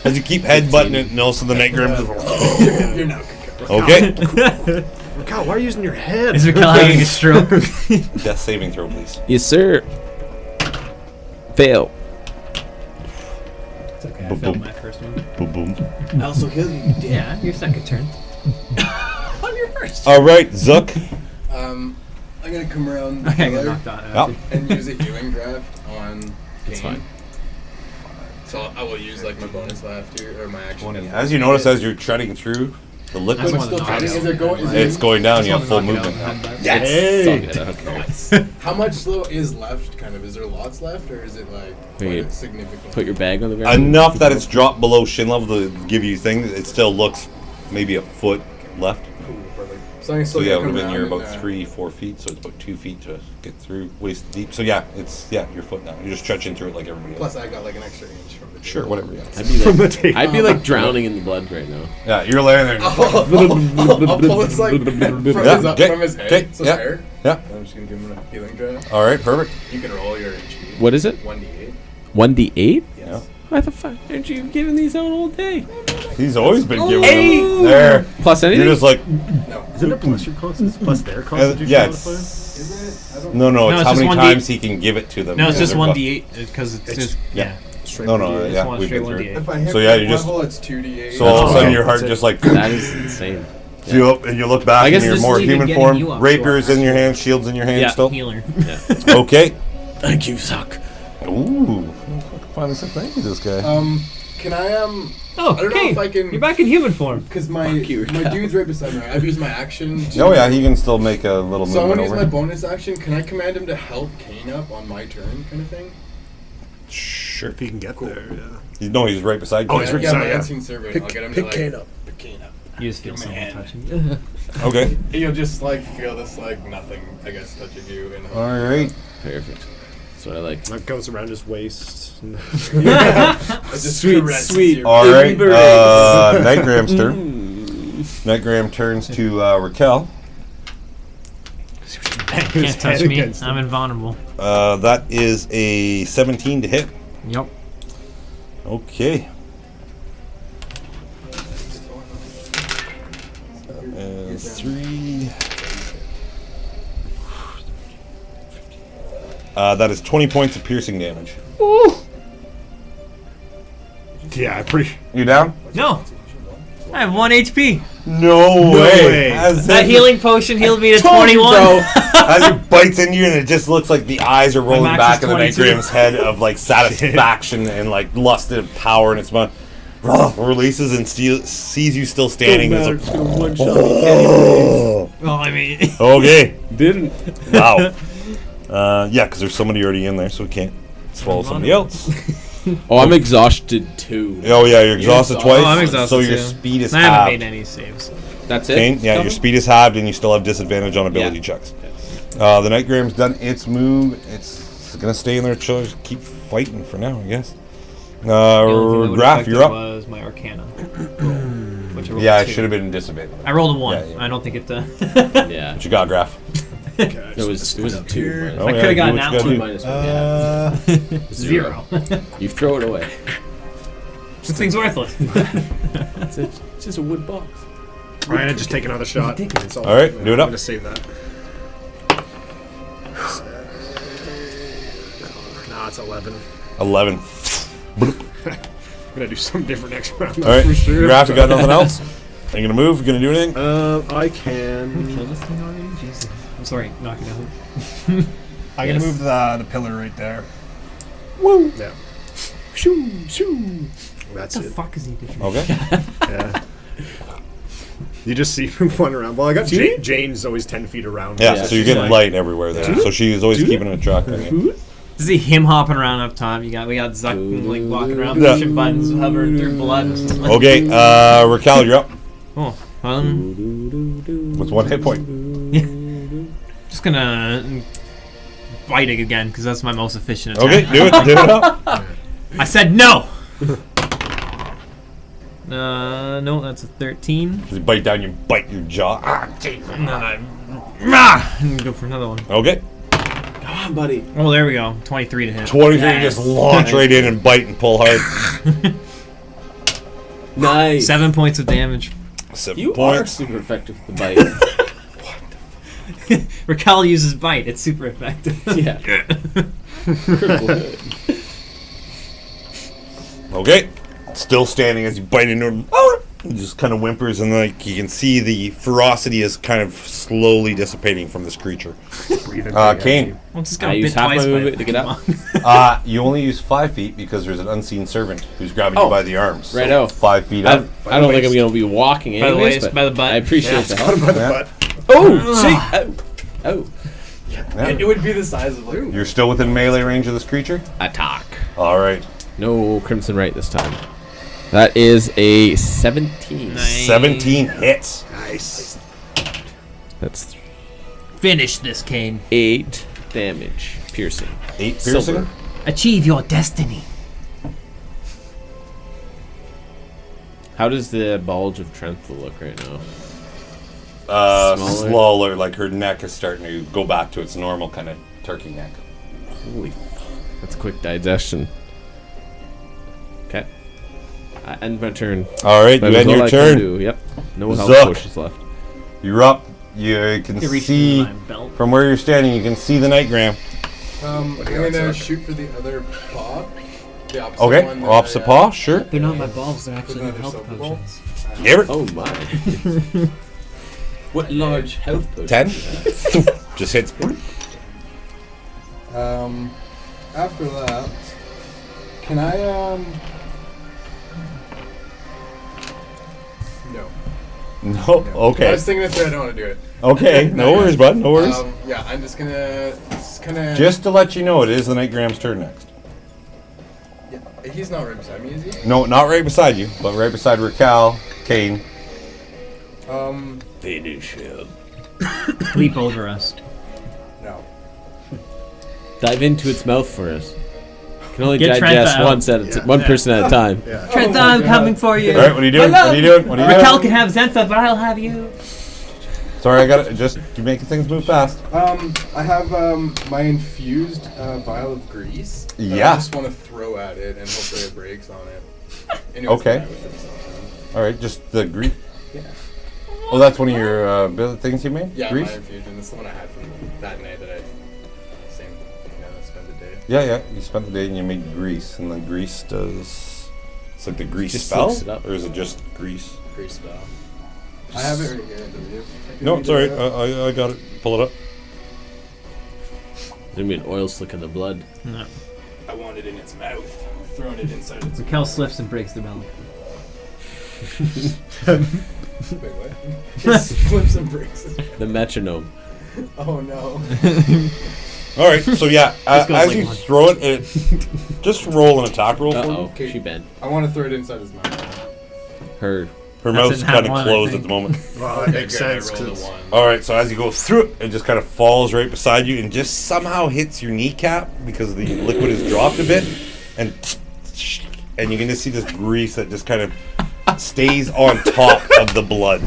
as you keep headbutting it, and also the Nightgram just. You're now Okay. Raquel, why are you using your head? Is Raquel having a stroke? Death saving throw, please. Yes, sir. Fail. It's okay, I Boom, failed boom. my first one. Boom, boom. I also killed you. Yeah, your second turn. On your first. All right, Zook. I'm gonna come around the Okay, I got pillar knocked out. Yep. and use a healing draft on Kane. That's fine. So I will use like my bonus left here or my action. As you notice, as you're treading through the liquid, That's It's still knock treading. out. Is it going? Is it it's going down. Just You have wanna full knock it movement out. now. Headbutt. Yes. Okay. How much slow is left? Kind of. Is there lots left, or is it like Wait, quite significant? Put your bag on the ground. Enough that it's dropped below shin level to give you things. It still looks maybe a foot left. Cool, perfect. So I can So still yeah, it would come have been you're around about and, 3-4 feet. So it's about 2 feet to get through waist deep. So yeah, it's your foot now. You're just stretching through it like everybody else. Plus, I got like an extra inch from the table. Sure, whatever. Yeah, I'd be like drowning in the blood right now. yeah you're laying there. I'll pull this like from, Yeah, okay, from his head. okay, So yeah. fair. Yeah. I'm just gonna give him a healing draft. All right, perfect. You can roll your HP. What is it? 1d8. 1d8? Yeah. Why the fuck aren't you giving these out all day? He's always been giving Hey! them. There. Plus anything? You're just like, No. Isn't it plus your constitution? Plus their constitution yeah, modifier? it's. Isn't it? I don't No, No, it's it's how just many 1D. times he can give it to them. No, it's just They're 1d8 because it's just Yeah. Straight No, D8. no, Just yeah, one we've straight been through it. 1d8. If I hit So, yeah, my you just- level, it's 2d8. So all of a sudden Okay. your heart That's just like. That is insane. So you up and you look back I guess and you're this more is even human getting form. you up to Rapiers our in your hand, shields in your hand Yeah. still. Healer. Okay. Thank you, suck. Ooh. Finally said thank you to this guy. Can I Oh, I don't know Kane, if I can. you're back in human form. Because my you, my dude's right beside me. I've used my action. To, Oh yeah, he can still make a little So I'm movement gonna use over. my bonus action. Can I command him to help Kane up on my turn, kind of thing? Sure. If you can get there, yeah. No, he's right beside you. Oh, he's right yeah, beside my you. unseen servant. I'll get him to like Kane up. pick Kane up. You just feel Give someone me a hand. touching you. Okay. You'll just like feel this like nothing, I guess, touching you. And All right. Perfect. That's what I like. That goes around his waist. Sweet. All right. Embrace. Nightgram's turn. Nightgram turns to Raquel. Can't touch me. I'm invulnerable. That is a 17 to hit. Yep. Okay. is 3. That is 20 points of piercing damage. Yeah, I'm pretty. You down? No. I have 1 HP. No way. way. That healing potion healed me to 21. As it bites into you, and it just looks like the eyes are rolling max back is in the 22. Nightgram's head of like satisfaction and like lust and power in its mouth. Releases and sees you still standing. Doesn't It's matter, like, it's gonna one shot. oh. Well, I mean, Okay. Didn't. Wow. Yeah, because there's somebody already in there, so we can't swallow somebody else. Oh, I'm exhausted too. Oh yeah, you're exhausted twice. Oh, I'm exhausted so your too. speed is I haven't halved. made any saves. That's it. Kane, yeah, your speed is halved, and you still have disadvantage on ability Yeah. checks. The Nightgram's done its move. It's gonna stay in there. Just keep fighting for now, I guess. The only thing that would Graph, affect you're it up. Was my Arcana. Which I rolled Yeah, a it 2. should have been disadvantage. I rolled a 1. Yeah, yeah. I don't think it. Yeah. What you got, Graph? It was a 2. Oh, I yeah, could have do gotten what that you gotta one. do. Minus 1. Yeah. 0. You throw it away. This thing's worthless. It's just a wood box. Ryan, just take another shot. That's All right, do it I'm up. gonna save that. Nah, it's 11. 11. I'm gonna do something different next round. All right, for sure. Graph, you got nothing else? Are you gonna move? You gonna do anything? I can. Kill this thing already? Jesus. I'm sorry, knock it out. I'm Yes. gonna move the pillar right there. Woo! Yeah. Shoo, shoo. That's What the it. fuck is he doing? Okay. Yeah. You just see him one around. Well, I got Jane's always 10 feet around. Yeah, Yeah, so you're she's getting like- light everywhere there. So she's always keeping a track on you. See him hopping around up top. We got Zuck like walking around pushing buttons, hovering through blood. Okay, Raquel, you're up Oh, with 1 hit point. just gonna bite it again because that's my most efficient attack. Okay, do it up. I said no. No, that's a 13. As you bite down, you bite your jaw. Ah, jeez. And then and go for another one. Okay, Come on, buddy. Oh, there we go. 23 to hit. 23, you just launch right in and bite and pull hard. Nice. 7 points of damage. 7 You are points. super effective with the bite. Raquel uses bite. It's super effective. Yeah. Critical hit. Okay, still standing as you bite into him. It just kind of whimpers, and like you can see the ferocity is kind of slowly dissipating from this creature. Kane, Well, just I got use bit half twice my by movement a to get up. Pokemon. you only use 5 feet because there's an unseen servant who's grabbing you Oh, by the arms. So righto. 5 feet I up. don't think I'm gonna be walking By the anyways, waist, but by the butt. I appreciate the help. By the Yeah. butt. Oh, see. Oh. Yeah. It would be the size of like. You're still within melee range of this creature? Attack. All right. No Crimson Right this time. That is a 17. Nice. 17 hits. Nice. That's Finish this, Kane. 8 damage. Piercing. 8 piercing. Silver. Achieve your destiny. How does the bulge of Trenthal look right now? Smaller? Smaller, like her neck is starting to go back to its normal kind of turkey neck. Holy fuck. That's quick digestion. Okay. I end my turn. All right, That you is end all your I can turn. do. Yep. No health Zuck. potions left. You're up. You can You reach see into my belt. from where you're standing. You can see the Nightgram. I'm do you got, gonna Zuck? shoot for the other paw. The opposite Okay, one that opposite I, paw. Sure. They're not my balls, they're actually my Another health silver ball. potions. Give it. Oh my. What large health potion? 10. Just hits. After that, can I No. No. I Okay. was thinking it through. I don't want to do it. Okay. No worries, bud. No worries. Yeah, I'm just gonna. Just to let you know, it is the Nightgram's turn next. Yeah, he's not right beside me, is he? No, not right beside you, but right beside Raquel, Kane. Finish him. Leap over us. No. Dive into its mouth for us. Can only Get digest Trentha out. once at a one person at a time. Trent, I'm coming for you. All right, what are you doing? What are you doing? What are you Raquel doing? can have Zentha, but I'll have you. Sorry, I got it. Just you making things move fast. I have my infused vial of grease. that Yeah. I just want to throw at it and hopefully it breaks on it. Okay. All right, just the Greek. Yeah. Oh, that's one of your things you made? Yeah, Grease? my infusion. It's the one I had from that night that I spent the day. Yeah. You spent the day and you made grease. And then grease does... It's like the grease Just spell? flicks it up. Or is it just grease? Grease spell. I have it right here. No, it's alright. I got it. Pull it up. There's gonna be an oil slick in the blood. No. I want it in its mouth. Throwing it inside its Raquel slips and breaks the belly. Wait, what? Just flips and breaks it. The metronome. Oh no. Alright, so yeah, This goes as like you one. throw it, just roll an attack roll for me. Uh-oh, she bent. I want to throw it inside his mouth. Her. Her That's mouth's in that kind of one, I closed at think. the moment. Well, that makes sense. I rolled a 'cause- 1. Alright, so as you go through it, it just kind of falls right beside you and just somehow hits your kneecap because the liquid has dropped a bit. And you can just see this grease that just kind of stays on top of the blood.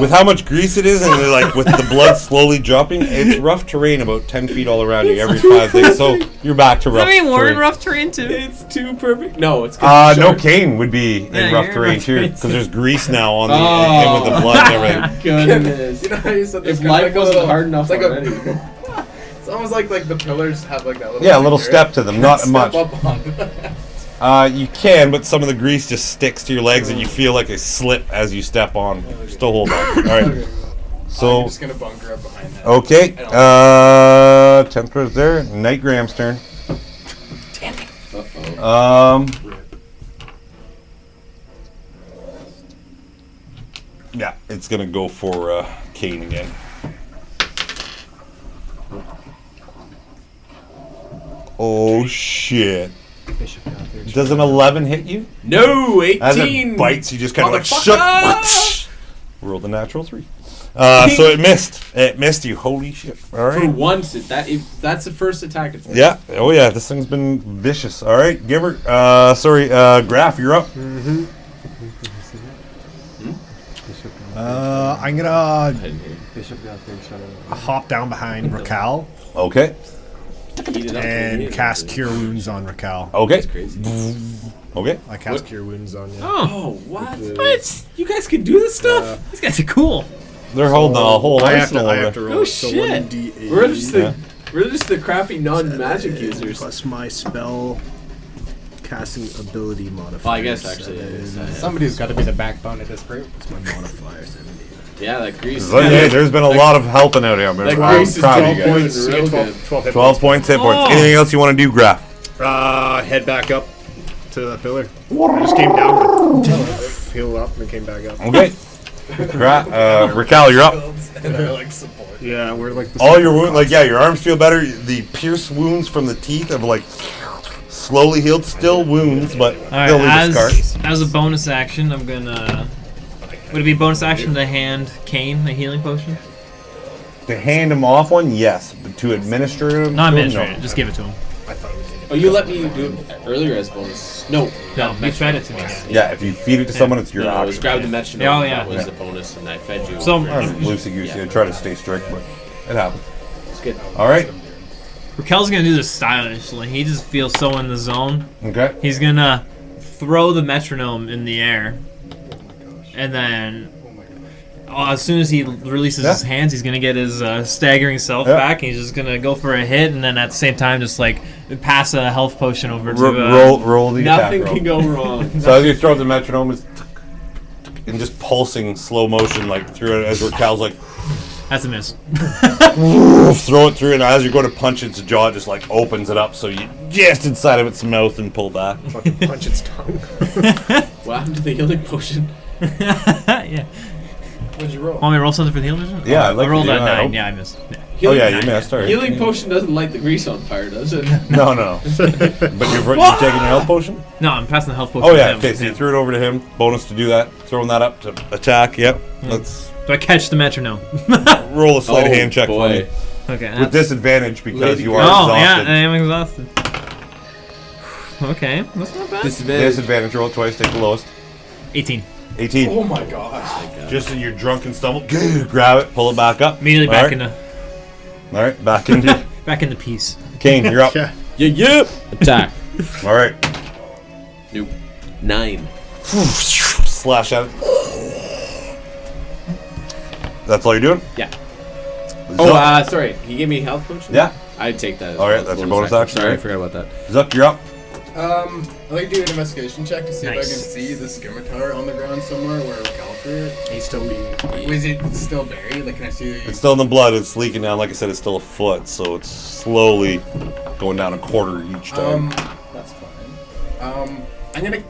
With how much grease it is, and like with the blood slowly dropping, it's rough terrain about 10 feet all around you every 5 things. So you're back to rough I mean, we're in terrain. rough terrain too. It's too perfect. No, it's No, short. Kane would be Yeah, in rough you're in terrain rough too, terrain, because there's grease now on the Oh. and with the blood and everything. Goodness. You know how you said this If kind of life like a wasn't little, hard enough it's like already. It's almost like the pillars have like that little. Yeah, a little finger. step to them, not Step much. up on. You can, but some of the grease just sticks to your legs, and you feel like a slip as you step on. Still hold on. All right. I'm So just gonna bunker up behind that. okay, 10th is there. Nightgram's turn. Yeah, it's gonna go for Kane again. Oh shit! Does an 11 hit you? No, As 18. it bites, you just kind of like Motherfucker! shut. Rolled a natural 3. So it missed. It missed you. Holy shit! All For right. once, that's the first attack it's made. Yeah. Oh yeah. This thing's been vicious. All right. Give her. Graf, you're up. I'm gonna hop down behind Raquel Okay. Heat it up and cast Cure Wounds on Raquel. Okay. That's crazy. Okay. I cast Cure Wounds on you. Oh, what? What? You guys can do this stuff? These guys are cool. They're holding a whole I have to arsenal over there. roll. Oh, So shit. 1d8 We're just the crappy non-magic users. plus my spell casting ability modifier. Well, I guess actually it is. Somebody's got to be the backbone of this group. It's my modifier. 17. Yeah, that grease. So, yeah, there's been a lot of helping out here. That I'm grease is proud of 12 you guys. points. Real good. 12 12 points, hit points. Oh. Anything else you want to do, Graf? Head back up to that pillar. I just came down, heal up, and then came back up. Okay. Raquel, you're up. And I like support. Yeah, we're like the All your wounds, like, yeah, your arms feel better. The pierced wounds from the teeth have, like, slowly healed. Still wounds, but All right, they'll leave a scar. as a bonus action, I'm gonna. Would it be bonus action to hand Kane a healing potion? To hand him off one, yes. But to administer him, Not to him, administrate it. Just give it to him. Oh, you let me do it earlier as bonus. No, No, you fed it to me. Yeah, if you feed it to someone, it's your no, I was action. grab the metronome. Oh, yeah. That was the bonus, and I fed you. So- Loosey goosey. I try to stay strict, but it happens. It's good. All right. Raquel's gonna do this stylishly. He just feels so in the zone. Okay. He's gonna throw the metronome in the air, and then as soon as he releases his Yeah. hands, he's gonna get his staggering self Yeah. back. And he's just gonna go for a hit, and then at the same time, just like pass a health potion over to. Roll the attack Nothing roll. can go wrong. So as you throw the metronome, it's and just pulsing slow motion like through it as Raquel's like That's a miss. throw it through, and as you go to punch its jaw, it just like opens it up so you just inside of its mouth and pull back. fucking punch its tongue. What happened to the healing potion? Yeah. What'd you roll? Want me to roll something for the healing potion? Yeah, Oh, I'd like I rolled to do a that, I 9. hope. Yeah, I missed. Yeah. Oh yeah, you Nine, missed. Sorry. Healing potion doesn't light the grease on fire, does it? No. But you're taking your health potion. No, I'm passing the health potion. Oh to yeah. him. Okay, so you threw it over to him. Bonus to do that. Throwing that up to attack. Yep. Let's Do I catch the metronome? roll a sleight of Oh, hand check boy. for me Okay. with disadvantage because Lady you are Oh yeah, exhausted. I am exhausted. Okay, that's not bad. Disadvantage. Disadvantage. Roll twice. Take the lowest. 18. 18. Oh my gosh. Just in your drunken stumble, grab it, pull it back up. Immediately All back right. into All right, back into back into peace. Kane. You're up. Yeah. Yeah. Attack. All right. Nope. 9. slash at it. That's all you're doing? Yeah. Zuck. Oh, sorry. He gave me health potion? Yeah. I'd take that. As All right, well. that's your bonus action. Sorry, I Right. forgot about that. Zuck, you're up. I'd like to do an investigation check to see if I can Nice. see the scimitar on the ground somewhere where Cal threw it. He's still being. Was it still buried? Like, can I see? It's still in the blood. It's leaking down. Like I said, it's still a foot, so it's slowly going down a quarter each time. That's fine. I'm gonna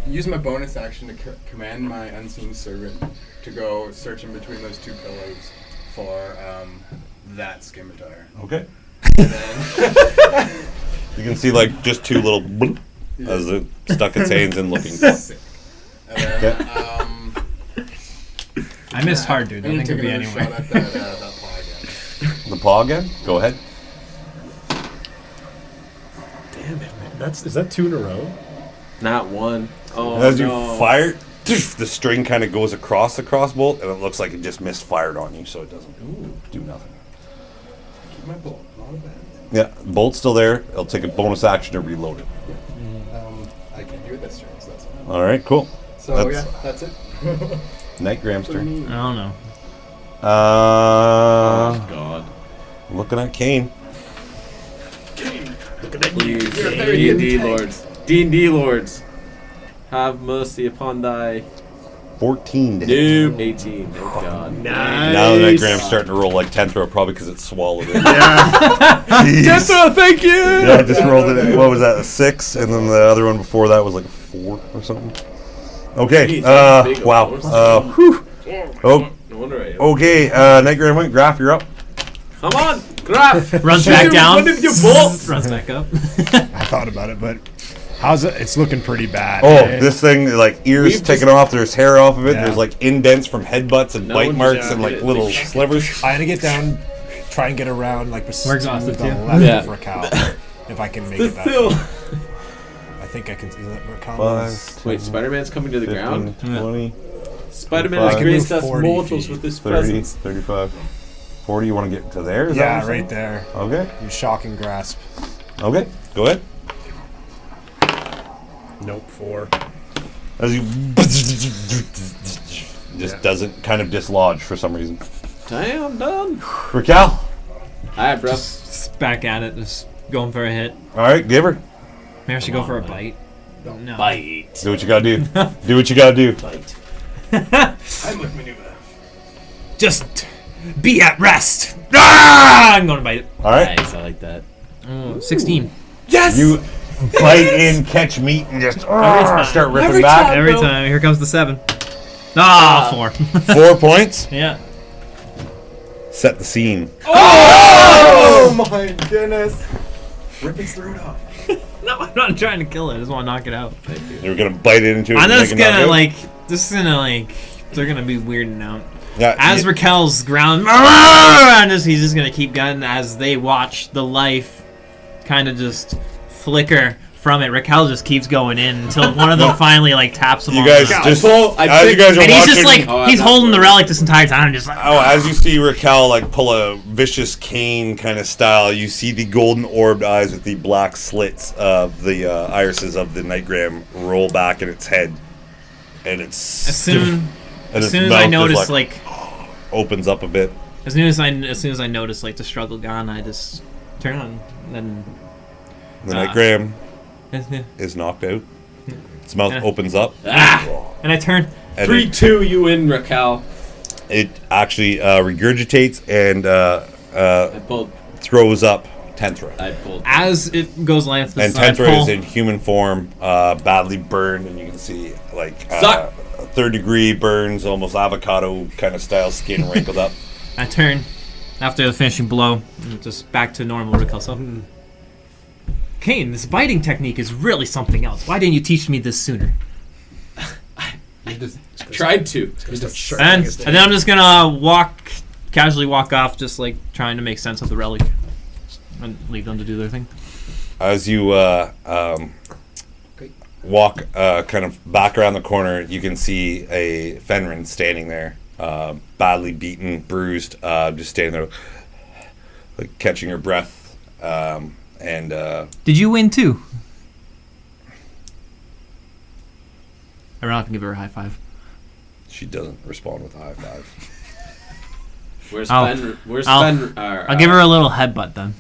use my bonus action to command my unseen servant to go searching between those two pillows for that scimitar. Okay. And then You can see like just two little bloop as it stuck its hands in looking for. sick. And then I missed hard, dude. I'm I gonna think take it'll be another anyway. shot at that paw again. The paw again? Go ahead. Damn it, man. Is that 2 in a row? Not one. Oh, As you no. fire, the string kind of goes across the crossbolt, and it looks like it just misfired on you, so it doesn't do nothing. Keep my bolt. Not bad. Yeah, bolt's still there. It'll take a bonus action to reload it. I can do it this turn, so that's fine. All right, cool. So That's- yeah, that's it. Nightgram's turn. I don't know. God. Looking at Kane. Please, You're a very good D&D tank. lords. D&D lords. Have mercy upon thy 14 to hit. noob. 18. Thank God. Nice. Now the Nightgram's starting to roll like Tenthra, probably because it swallowed it. Yeah. Jeez. Thank you! Yeah, I just rolled it. What was that? A 6, and then the other one before that was like a 4 or something. Okay. Jeez, big Wow. horse. Whew. Oh. No wonder I Okay. Nightgram went. Graph, you're up. Come on, Graph! Runs back down. When did you bolt? Runs back up. I thought about it, but how's it? It's looking pretty bad. Oh, eh? this thing, like ears We've taken just- off. There's hair off of it. Yeah. There's like indents from headbutts and No bite one marks just and did like it. little slivers. I'm gonna get down, try and get around like the We're exhausted, the too. left Yeah. for Cal. If I can make The it that. still. I think I can. Is that where Cal 5, is? Wait, Spider-Man's coming to the 15, ground? 20, Spider-Man 25. has graced I us can move 40 mortals feet. with his 30, presence. 35, 40. You want to get to there? Is that Yeah, what you're right there. saying? Okay. You shocking grasp. Okay. Go ahead. Nope, 4. As you just doesn't kind of dislodge for some reason. Damn, done. Raquel. Alright, bro. Just back at it. Just going for a hit. All right, give her. Maybe I should go for a bite. No. Bite. Do what you gotta do. Do what you gotta do. Bite. Heimlich maneuver. Just be at rest. Ah! I'm going to bite it. All right. Nice, I like that. 16. Yes! You bite in, catch meat, and just time. start ripping Every back. time. Every Bro. time. Here comes the 7. Ah, 4. 4 points. Yeah. Set the scene. Oh my goodness! Rip its throat off. No, I'm not trying to kill it. I just want to knock it out. You're gonna bite it into it. I'm and just make it knock gonna out? this is gonna they're gonna be weirding out. Yeah, As you- Raquel's ground, and he's just gonna keep gunning as they watch the life kind of just flicker from it. Raquel just keeps going in until one of them finally taps him. You on guys the, just I as you picked- guys are and he's watching. just like Oh, he's I'm holding not the relic this entire time, just like As you see Raquel pull a vicious cane kind of style, you see the golden orbed eyes with the black slits of the irises of the Nightgram roll back in its head, and it's as soon and as I notice opens up a bit. as soon as I notice the struggle gone, I just turn on and The Ah. Nightgram then is knocked out. Its mouth Yeah. opens up, and I turn. and 3-2, you win, Raquel. it actually regurgitates and I pulled. throws up Tenthra. I pulled. As it goes length, And Tenthra is in human form, badly burned, and you can see Suck. third-degree burns, almost avocado kind of style skin wrinkled up. I turn after the finishing blow, and just back to normal Raquel. So, Kane, this biting technique is really something else. Why didn't you teach me this sooner? Tried to. And then I'm just gonna casually walk off, just trying to make sense of the relic, and leave them to do their thing. As you walk kind of back around the corner, you can see a Fenrir standing there, badly beaten, bruised, just standing there, catching her breath. And Did you win too? I run up and give her a high five. She doesn't respond with a high five. Where's I'll- Ben? Where's I'll- Ben? I'll give her a little headbutt then.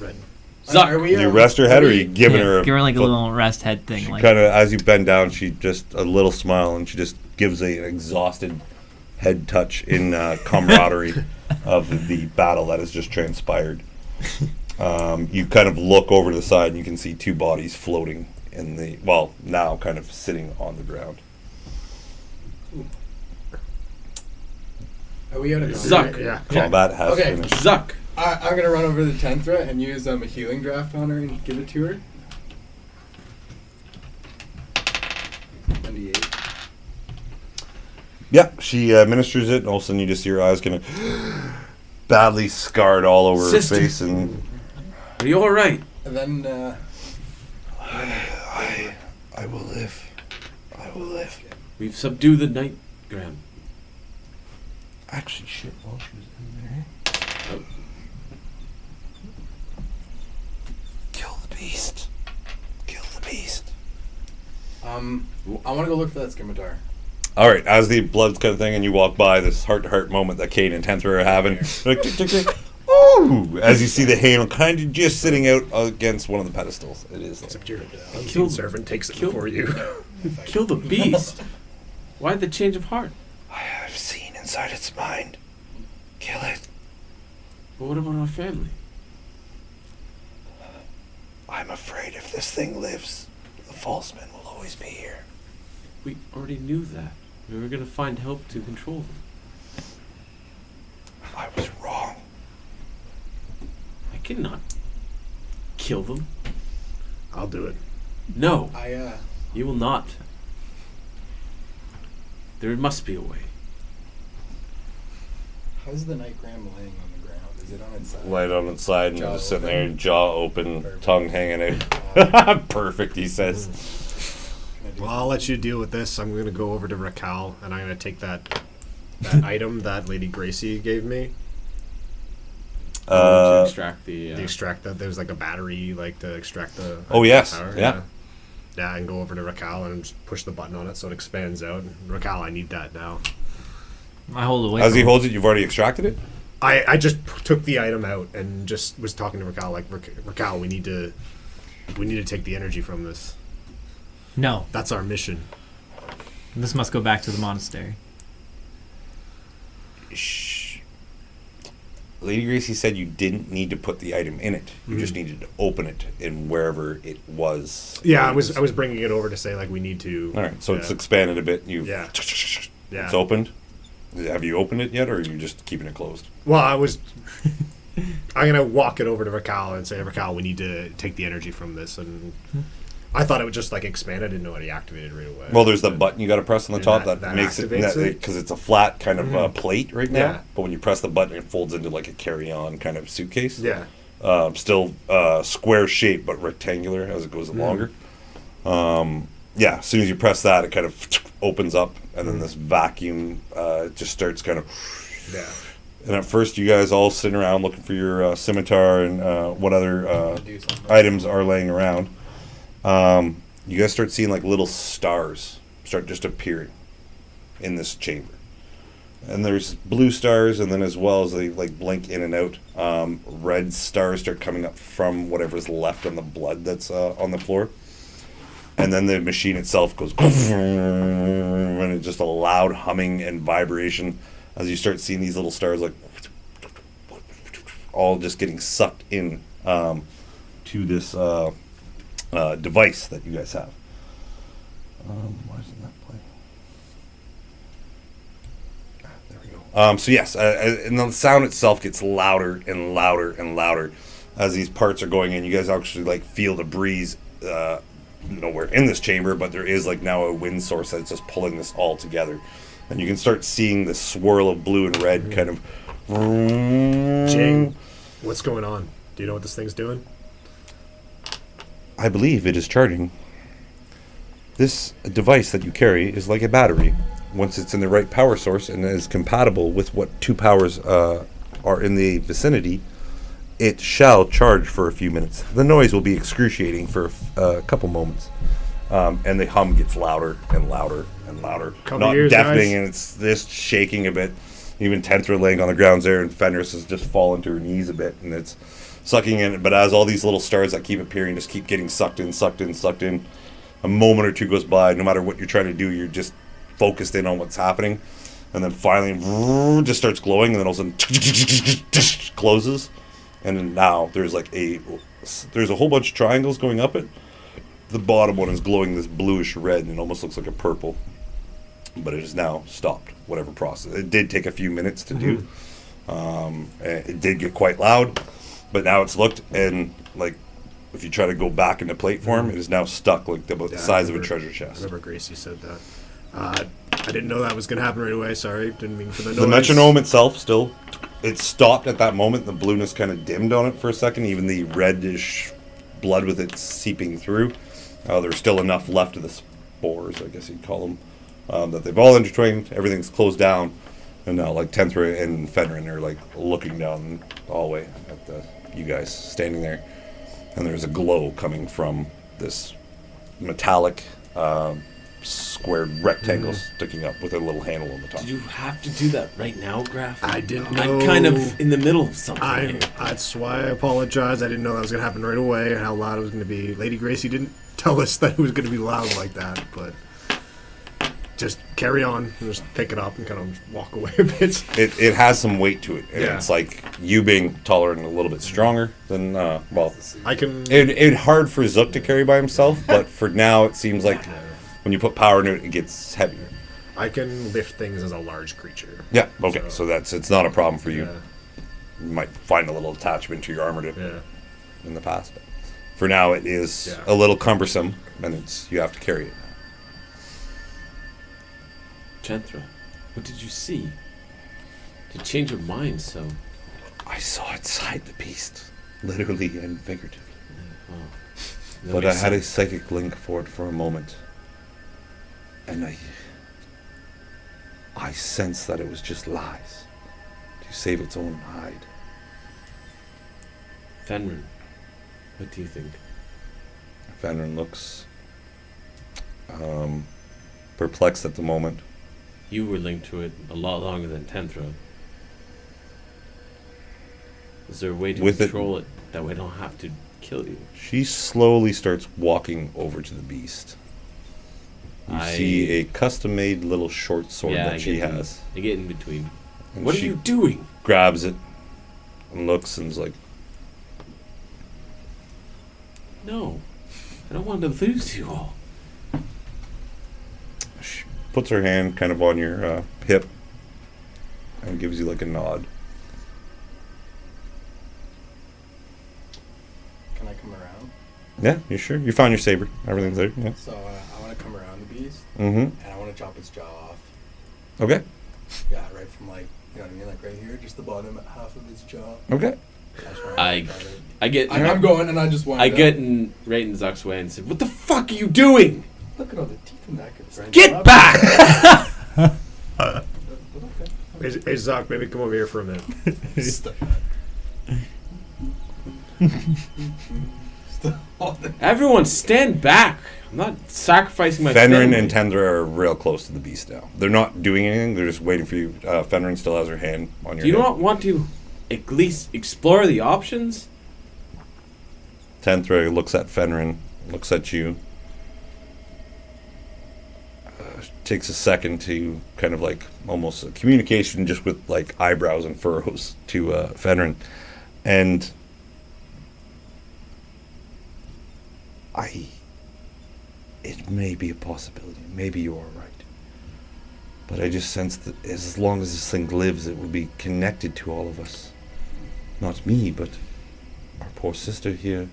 Zuck. Are we, You rest her head, or you giving Yeah, her? give her like a foot? little rest head thing. She Like, kind of, as you bend down, she just a little smile, and she just gives an exhausted head touch in camaraderie of the battle that has just transpired. You kind of look over to the side, and you can see two bodies floating in the now kind of sitting on the ground. Are we out of Zuck. Yeah. Combat has Okay. finished. Zuck. I'm gonna run over to the 10th threat and use a healing draft on her and give it to her. 98. Yeah, she administers it, and all of a sudden you just see her eyes kind of badly scarred all over Sister. her face, and Are you all right? And then, I will live. I will live. We've subdued the Nightgarm. Actually, shit, while she was in there. Oh. Kill the beast. Kill the beast. I want to go look for that scimitar. All right, as the blood's kind of thing, and you walk by this heart-to-heart moment that Kane and Tenthra are having. Like, tick, tick, tick. Ooh! As you see the handle kind of just sitting out against one of the pedestals. It is. Except your unseen Kill- servant takes it kill- before you. Kill the beast. Why the change of heart? I have seen inside its mind. Kill it. But what about our family? I'm afraid if this thing lives, the false men will always be here. We already knew that. We were gonna find help to control them. I was wrong. I cannot kill them. I'll do it. No, I you will not. There must be a way. how's the Nightgram laying on the ground? Is it on its side? Light on its side and Jaw just sitting open. there, jaw open, Perfect. tongue hanging out. Perfect, he says. Can I do Well, I'll let you deal with this. I'm going to go over to Raquel, and I'm going to take that item that Lady Gracie gave me. to extract the. To extract that. There's like a battery, like to extract the. Oh, yes. power. Yeah. Yeah, and go over to Raquel and just push the button on it so it expands out. Raquel, I need that now. I hold away. As from he her. holds it, you've already extracted it? I just took the item out and just was talking to Raquel like, Raquel, we need to take the energy from this. No, That's our mission. this must go back to the monastery. Shh. Lady Gracie said you didn't need to put the item in it. You just needed to open it in wherever it was. Yeah, I was bringing it over to say like we need to. All right, so it's yeah. expanded a bit. You've Yeah. Yeah. It's opened. Have you opened it yet, or are you just keeping it closed? Well, I'm gonna walk it over to Raquel and say, Raquel, we need to take the energy from this. And I thought it would just like expand. I didn't know it activated right away. Well, there's the button you got to press on the And top that that makes it activates it? because it's a flat kind of plate right now. Yeah. But when you press the button, it folds into like a carry-on kind of suitcase. Yeah. Still square shape, but rectangular as it goes longer. Yeah, as soon as you press that, it kind of opens up, and then this vacuum just starts kind of. Yeah. And at first, you guys all sitting around looking for your scimitar and what other do something? items are laying around. You guys start seeing like little stars start just appearing in this chamber. And there's blue stars, and then as well as they like blink in and out, red stars start coming up from whatever's left on the blood that's on the floor. And then the machine itself goes, and it's just a loud humming and vibration as you start seeing these little stars like all just getting sucked in to this device that you guys have. Why isn't that playing? There we go. So yes, and the sound itself gets louder and louder and louder as these parts are going in. You guys actually like feel the breeze. Nowhere in this chamber, but there is like now a wind source that's just pulling this all together, and you can start seeing the swirl of blue and red kind of. Jane, what's going on? Do you know what this thing's doing? I believe it is charging. This device that you carry is like a battery. Once it's in the right power source and is compatible with what two powers are in the vicinity, it shall charge for a few minutes. The noise will be excruciating for a couple moments. And the hum gets louder and louder and louder. Cover Not your ears, deafening, guys. and it's just shaking a bit. Even Tentra laying on the ground there, and Fenris has just fallen to her knees a bit, and it's sucking in. But as all these little stars that keep appearing just keep getting sucked in, a moment or two goes by. No matter what you're trying to do, you're just focused in on what's happening. And then finally, just starts glowing, and then all of a sudden, closes. And then now there's a whole bunch of triangles going up it. The bottom one is glowing this bluish red, and it almost looks like a purple. But it has now stopped whatever process. It did take a few minutes to do. It did get quite loud, but now it's looked, and like if you try to go back into plate form, it is now stuck like about the size of a treasure I chest. remember Gracie said that. I didn't know that was going to happen right away. Sorry, didn't mean for the noise. The metronome itself still, it stopped at that moment. The blueness kind of dimmed on it for a second. Even the reddish blood with it seeping through. There's still enough left of the spores, I guess you'd call them, that they've all intertwined. Everything's closed down, and now like Tenthra and Fenrin are like looking down the hallway at you guys standing there, and there's a glow coming from this metallic squared rectangle sticking up with a little handle on the top. Did you have to do that right now, Graf? I didn't know. I'm kind of in the middle of something here. That's why I apologize. I didn't know that was going to happen right away and how loud it was going to be. Lady Gracie didn't tell us that it was going to be loud like that, but just carry on and just pick it up and kind of walk away a bit. It has some weight to it, and Yeah. it's like you being taller and a little bit stronger than I can. It's hard for Zook to carry by himself, but for now it seems like when you put power into it, it gets heavier. I can lift things as a large creature. Yeah. Okay. So it's not a problem for you. Yeah. You might find a little attachment to your armor Yeah. in the past, but for now it is Yeah. a little cumbersome, and you have to carry it. Chanthra, what did you see? To change your mind so... I saw inside the beast, literally and figuratively. Oh, that But I makes had a sense. psychic link for it for a moment, and I sensed that it was just lies to save its own hide. Fenrir, what do you think? Fenrir looks perplexed at the moment. You were linked to it a lot longer than Tenthra. Is there a way to With it- control it that we don't have to kill you? She slowly starts walking over to the beast. You see a custom-made little short sword I that she get in- has. I get in between. And What are she you doing? grabs it and looks and is like, No. I don't want to lose you all. she puts her hand kind of on your hip and gives you like a nod. Can I come around? Yeah, you sure? You found your saber. Everything's there. Yeah. So I want to come around the beast, Mm-hmm. and I want to chop its jaw off. Okay. Yeah, right from like, you know what I mean, like right here, just the bottom half of its jaw. Okay. That's where I got it. I get I'm going, and I just want. I get in right in Zuck's way and said, "What the fuck are you doing? Look at all the teeth in that. Could Get back!" Hey, Zoc, maybe come over here for a minute. Everyone, stand back! I'm not sacrificing my Fenrir family. and Tendra are real close to the beast now. They're not doing anything. They're just waiting for you. Fenrir still has her hand on your Do you head. not want to at least explore the options? Tenthra looks at Fenrir, looks at you. Takes a second to kind of like almost a communication just with like eyebrows and furrows to Fenrir. And it may be a possibility. Maybe you are right. But I just sense that as long as this thing lives, it will be connected to all of us. Not me, but our poor sister here,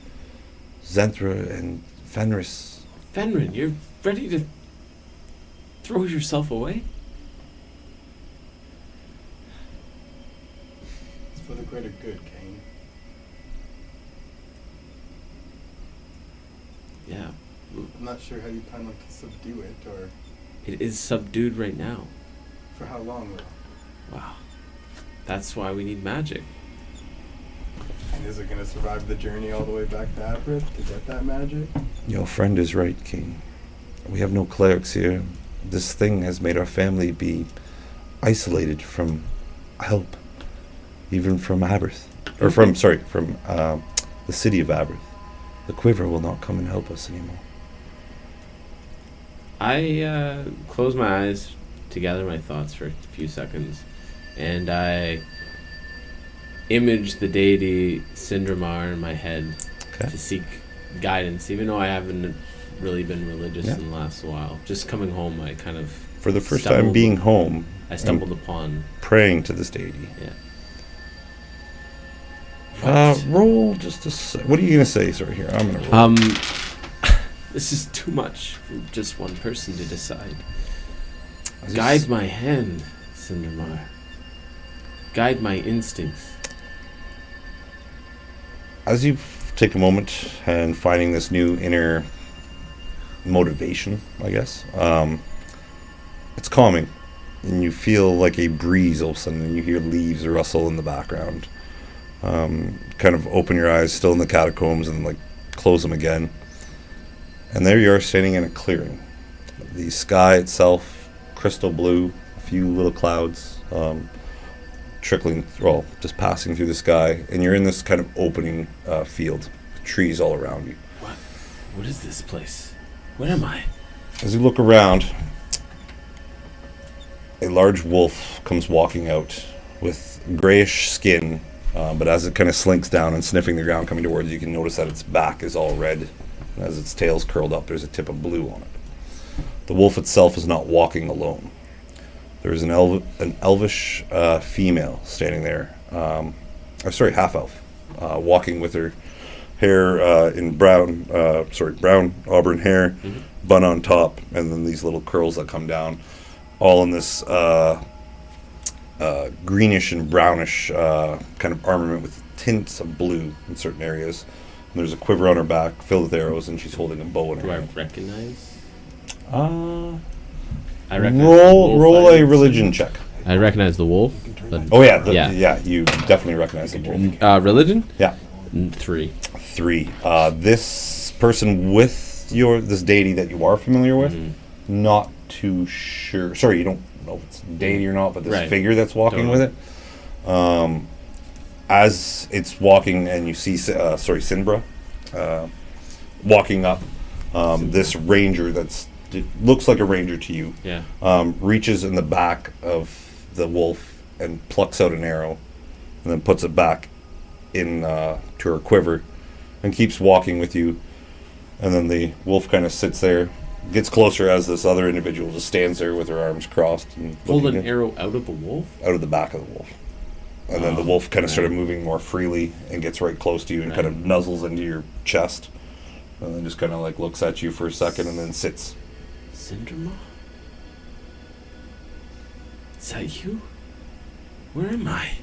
Zenthra and Fenris. Fenrir, you're ready to throw yourself away? It's for the greater good, Kane. Yeah. I'm not sure how you plan on to subdue it, or It is subdued right now. for how long, though. Wow. That's why we need magic. And is it going to survive the journey all the way back to Aprith to get that magic? Your friend is right, King. We have no clerics here. this thing has made our family be isolated from help, even from Aberth, or from the city of Aberth. The quiver will not come and help us anymore. I close my eyes to gather my thoughts for a few seconds, and I image the deity Sindramar in my head to seek guidance, even though I haven't really been religious in the last while. Just coming home, I kind of... For the first time being home... I stumbled upon... Praying to this deity. Yeah. Roll just a... What are you going to say, sir, here? I'm going to roll. This is too much for just one person to decide. Guide my hand, Sindramar. Guide my instincts. As you take a moment and finding this new inner motivation, I guess, it's calming. And you feel like a breeze all of a sudden, and you hear leaves rustle in the background. Kind of open your eyes, still in the catacombs, and like close them again. And there you are, standing in a clearing. The sky itself, crystal blue, a few little clouds trickling, just passing through the sky. And you're in this kind of opening field, with trees all around you. What is this place? Where am I? As you look around, a large wolf comes walking out with grayish skin, but as it kind of slinks down and sniffing the ground coming towards you, you can notice that its back is all red. And as its tail's curled up, there's a tip of blue on it. The wolf itself is not walking alone. There is an elvish female standing there. Half-elf, walking with her hair in brown auburn hair, bun on top, and then these little curls that come down, all in this greenish and brownish kind of armament with tints of blue in certain areas. And there's a quiver on her back filled with arrows, and she's holding a bow in her hand. Do I recognize? I roll a religion check. I recognize the wolf. You definitely recognize the wolf. Religion? Yeah. 3. This person with this deity that you are familiar with, not too sure. Sorry, you don't know if it's deity or not, but this figure that's walking with it. As it's walking, and you see, Sinbra walking up, this ranger looks like a ranger to you. Yeah. Reaches in the back of the wolf and plucks out an arrow, and then puts it back in to her quiver, and keeps walking with you. And then the wolf kind of sits there, gets closer as this other individual just stands there with her arms crossed and pulled an arrow out of the wolf? Out of the back of the wolf. And then the wolf kind of started moving more freely and gets right close to you and kind of nuzzles into your chest. And then just kind of like looks at you for a second and then sits. Sindramar? Is that you? Where am I?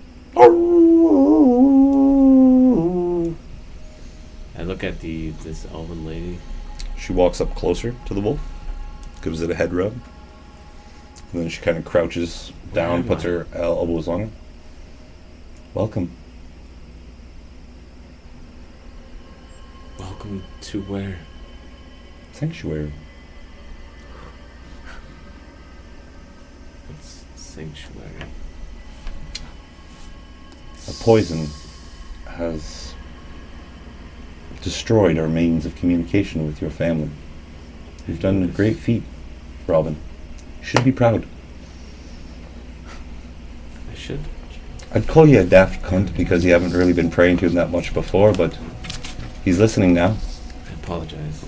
I look at this elven lady. She walks up closer to the wolf, gives it a head rub, and then she kind of crouches down, puts her elbows on it. Welcome. Welcome to where? Sanctuary. What's sanctuary? A poison has destroyed our means of communication with your family. You've done a great feat, Robin. You should be proud. I should. I'd call you a daft cunt because you haven't really been praying to him that much before, but he's listening now. I apologize.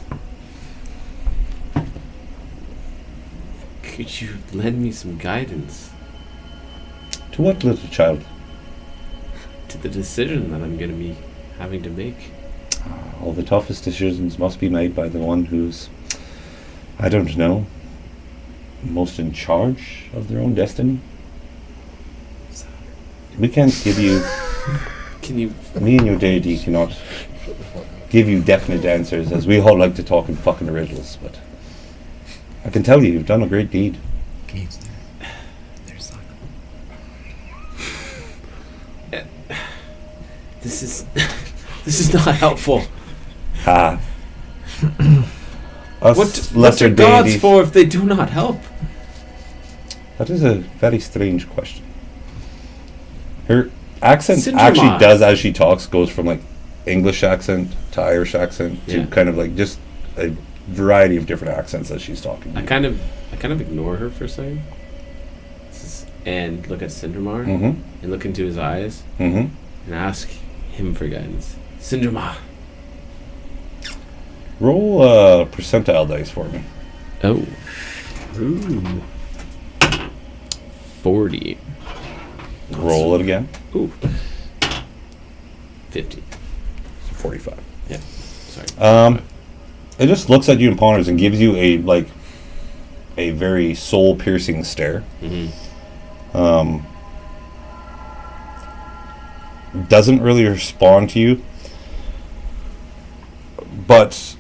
Could you lend me some guidance? To what, little child? To the decision that I'm going to be having to make. All the toughest decisions must be made by the one who's, I don't know, most in charge of their own destiny. We can't give you... Me and your deity cannot give you definite answers, as we all like to talk in fucking riddles, but I can tell you've done a great deed. There's This is not helpful. What's are gods for if they do not help? That is a very strange question. Her accent Syndrome. actually does, as she talks, goes from like English accent to Irish accent to Yeah. kind of like just a variety of different accents as she's talking. I kind of ignore her for a second, and look at Syndramar Mm-hmm. and look into his eyes Mm-hmm. and ask him for guidance. Syndramar. Roll percentile dice for me. Oh. Ooh. 40. Roll it again. Ooh. 50. 45. Yeah. Sorry. It just looks at you and ponders and gives you a very soul-piercing stare. Mm-hmm. Doesn't really respond to you, but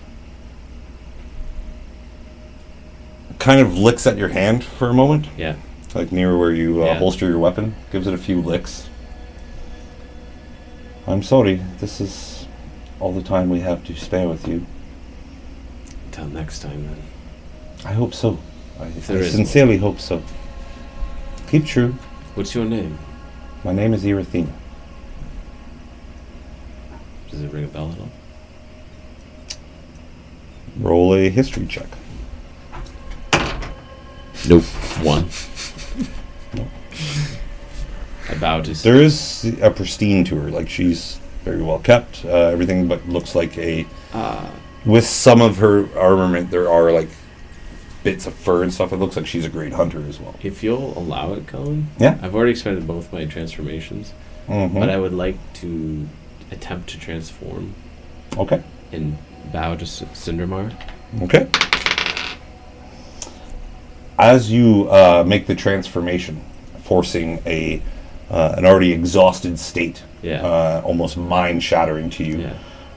kind of licks at your hand for a moment, Yeah. like near where you Yeah. holster your weapon. Gives it a few licks. I'm sorry, this is all the time we have to spare with you. Until next time, then. I hope so. I there is sincerely hope so. Keep true. What's your name? My name is Irithina. Does it ring a bell at all? Roll a history check. Nope. 1. I bow to. There is a pristine to her, like she's very well kept, everything, but looks like with some of her armament, there are like bits of fur and stuff. It looks like she's a great hunter as well. If you'll allow it, Colin. Yeah. I've already expended both my transformations, Mm-hmm. but I would like to attempt to transform Okay. and bow to Syndramar. Okay. As you make the transformation, forcing an already exhausted state, Yeah. almost mind-shattering to you, Yeah.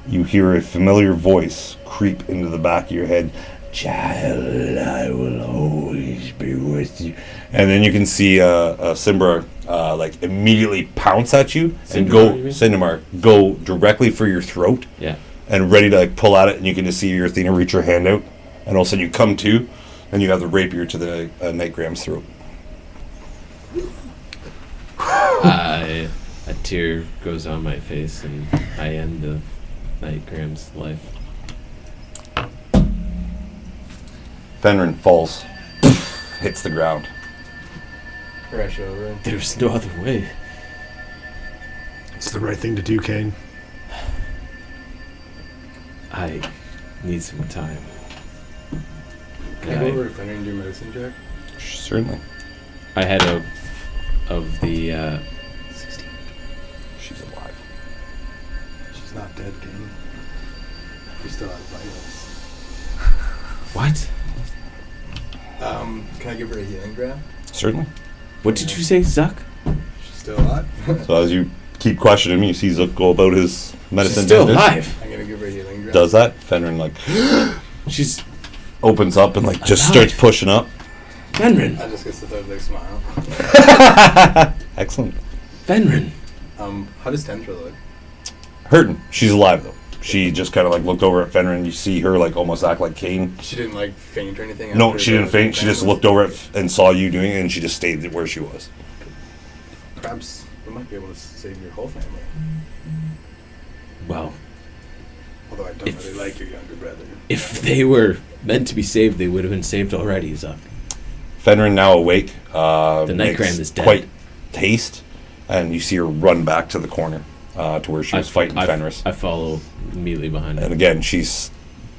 you hear a familiar voice creep into the back of your head. Child, I will always be with you. And then you can see Simbra like immediately pounce at you and Syndramar, you mean? Syndramar, go directly for your throat Yeah. and ready to like pull at it. And you can just see your Athena reach her hand out, and all of a sudden you come to, and you have the rapier to the Nightgram's throat. A tear goes on my face, and I end the Nightgram's life. Fenrin falls, hits the ground. Crash over. There's no other way. It's the right thing to do, Kane. I need some time. Can I go over to Fenrir and do a medicine check? Certainly. I had of the 16. She's alive. She's not dead, Kane. We still have vitals. what? Can I give her a healing grab? Certainly. What did you say, Zuck? She's still alive. So as you keep questioning me, you see Zook go about his medicine She's still business. alive. I'm gonna give her a healing grab. Does that? Fenrin like She's opens up and like just Alive. starts pushing up. Fenrin. I just get to throw a big smile. Excellent. Fenrin. How does Tendra look? Hurting. She's alive though. She just kind of like looked over at Fenrir. You see her like almost act like Cain. She didn't like faint or anything? No, after she the didn't faint. She just family? looked over at and saw you doing it, and she just stayed where she was. Perhaps we might be able to save your whole family. Well, Although I don't If- really like your younger brother. if they were meant to be saved, they would have been saved already, Zuck. Fenrir now awake. The makes Nightgram is dead. Quite haste, and you see her run back to the corner to where she was fighting Fenris. I follow immediately behind And her. again,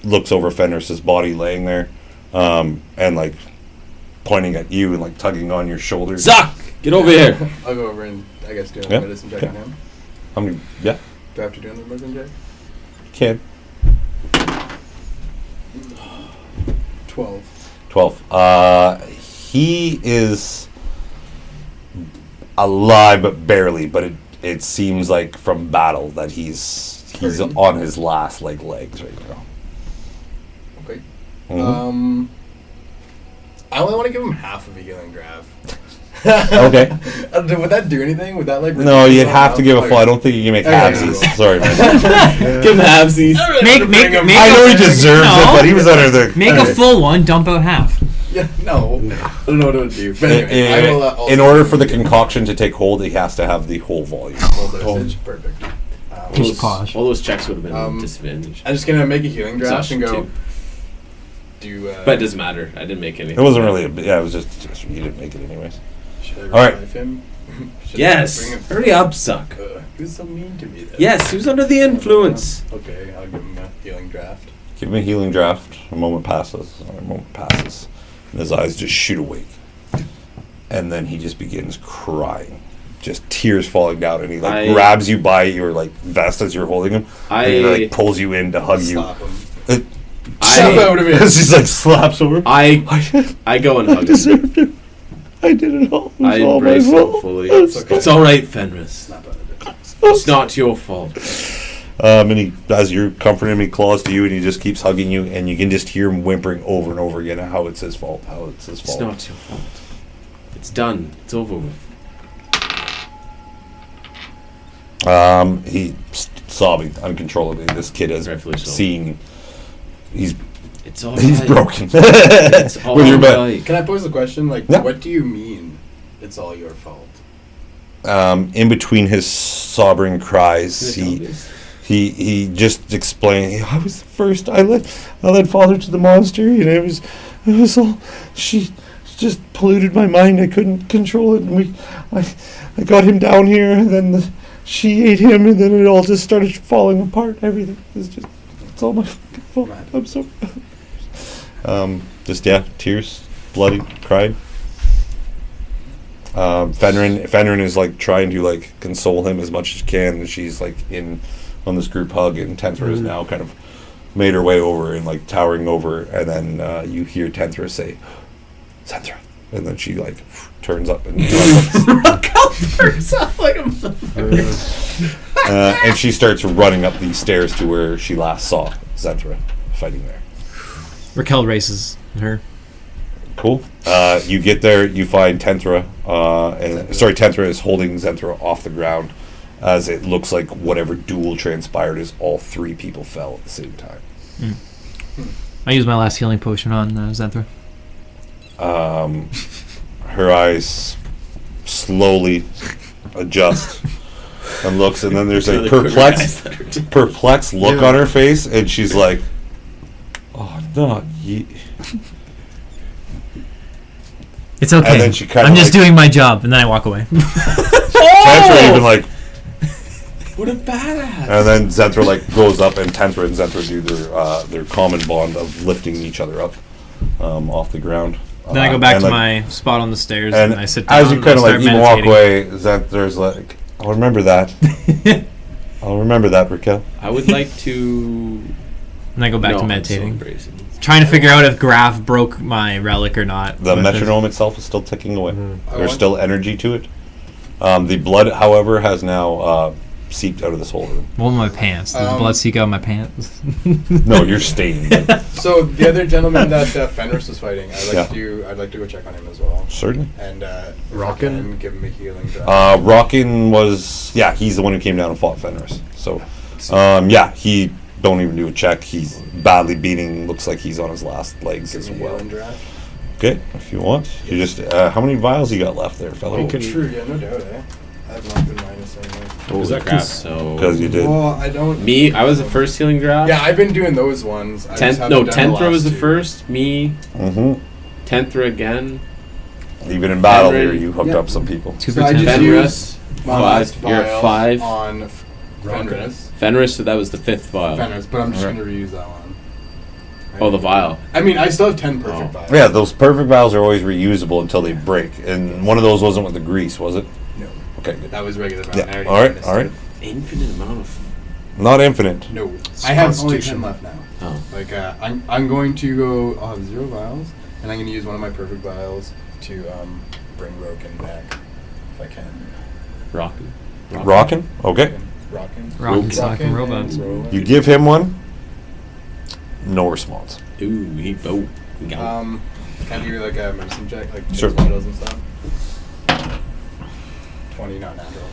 looks over Fenris's body laying there, and like pointing at you and like tugging on your shoulders. Zuck! Get over here! I'll go over and I guess do a Yeah, medicine check okay. on him. How many? Yeah, Do I have to do another medicine check? can 12. 12. He is alive, but barely. But it seems like from battle that he's Hurting. on his last legs right now. Okay. Mhm. I only want to give him half of a healing grab. Okay. Would that do anything? Would that like? No, reduce you'd my have to give a health? full. I don't think you can make Okay, halvesies. cool. Sorry, man. Give him halvesies. Make I know he deserves No. it, but he was under the. Make a full one, dump out half. Yeah, no. don't know what to do. But anyway, I will, also in order for the concoction to take hold, he has to have the whole volume. full dosage. Perfect. All those checks would have been disadvantage. I'm just gonna make a healing draft and go. But it doesn't matter. I didn't make anything. It wasn't really. It was just you didn't make it anyways. Should I All right. revive him? Should I Yes. bring him- Hurry up, suck. Who's so mean to me? Then? Yes, he was under the influence. Okay, I'll give him a healing draft. Give him a healing draft. A moment passes. And his eyes just shoot away. And then he just begins crying, just tears falling down, and he grabs you by your vest as you're holding him, and he pulls you in to hug you. Slap him. Slap out of it. She's slaps over. I go and hug him. deserved it. I did it all. It was I all my embrace him fault. fully. okay. It's all right, Fenris. Snap out of it. It's not your fault. And he, as you're comforting him, he claws to you, and he just keeps hugging you, and you can just hear him whimpering over and over again how it's his fault. It's not your fault. It's done. It's over with. He's sobbing uncontrollably. This kid has Rightfully so. seen. He's It's all he's right. broken. It's all With your butt. right. Can I pose a question? Yeah. What do you mean? It's all your fault. In between his sobbing cries, he just explained. I was the first. I led father to the monastery, and it was all she just polluted my mind. I couldn't control it, and I got him down here, and then she ate him, and then it all just started falling apart. Everything it's all my fucking fault. I'm sorry. Tears, bloody, crying. Fenrin is trying to console him as much as she can, and she's on this group hug, and Tenthra is now kind of made her way over and towering over, and then you hear Tenthra say, "Tenthra," and then she turns up and and she starts running up these stairs to where she last saw Zentra fighting there. Raquel races her. Cool. You get there, you find Tenthra, Tenthra is holding Zenthra off the ground, as it looks like whatever duel transpired is all three people fell at the same time. I use my last healing potion on Zenthra. Her eyes slowly adjust and looks, and then there's a perplexed look on her face, and she's like, "Oh, not you." It's okay. And then she I'm just doing my job, and then I walk away. Tenthra even What a badass! and then Zenthra goes up, and Tenthra and Zenthra do their common bond of lifting each other up off the ground. Then I go back to my spot on the stairs, and I sit down. As you kind of start even walk meditating. away, Zenthra's like, "I'll remember that. I'll remember that, Raquel." I would like to. And I go back No, to I'm meditating. so embracing. Trying to figure out if Graf broke my relic or not. The with metronome itself is still ticking away. I There's want- still energy to it. The blood, however, has now seeped out of this whole room. Well, my pants. Does blood seek out my pants? No, you're stained. So the other gentleman that Fenris was fighting, I'd Yeah. like to go check on him as well. Certainly. And Rockin'? give him a healing draft. Rockin he's the one who came down and fought Fenris. So, he don't even do a check. He's badly beating. Looks like he's on his last legs Give as him a well. healing draft. Okay, if you want. You just how many vials you got left there, fellow? Oh, true. Yeah, no doubt. I have not been minus anyway. Holy that crap! cons- So Because you did. Well, I don't. me, I was the first healing draft. Yeah, I've been doing those ones. I just haven't done the Tenthra was last the two. first. Me, Mm-hmm. Tenthra again. Even in battle Fenrir, here, you hooked yeah. up some people. Two So I pretend. just Fenris, used my last You're at vial 5. on Fenris. Fenris, so that was the 5th vial. Fenris, but I'm just Alright. going to reuse that one. Oh, the vial. I mean, I still have 10 perfect Oh. vials. Yeah, those perfect vials are always reusable until they break. And one of those wasn't with the grease, was it? No, Okay, good. that was regular vial. Yeah. All right. All right. Infinite amount of. Not infinite. No, I have only 10 Constitution. left now. Oh. I'm going to go. I'll have 0 vials, and I'm going to use one of my perfect vials to bring Roken back if I can. Rockin'. Rockin'? Okay. Rockin'. Rockin', sockin' robots. You give him one. No response. Ooh, he boat. Can I do like a medicine check, like Sure. vitals and stuff? 20, not natural.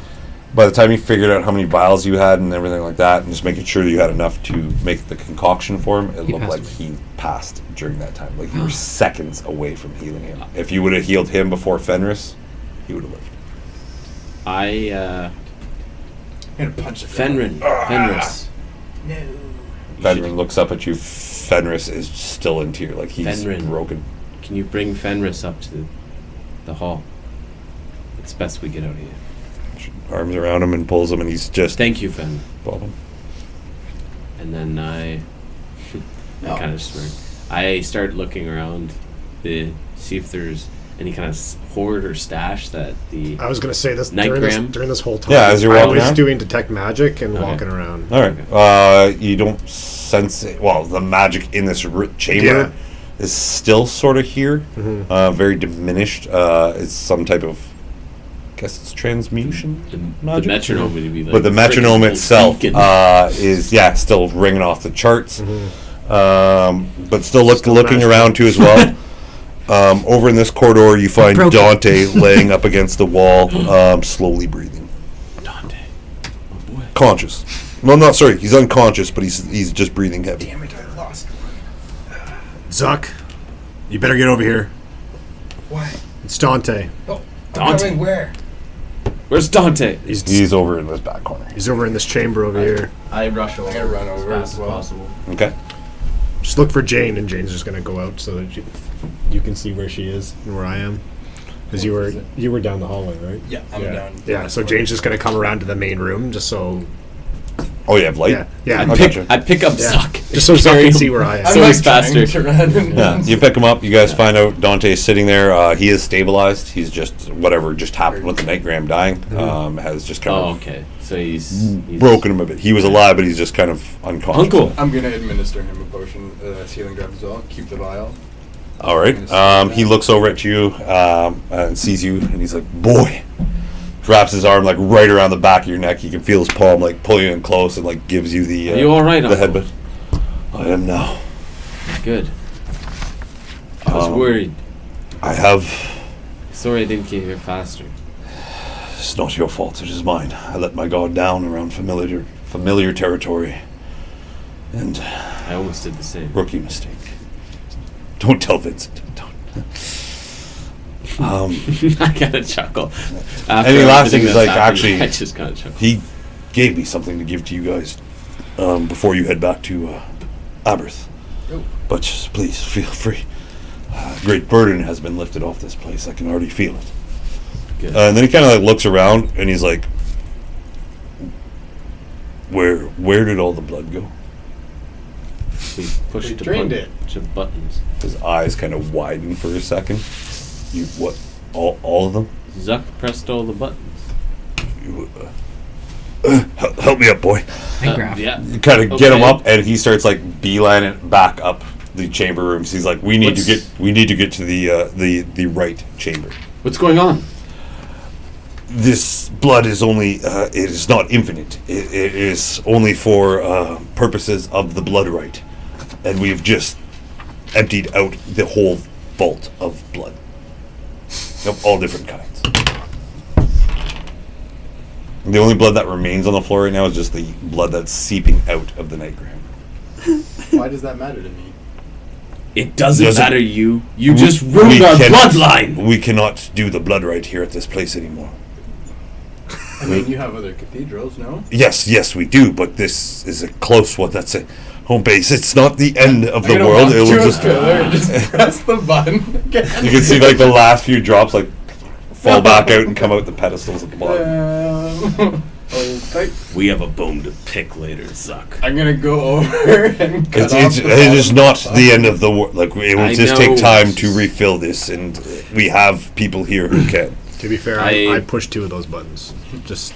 by the time you figured out how many vials you had and everything like that, and just making sure that you had enough to make the concoction for him, it He looked passed like away. he passed during that time. Like you were seconds away from healing him. If you would have healed him before Fenris, he would have lived. I I'm gonna punch it. Fenris. Fenris looks up at you. Fenris is still in tear, like he's Fenrin. broken. Can you bring Fenris up to the hall? It's best we get out of here. Arms around him and pulls him, and he's just Thank you, Fen. bobbing. And then I kind of smirk. I start looking around to see if there's any kind of hoard or stash that the. I was gonna say this Nightgram? during this whole time. Yeah, as you're I walking was around? doing detect magic and Okay. walking around. All right. You don't sense it. Well, the magic in this chamber is still sort of here, very diminished. It's some type of, I guess it's transmutation. The magic? metronome would be like. But the metronome freaking itself beacon. is still ringing off the charts, but still looking magical. around too as well. Over in this corridor, you find Broken. Dante laying up against the wall, slowly breathing, Dante. Oh boy. conscious. Well, not sorry, he's unconscious, but he's just breathing heavy. Damn it, I lost. Zuck, you better get over here. Why? It's Dante. Oh, Dante. I'm coming where? Where's Dante? He's over in this back corner. He's over in this chamber over here. I rush over. I gotta run over as fast as well. possible. Okay. Just look for Jane, and Jane's just gonna go out so that You can see where she is. where I am. Because You were down the hallway, right? Yeah, I'm Yeah. down. yeah. So Jane's just gonna come around to the main room, just so Oh, you have light? yeah. I gotcha. I pick up Yeah. Zuck. Just so Zuck Carry can him. see where I am. I'm So not he's faster. trying to run and Yeah, run. you pick him up. You guys find out Dante's sitting there. He is stabilized. He's just whatever just happened with the Nightgram dying has just kind Oh, of okay. So he's broken him a bit. He was alive, but he's just kind of unconscious. Uncle. I'm gonna administer him a potion, healing drop as well. Keep the vial. All right. He looks over at you and sees you, and he's like, "Boy." Wraps his arm like right around the back of your neck. You can feel his palm like pull you in close and like gives you the. Are you all right, The Uncle? headbutt. I am now. Good. I was worried. I have. Sorry I didn't get here faster. It's not your fault. It is mine. I let my guard down around familiar territory, and I almost did the same. rookie mistake. Don't tell Vincent. Don't. I gotta chuckle. And he laughs and Everything he's that's like, happened, actually- I just gotta chuckle. He gave me something to give to you guys before you head back to Aberth. Oh. But just please feel free. Great burden has been lifted off this place. I can already feel it. Good. And then he kind of like looks around and he's like, "Where did all the blood go?" We pushed We a drained bunch of buttons. His eyes kind of widen for a second. You what? All of them? Zuck pressed all the buttons. You, help me up, boy. Nightgraph. Yeah. You kind of get him Okay. up, and he starts like beelining back up the chamber rooms. He's like, "We need to get to the right chamber. What's going on? This blood is only it is not infinite. It is only for purposes of the blood right, and we've just emptied out the whole vault of blood of all different kinds. The only blood that remains on the floor right now is just the blood that's seeping out of the Nightgram. Why does that matter to me? It doesn't, Doesn't- matter, you. You We- just ruined our cannot- bloodline. We cannot do the blood right here at this place anymore. I mean, you have other cathedrals, no? Yes, we do, but this is a close one. That's a home base. It's not the end of the I'm gonna world. walk It will to a just. pillar and just press the button again. You can see like the last few drops like fall back out and come out the pedestals at the bottom. Okay. We have a bone to pick later, Zuck. I'm gonna go over and cut It's off the it is bottom. not the end of the world. Like it will I just know. take time to refill this, and we have people here who can. To be fair, I- I pushed 2 of those buttons. Just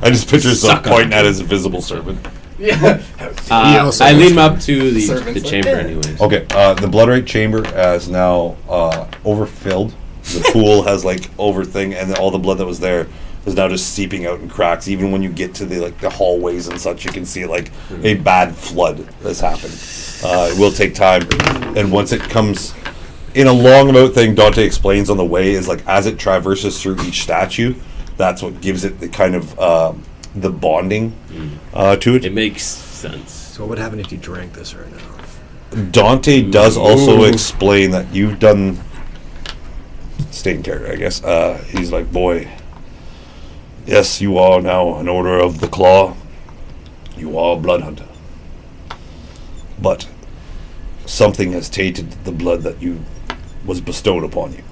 I just picture Zuck Suck on pointing it. at his invisible servant. Yeah. He also I lead him wants up to the Servants like chamber, that. anyways. Okay, the blood right chamber is now overfilled. The pool has like overthing, and all the blood that was there is now just seeping out in cracks. Even when you get to the hallways and such, you can see like a bad flood has happened. It will take time, and once it comes in a long about thing, Dante explains on the way is like as it traverses through each statue, that's what gives it the kind of the bonding to it. It makes sense. So what would happen if you drank this right now? Dante does also explain that you've done staying character, I guess. He's like, boy, yes, you are now an Order of the Claw. You are a blood hunter. But something has tainted the blood that was bestowed upon you.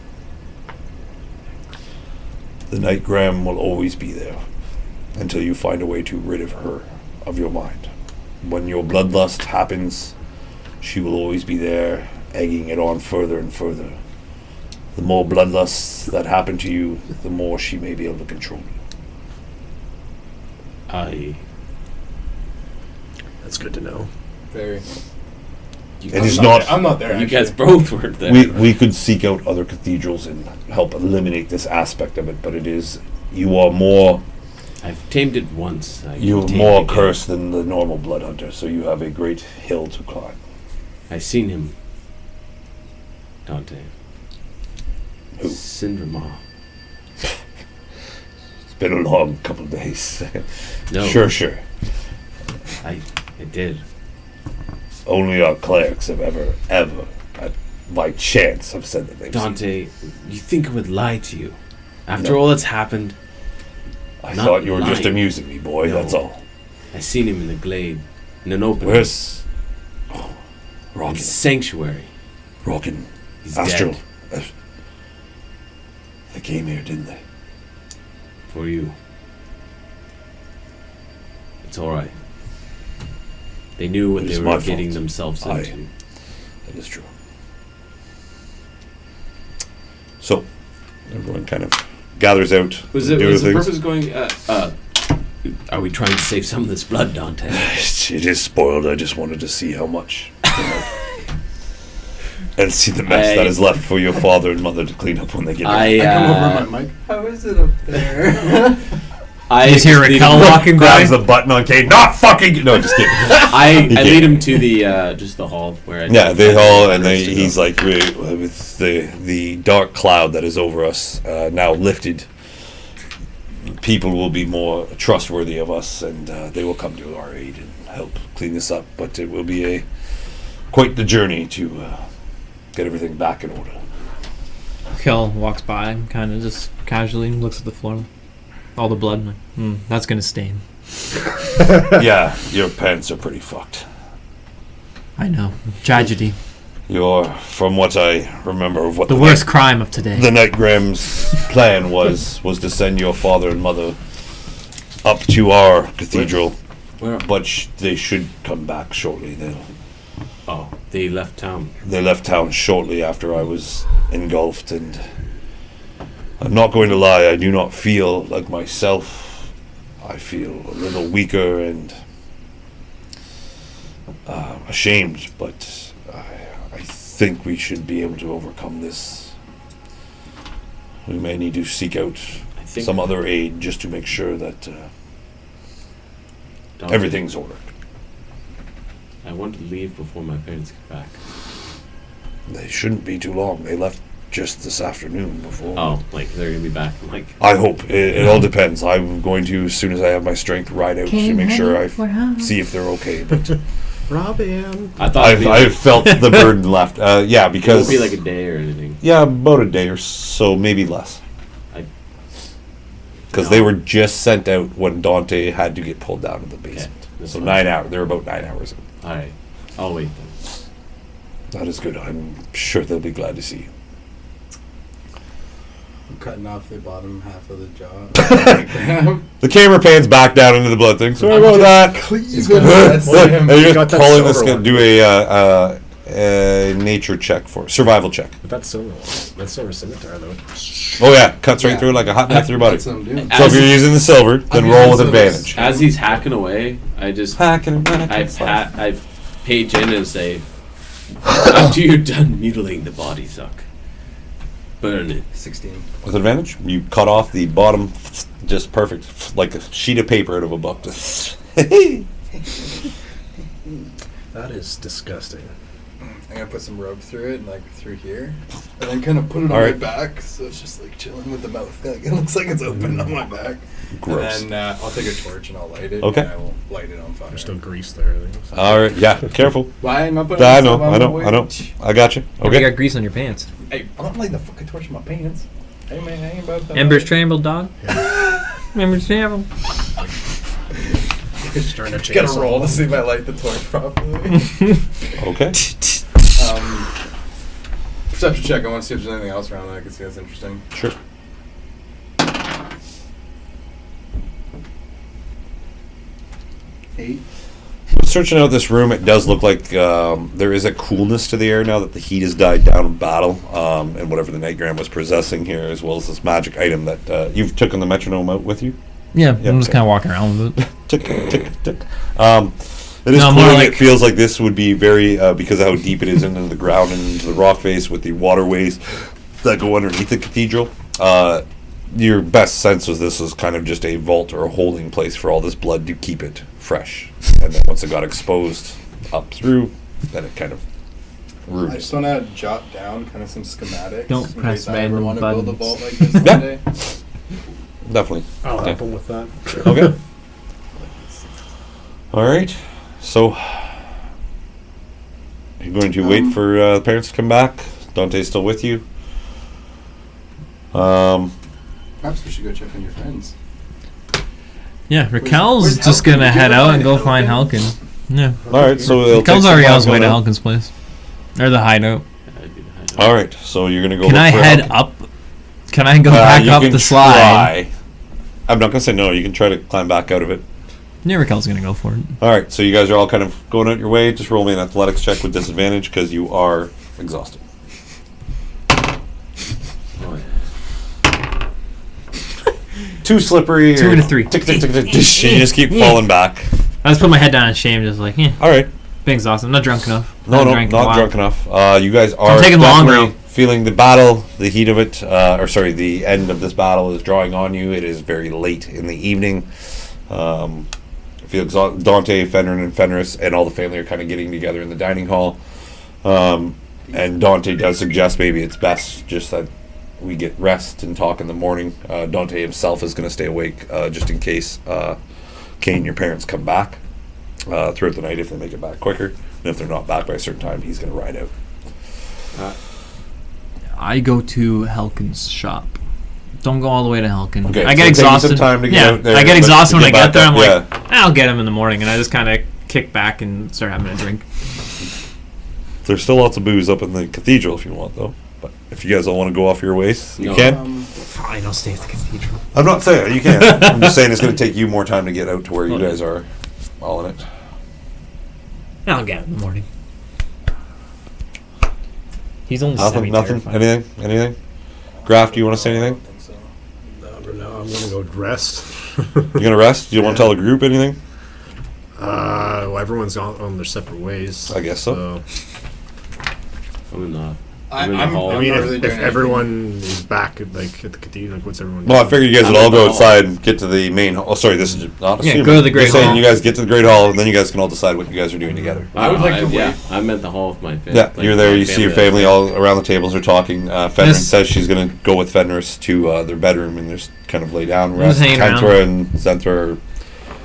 The Nightgarm will always be there until you find a way to rid of her of your mind. When your bloodlust happens, she will always be there, egging it on further and further. The more bloodlusts that happen to you, the more she may be able to control you. That's good to know. Very. I'm not there. You guys both weren't there. We could seek out other cathedrals and help eliminate this aspect of it, but you are more... I've tamed it once. You're more cursed than the normal blood hunter, so you have a great hill to climb. I've seen him. Dante. Who? Syndrome. It's been a long couple of days. No. Sure. I did. Only our clerics have ever, by chance, have said that they've Dante, you think I would lie to you? After all that's happened? I not thought you were just lying. amusing me, boy, No. that's all. I seen him in the glade, in an open Where's... in Rockin'. sanctuary. Rockin'. He's Astral. dead They came here, didn't they? for you. It's all right. They knew what It they is were my getting fault. themselves I- into. That is true. So, everyone kind of gathers out. Was do the things. purpose going? Are we trying to save some of this blood, Dante? It is spoiled. I just wanted to see how much. And see the mess that is left for your father and mother to clean up when they get I back. I come over and I'm like, how is it up there? I You hear lead Raquel him- walking by? Grabs the button on Kate. Not fucking. No, just kidding. I He lead can't. him to the just the hall where. Yeah, they all, and others to go. he's like, with the dark cloud that is over us now lifted, people will be more trustworthy of us, and they will come to our aid and help clean this up. But it will be quite the journey to get everything back in order. Kel walks by and kind of just casually looks at the floor. All the blood. Like, that's going to stain. Yeah, your pants are pretty fucked. I know. Tragedy. You're, from what I remember of what The worst crime of today. the Nightgram's plan was to send your father and mother up to our cathedral, Where? but they should come back shortly. Oh, they left town. They left town shortly after I was engulfed, and I'm not going to lie, I do not feel like myself. I feel a little weaker and ashamed, but I think we should be able to overcome this. We may need to seek out I think some other aid just to make sure that Dante, everything's ordered. I want to leave before my parents get back. They shouldn't be too long. They left just this afternoon before. Oh, like they're gonna be back. I'm like, I hope. It all depends. I'm going to, as soon as I have my strength, ride out to make sure I see if they're okay. But Robin. I thought it'd be I've like, felt the burden left. Yeah, it won't because be like a day or anything. yeah, about a day or so, maybe less. Because they were just sent out when Dante had to get pulled down to the basement. that's So fine. 9 hours. They're about 9 hours in. All right, I'll wait then. That is good. I'm sure they'll be glad to see you. I'm cutting off the bottom half of the jaw. The camera pans back down into the blood thing. Sorry about that. He's gonna that's him. And you're Got just that pulling this. silver one. Do a nature check survival check. But that's silver. That's silver scimitar, though. Oh yeah, cuts right Yeah. through it like a hot knife through your body. That's what I'm doing. So if you're using the silver, then I'm roll with using silver. advantage. As he's hacking away, I just I page in and say, after you're done mutilating the body, Zuck, burn it. 16. With advantage, you cut off the bottom, just perfect, like a sheet of paper out of a book. That is disgusting. I'm gonna put some rope through it and like through here, and then kind of put it on my Alright. back, so it's just like chilling with the mouth. Like, it looks like it's open on my back. Gross. And then I'll take a torch and I'll light it. Okay. And I will light it on fire. There's still grease there. I think. So. All right. Yeah. Careful. Why am I putting? I know. myself out I of the know. way? I know. I got you. You Okay. got grease on your pants. Hey, I'm not lighting the fucking torch in my pants. Hey man, I ain't about that. Embers tremble, dog. Embers tremble. Just trying to chase Gotta roll to see if I light the torch properly. Okay. Perception check. I want to see if there's anything else around that I can see that's interesting. Sure. 8. Searching out this room, it does look like there is a coolness to the air now that the heat has died down in battle, and whatever the Nightgarm was possessing here, as well as this magic item that you've taken the metronome out with you. Yeah, Yeah, I'm just okay. kind of walking around with it. Tick, tick, tick. It is No, cool. more It like- feels like this would be very because of how deep it is into the ground and into the rock face with the waterways that go underneath the cathedral. Your best sense was this was kind of just a vault or a holding place for all this blood to keep it fresh. And then once it got exposed up through, then it kind of I ruined. just want to jot down kind of some schematics. Don't in press case I ever random want to build a buttons. vault like this Yeah. one day. Definitely. I'll Okay. help him with that. Okay. All right. So you're going to wait for the parents to come back. Dante's still with you. Perhaps we should go check on your friends. Yeah, Raquel's where's just Helkin? gonna Did you head ever out find and go Helkin? find Helkin. Yeah, All right. So it'll take Raquel's some already time on his way to going out. Helkin's place, or the hideout. All right. So you're gonna go. Can look I for head Helkin. up? Can I go back You up can the slide? try. I'm not gonna say no. You can try to climb back out of it. Yeah, Raquel's gonna go for it. All right. So you guys are all kind of going out your way. Just roll me an athletics check with disadvantage because you are exhausted. Too slippery. 2 or and a 3. Tick, tick, tick, tick, tick. You just keep falling back. I just put my head down in shame, just like, yeah, All right. being exhausted. I'm not drunk enough. No, Haven't no, drank in a not while. drunk enough. You guys are taking the long definitely route. feeling the battle, the heat of it, the end of this battle is drawing on you. It is very late in the evening. Feel Dante, Fenrir, and Fenris, and all the family are kind of getting together in the dining hall. And Dante does suggest maybe it's best just that we get rest and talk in the morning. Dante himself is going to stay awake just in case Kane, your parents, come back throughout the night if they make it back quicker. And if they're not back by a certain time, he's going to ride out. I go to Helkin's shop. Don't go all the way to Helkin. Okay, I so get take you some exhausted. time to get yeah, out there, I get but exhausted to when I get get back there. up, I'm like, I'll get him in the morning, and I just kind of kick back and start having a drink. There's still lots of booze up in the cathedral if you want, though. But if you guys don't want to go off your ways, you No. can. Fine, I'll stay at the cathedral. I'm not saying you can. I'm just saying it's going to take you more time to get out to where you guys are all in it. I'll get him in the morning. He's only Nothing? semi-terrified. Anything? Graf, do you want to say anything? think so. No, I'm gonna go rest. You going to rest? You don't want to tell the group anything? Well, everyone's on their separate ways. I guess so. I'm not. I'm in the hall. I mean, not if, really if doing everyone is back at the cathedral, like what's everyone? Well, I doing? figured you guys would I'm all in go the hall. outside and get to the main hall. Oh, sorry, this is not assuming. go to the Great Just saying Hall. you guys get to the Great Hall, and then you guys can all decide what you guys are doing together. I would like to Yeah, wait. I'm at the hall with my family. Yeah, you're there. You see your family all around the tables are talking. Fenrir Yes. says she's going to go with Fenris to their bedroom and just kind of lay down, rest. hanging around. Kantra and Zenthra are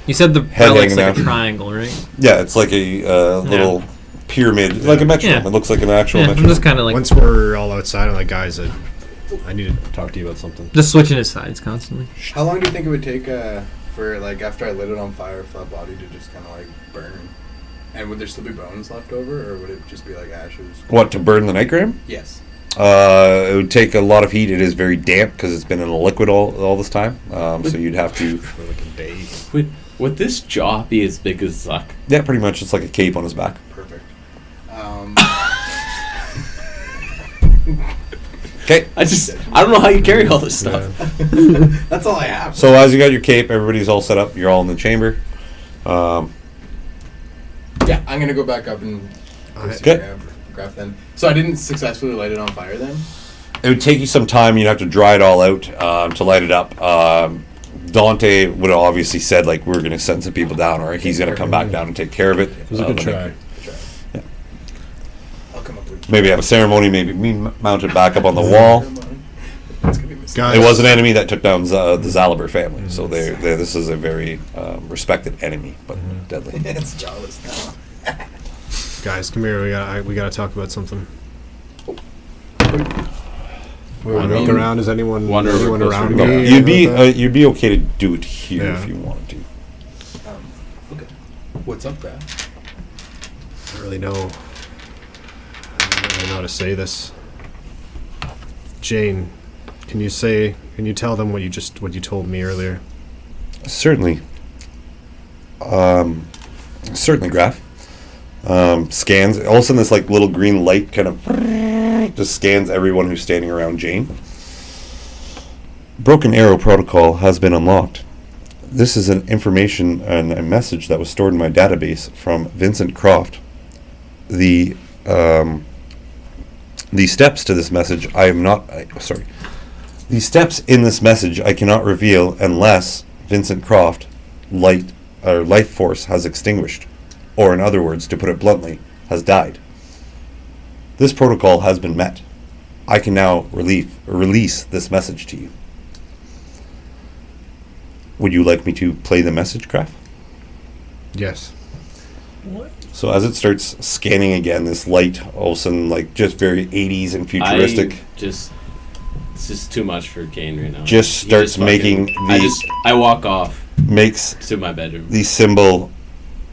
You said the Head relic's hanging like a down. triangle, right? Yeah, it's like a little pyramid, like a metronome. Yeah. It looks like an actual Yeah, I'm metronome. just kind of like Once we're all outside, I'm like, guys, I need to talk to you about something. just switching his sides constantly. How long do you think it would take for like after I lit it on fire for that body to just kind of like burn? And would there still be bones left over, or would it just be like ashes? What, to burn the Nightgarm? Yes. It would take a lot of heat. It is very damp because it's been in a liquid all this time. So you'd have to, For like a day. Would this jaw be as big as Zuck? yeah, pretty much. It's like a cape on his back. Perfect. Okay. I don't know how you carry all this stuff. That's all I have. So as you got your cape, everybody's all set up. You're all in the chamber. Yeah, I'm gonna go back up and Okay. grab then. So I didn't successfully light it on fire then. It would take you some time. You'd have to dry it all out to light it up. Dante would have obviously said, like, we're going to send some people down, or he's going to come back down and take care of it. It was a good try. I'll come up maybe have a ceremony, maybe mount it back up on the wall. Guys, It was an enemy that took down the Zalaber family, so this is a very respected enemy, but deadly. It's jealous now. guys, come here. We gotta talk about something. I Look mean, around. Is anyone Wonder if anyone we're around close me? to You'd be okay to do it here Yeah. if you wanted to. Okay. What's up there? I don't really know. I don't really know how to say this. Jane, can you tell them what you told me earlier? Certainly. Certainly, Graf. Scans. All of a sudden, this like little green light kind of just scans everyone who's standing around Jane. Broken Arrow protocol has been unlocked. This is an information and a message that was stored in my database from Vincent Croft. The steps to this message The steps in this message I cannot reveal unless Vincent Croft life force has extinguished, or in other words, to put it bluntly, has died. This protocol has been met. I can now release this message to you. Would you like me to play the message, Kraft? Yes. So as it starts scanning again, this light, all of a sudden, like just very 80s and futuristic, It's just too much for Kane right now. just He starts fucking- making I walk off makes to my bedroom. the symbol,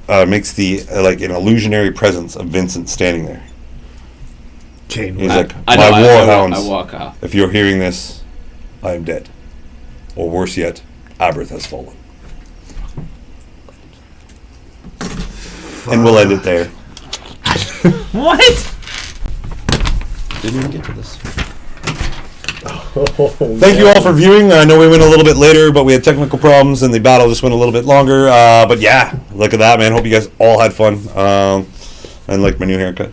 makes the like an illusionary presence of Vincent standing there. Kane, He's I- like, I my know, warhounds. I walk off. If you're hearing this, I am dead. Or worse yet, Aberth has fallen. And we'll end it there. What? Didn't even get to this. Thank you all for viewing. I know we went a little bit later, but we had technical problems and the battle just went a little bit longer. But yeah, look at that, man. Hope you guys all had fun. And like my new haircut.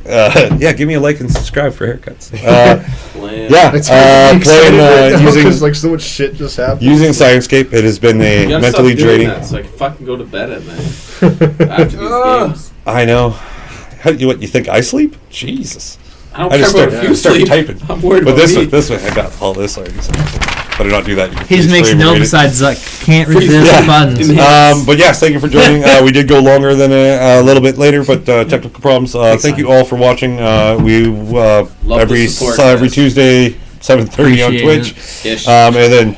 Yeah, give me a like and subscribe for haircuts. Yeah, it's hard to be excited right now using 'cause, like so much shit just happened. using Sirenscape. It has been You a gotta mentally stop doing draining. that so I can fucking go to bed at night after these games. I know. You think I sleep? Jesus. I don't I care just about start, if you start sleep. typing. I'm worried But about me. this one, I got all this already. So better not do that. You can He just freeze makes frame no rate it. besides like can't resist Yeah. the buttons. But yes, thank you for joining. We did go longer than a little bit later, but technical problems. Thank you all for watching. We every support, every guys. Tuesday 7:30 on Appreciate Twitch. Ish. And then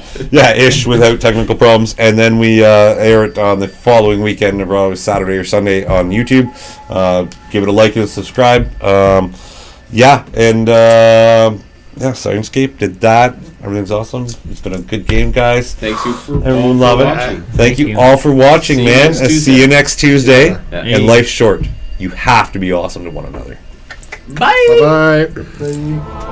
ish without technical problems, and then we air it on the following weekend, probably Saturday or Sunday on YouTube. Give it a like and subscribe. Sirenscape did that. Everything's awesome. It's been a good game, guys. Thanks you for Everyone all love for it. watching. Thank you you. all for watching, See you man. next See Tuesday. you next Tuesday. Yeah. And life's short. You have to be awesome to one another. Bye. Bye bye.